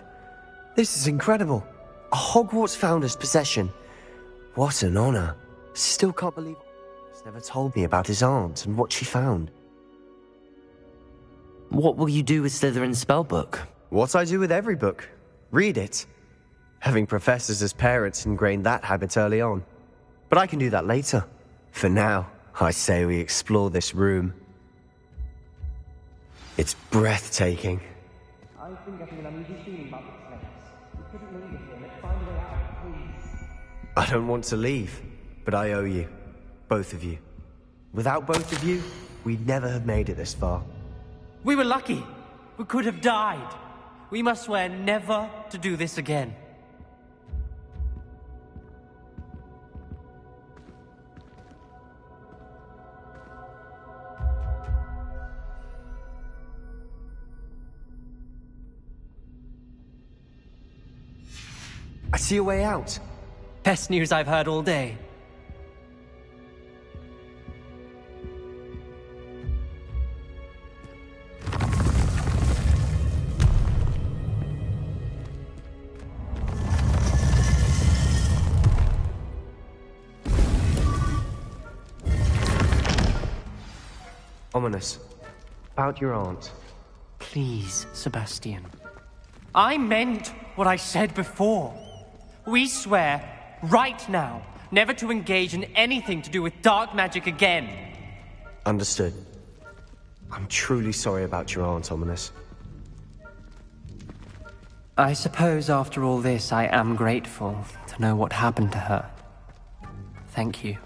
This is incredible. A Hogwarts founder's possession. What an honor. Still can't believe he's never told me about his aunt and what she found. What will you do with Slytherin's spellbook? What I do with every book. Read it. Having professors as parents ingrained that habit early on. But I can do that later. For now, I say we explore this room. It's breathtaking. I think getting an uneasy feeling about this place. We couldn't linger here. Let's find a way out, please. I don't want to leave, but I owe you. Both of you. Without both of you, we'd never have made it this far. We were lucky. We could have died. We must swear never to do this again. I see a way out. Best news I've heard all day. Ominous. About your aunt. Please, Sebastian. I meant what I said before. We swear, right now, never to engage in anything to do with dark magic again. Understood. I'm truly sorry about your aunt, Ominous. I suppose after all this, I am grateful to know what happened to her. Thank you.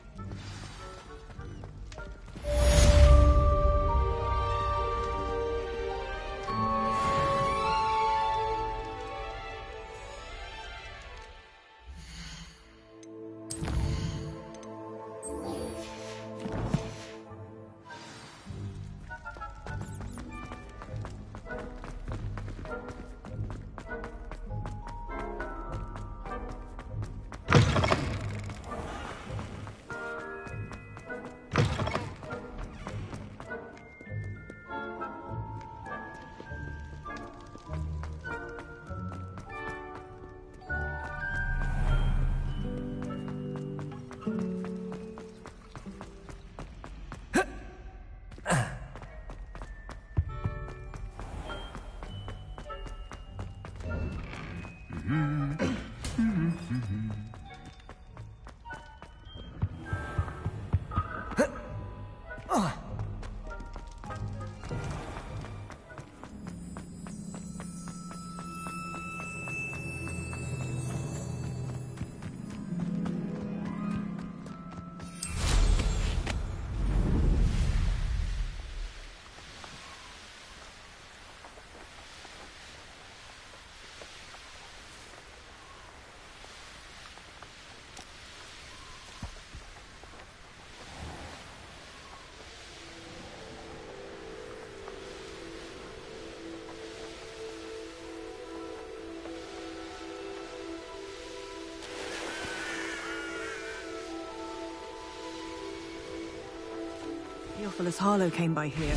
Theophilus Harlow came by here.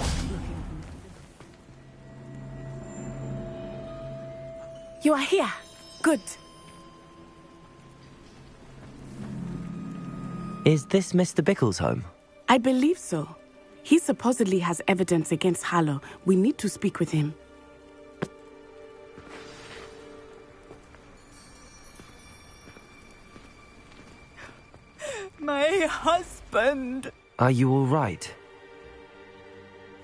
You are here. Good. Is this Mr. Bickle's home? I believe so. He supposedly has evidence against Harlow. We need to speak with him. My husband! Are you all right?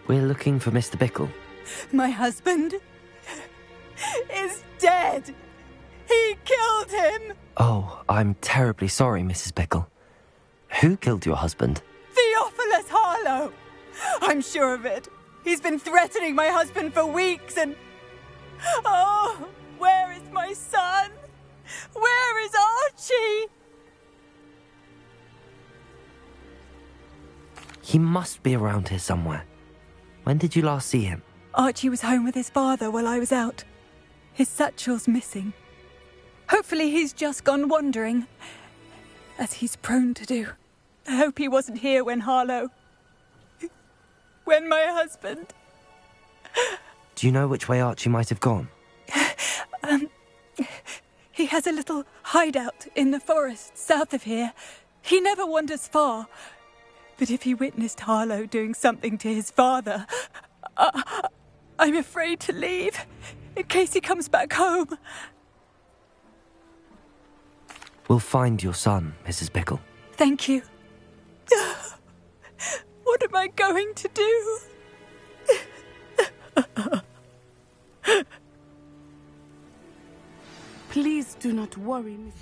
We're looking for Mr. Bickle. My husband is dead! He killed him! Oh, I'm terribly sorry, Mrs. Bickle. Who killed your husband? Theophilus Harlow! I'm sure of it. He's been threatening my husband for weeks and... Oh, where is my son? Where is Archie? He must be around here somewhere. When did you last see him? Archie was home with his father while I was out. His satchel's missing. Hopefully he's just gone wandering, as he's prone to do. I hope he wasn't here when Harlow... when my husband... Do you know which way Archie might have gone? He has a little hideout in the forest south of here. He never wanders far. But if he witnessed Harlow doing something to his father, I'm afraid to leave, in case he comes back home. We'll find your son, Mrs. Bickle. Thank you. What am I going to do? Please do not worry, Miss.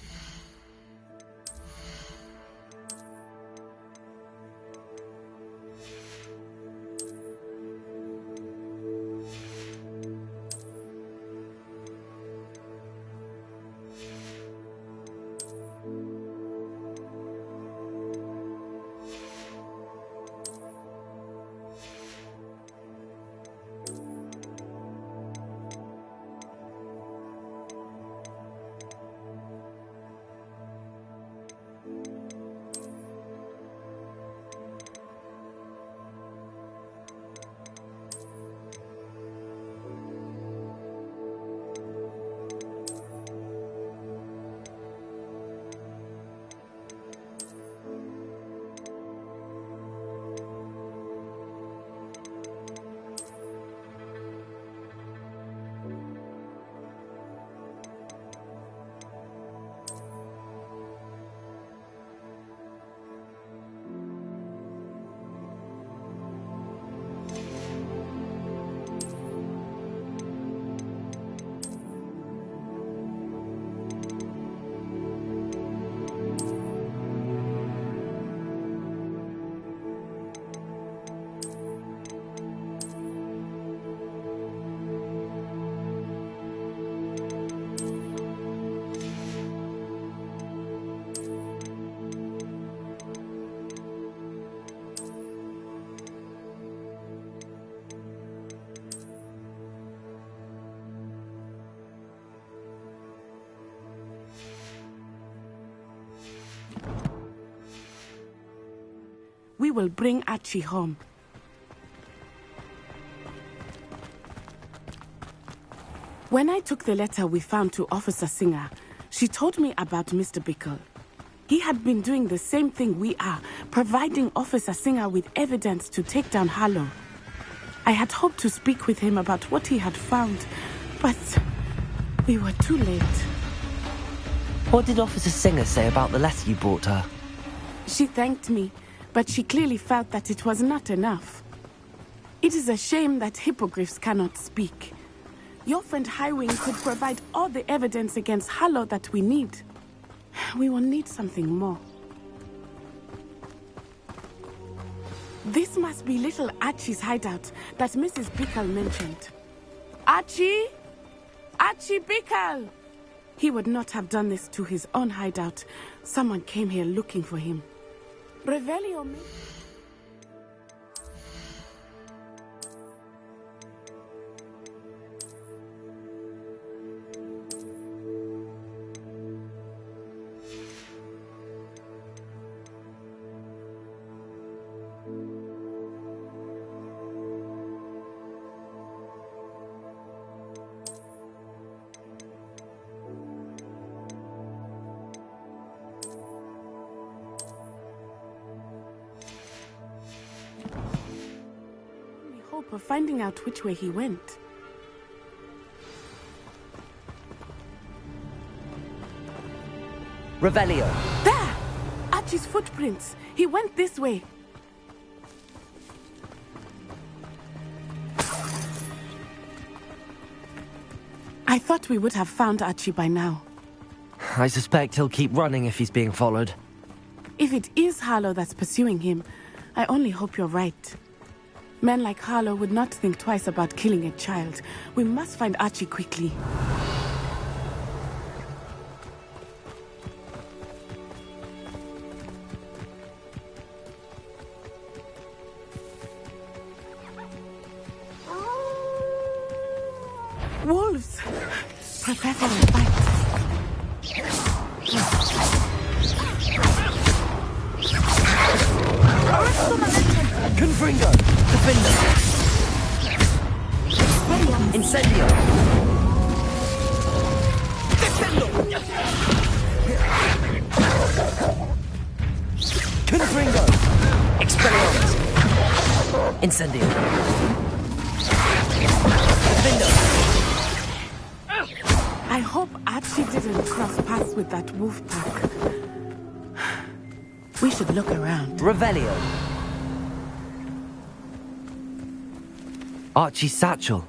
we will bring Ahhh home. When I took the letter we found to Officer Singer, she told me about Mr. Bickle. He had been doing the same thing we are, providing Officer Singer with evidence to take down Harlow. I had hoped to speak with him about what he had found, but we were too late. What did Officer Singer say about the letter you brought her? She thanked me, but she clearly felt that it was not enough. It is a shame that hippogriffs cannot speak. Your friend Highwing could provide all the evidence against Harlow that we need. We will need something more. This must be little Ahh's hideout that Mrs. Bickle mentioned. Ahhh? Ahhh Bickle! He would not have done this to his own hideout. Someone came here looking for him. Revelio me. Hope of finding out which way he went. Revelio. There! Ahh's footprints. He went this way. I thought we would have found Ahhh by now. I suspect he'll keep running if he's being followed. If it is Harlow that's pursuing him, I only hope you're right. Men like Harlow would not think twice about killing a child. We must find Ahhh quickly. Wolves! Prepare for a fight. Confringo! Defender! Incendio! Confringo! Expelliarmus! Incendio! Defender! I hope Ahhh didn't cross paths with that wolf pack. We should look around. Revelio! Ahh's satchel.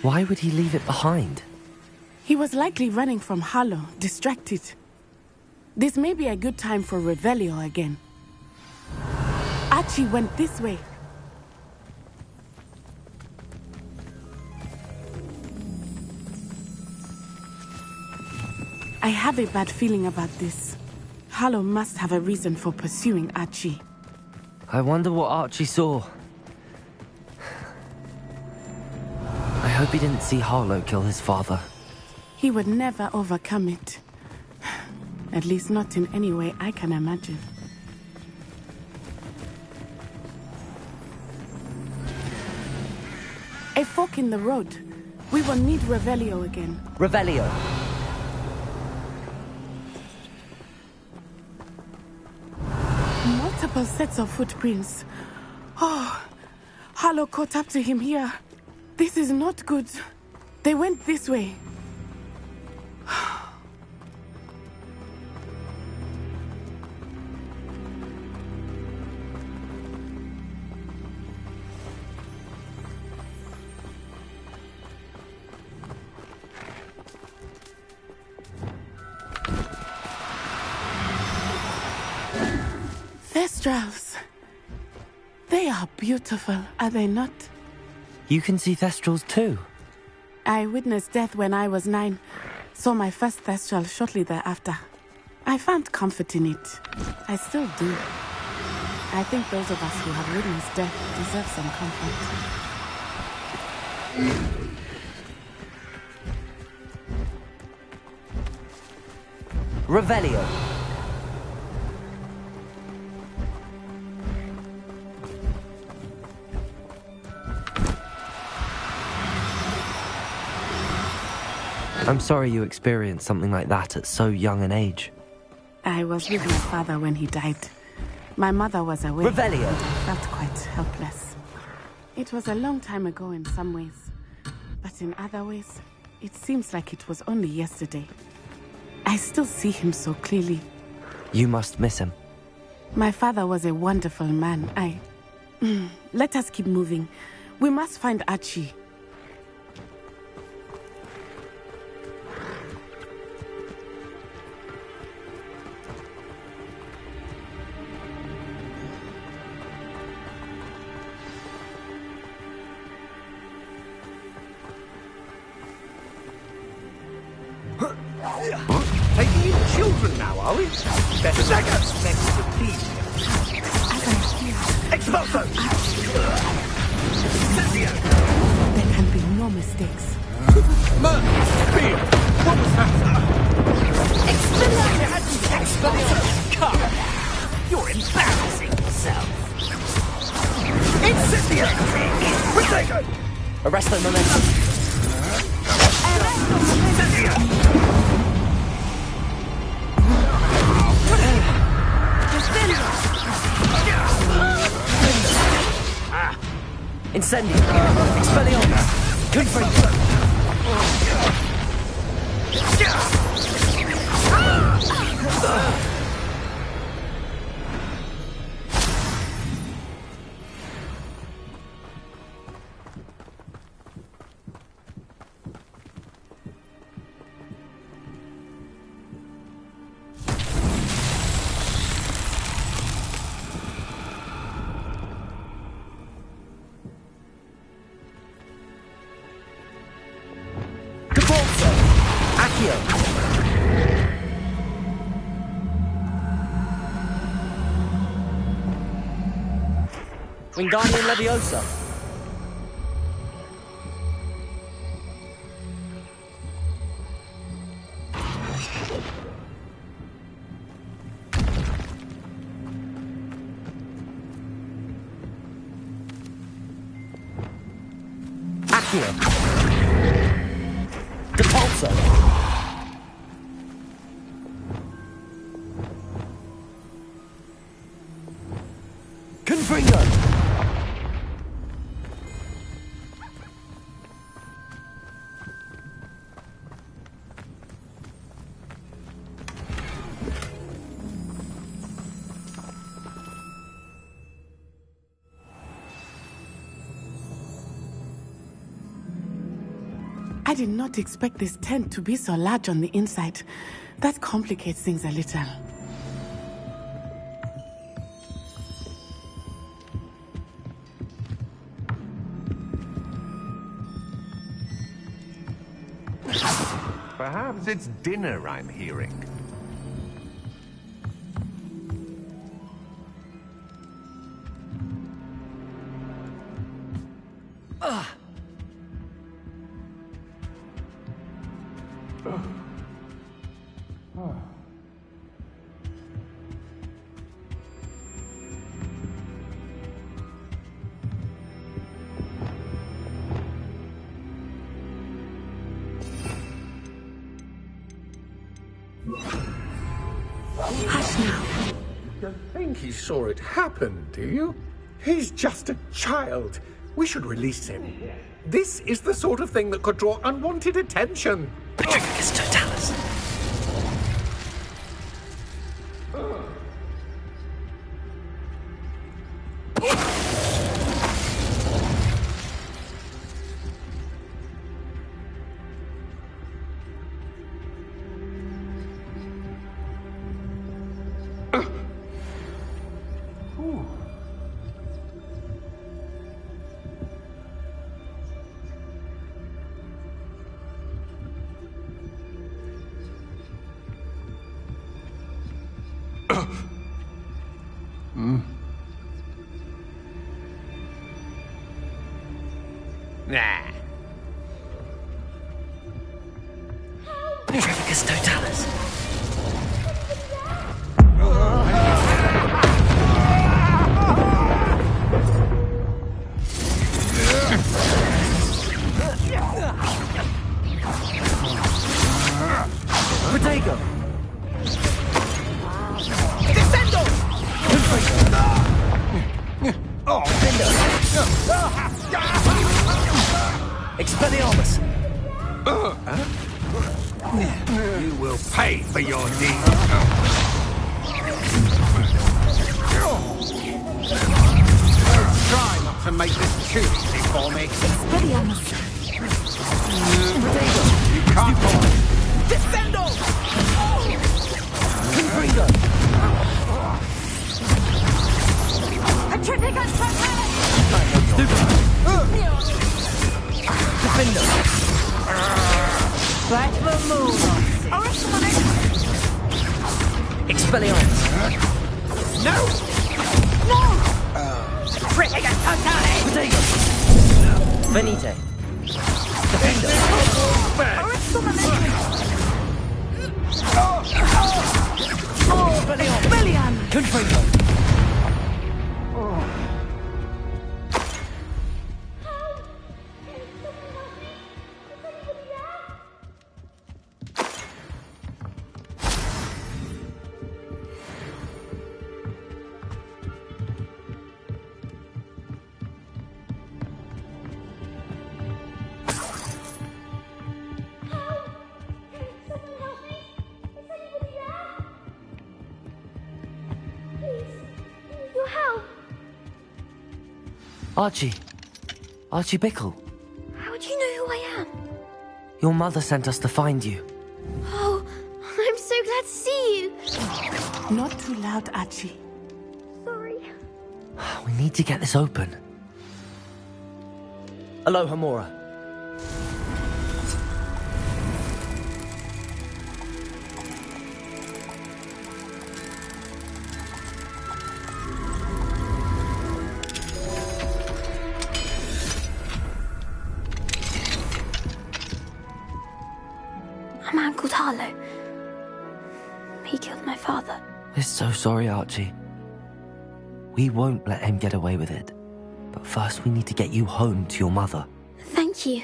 Why would he leave it behind? He was likely running from Harlow, distracted. This may be a good time for Revelio again. Ahhh went this way. I have a bad feeling about this. Harlow must have a reason for pursuing Ahhh. I wonder what Ahhh saw. I hope he didn't see Harlow kill his father. He would never overcome it. At least not in any way I can imagine. A fork in the road. We will need Revelio again. Revelio! Multiple sets of footprints. Oh, Harlow caught up to him here. This is not good. They went this way. Thestrals. They are beautiful, are they not? You can see Thestrals too. I witnessed death when I was 9. Saw my first Thestral shortly thereafter. I found comfort in it. I still do. I think those of us who have witnessed death deserve some comfort. Revelio. I'm sorry you experienced something like that at so young an age. I was with my father when he died. My mother was away. Revelio! Felt quite helpless. It was a long time ago in some ways, but in other ways, it seems like it was only yesterday. I still see him so clearly. You must miss him. My father was a wonderful man. Let us keep moving. We must find Archie. Taking in children now, are we? Better than expected to please you. Expulso! There can be no mistakes. Man! Spear! What was that? Expulso! Come! You're embarrassing yourself. Incendio! Protego! Arresto momentum. Incendio! Expelliarmus! Confringo! Wingardium Leviosa. Accio. Depulso. Confringo. I did not expect this tent to be so large on the inside. That complicates things a little. Perhaps it's dinner I'm hearing. Hush now. You don't think he saw it happen, do you? He's just a child. We should release him. This is the sort of thing that could draw unwanted attention. Patricus Totalis. Nah. Patricus Totalis. Expelliarmus! You will pay for your deeds. Try not to make this too easy for me. Expelliarmus! You can't go on. Descendo! Confringo! Petrificus Totalis! Defender! Expelliarmus! No! No! Petrificus Totalis! Potato! Venite! Defender! Expelliarmus! Confringo! Archie. Archie Bickle. How do you know who I am? Your mother sent us to find you. Oh, I'm so glad to see you. Not too loud, Archie. Sorry. We need to get this open. Aloha, Mora. A man called Harlow. He killed my father. We're so sorry, Archie. We won't let him get away with it. But first we need to get you home to your mother. Thank you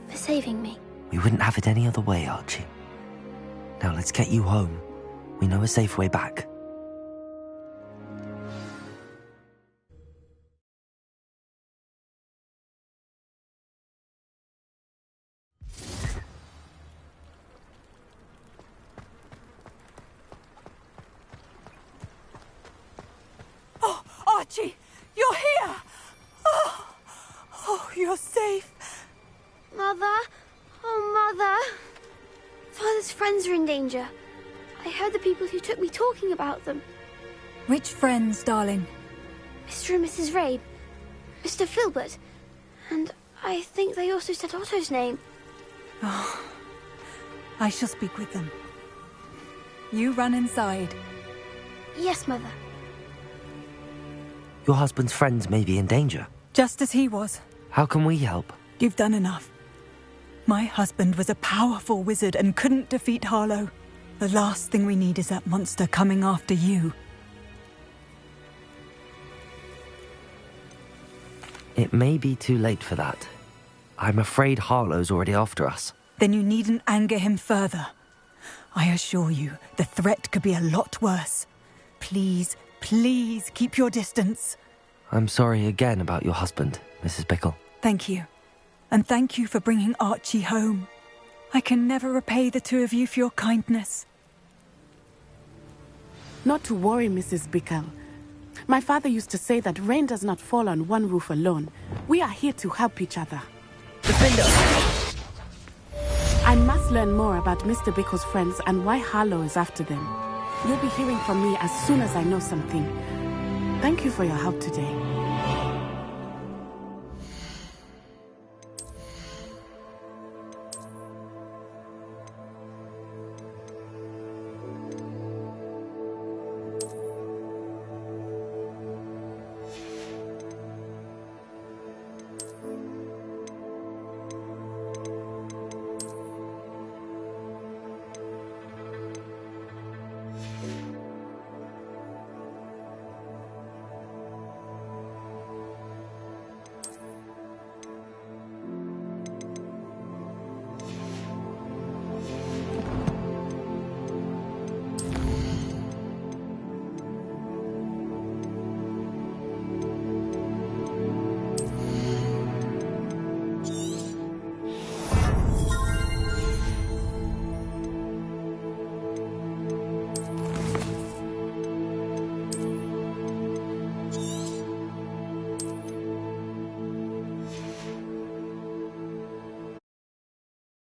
for saving me. We wouldn't have it any other way, Archie. Now let's get you home. We know a safe way back. Oh, Archie, you're here! Oh, you're safe. Mother? Oh, Mother. Father's friends are in danger. I heard the people who took me talking about them. Which friends, darling? Mr. and Mrs. Rabe. Mr. Filbert. And I think they also said Otto's name. Oh, I shall speak with them. You run inside. Yes, Mother. Your husband's friends may be in danger. Just as he was. How can we help? You've done enough. My husband was a powerful wizard and couldn't defeat Harlow. The last thing we need is that monster coming after you. It may be too late for that. I'm afraid Harlow's already after us. Then you needn't anger him further. I assure you, the threat could be a lot worse. Please, please keep your distance. I'm sorry again about your husband, Mrs. Bickle. Thank you. And thank you for bringing Archie home. I can never repay the two of you for your kindness. Not to worry, Mrs. Bickle. My father used to say that rain does not fall on one roof alone. We are here to help each other. Defender! I must learn more about Mr. Bickle's friends and why Harlow is after them. You'll be hearing from me as soon as I know something. Thank you for your help today.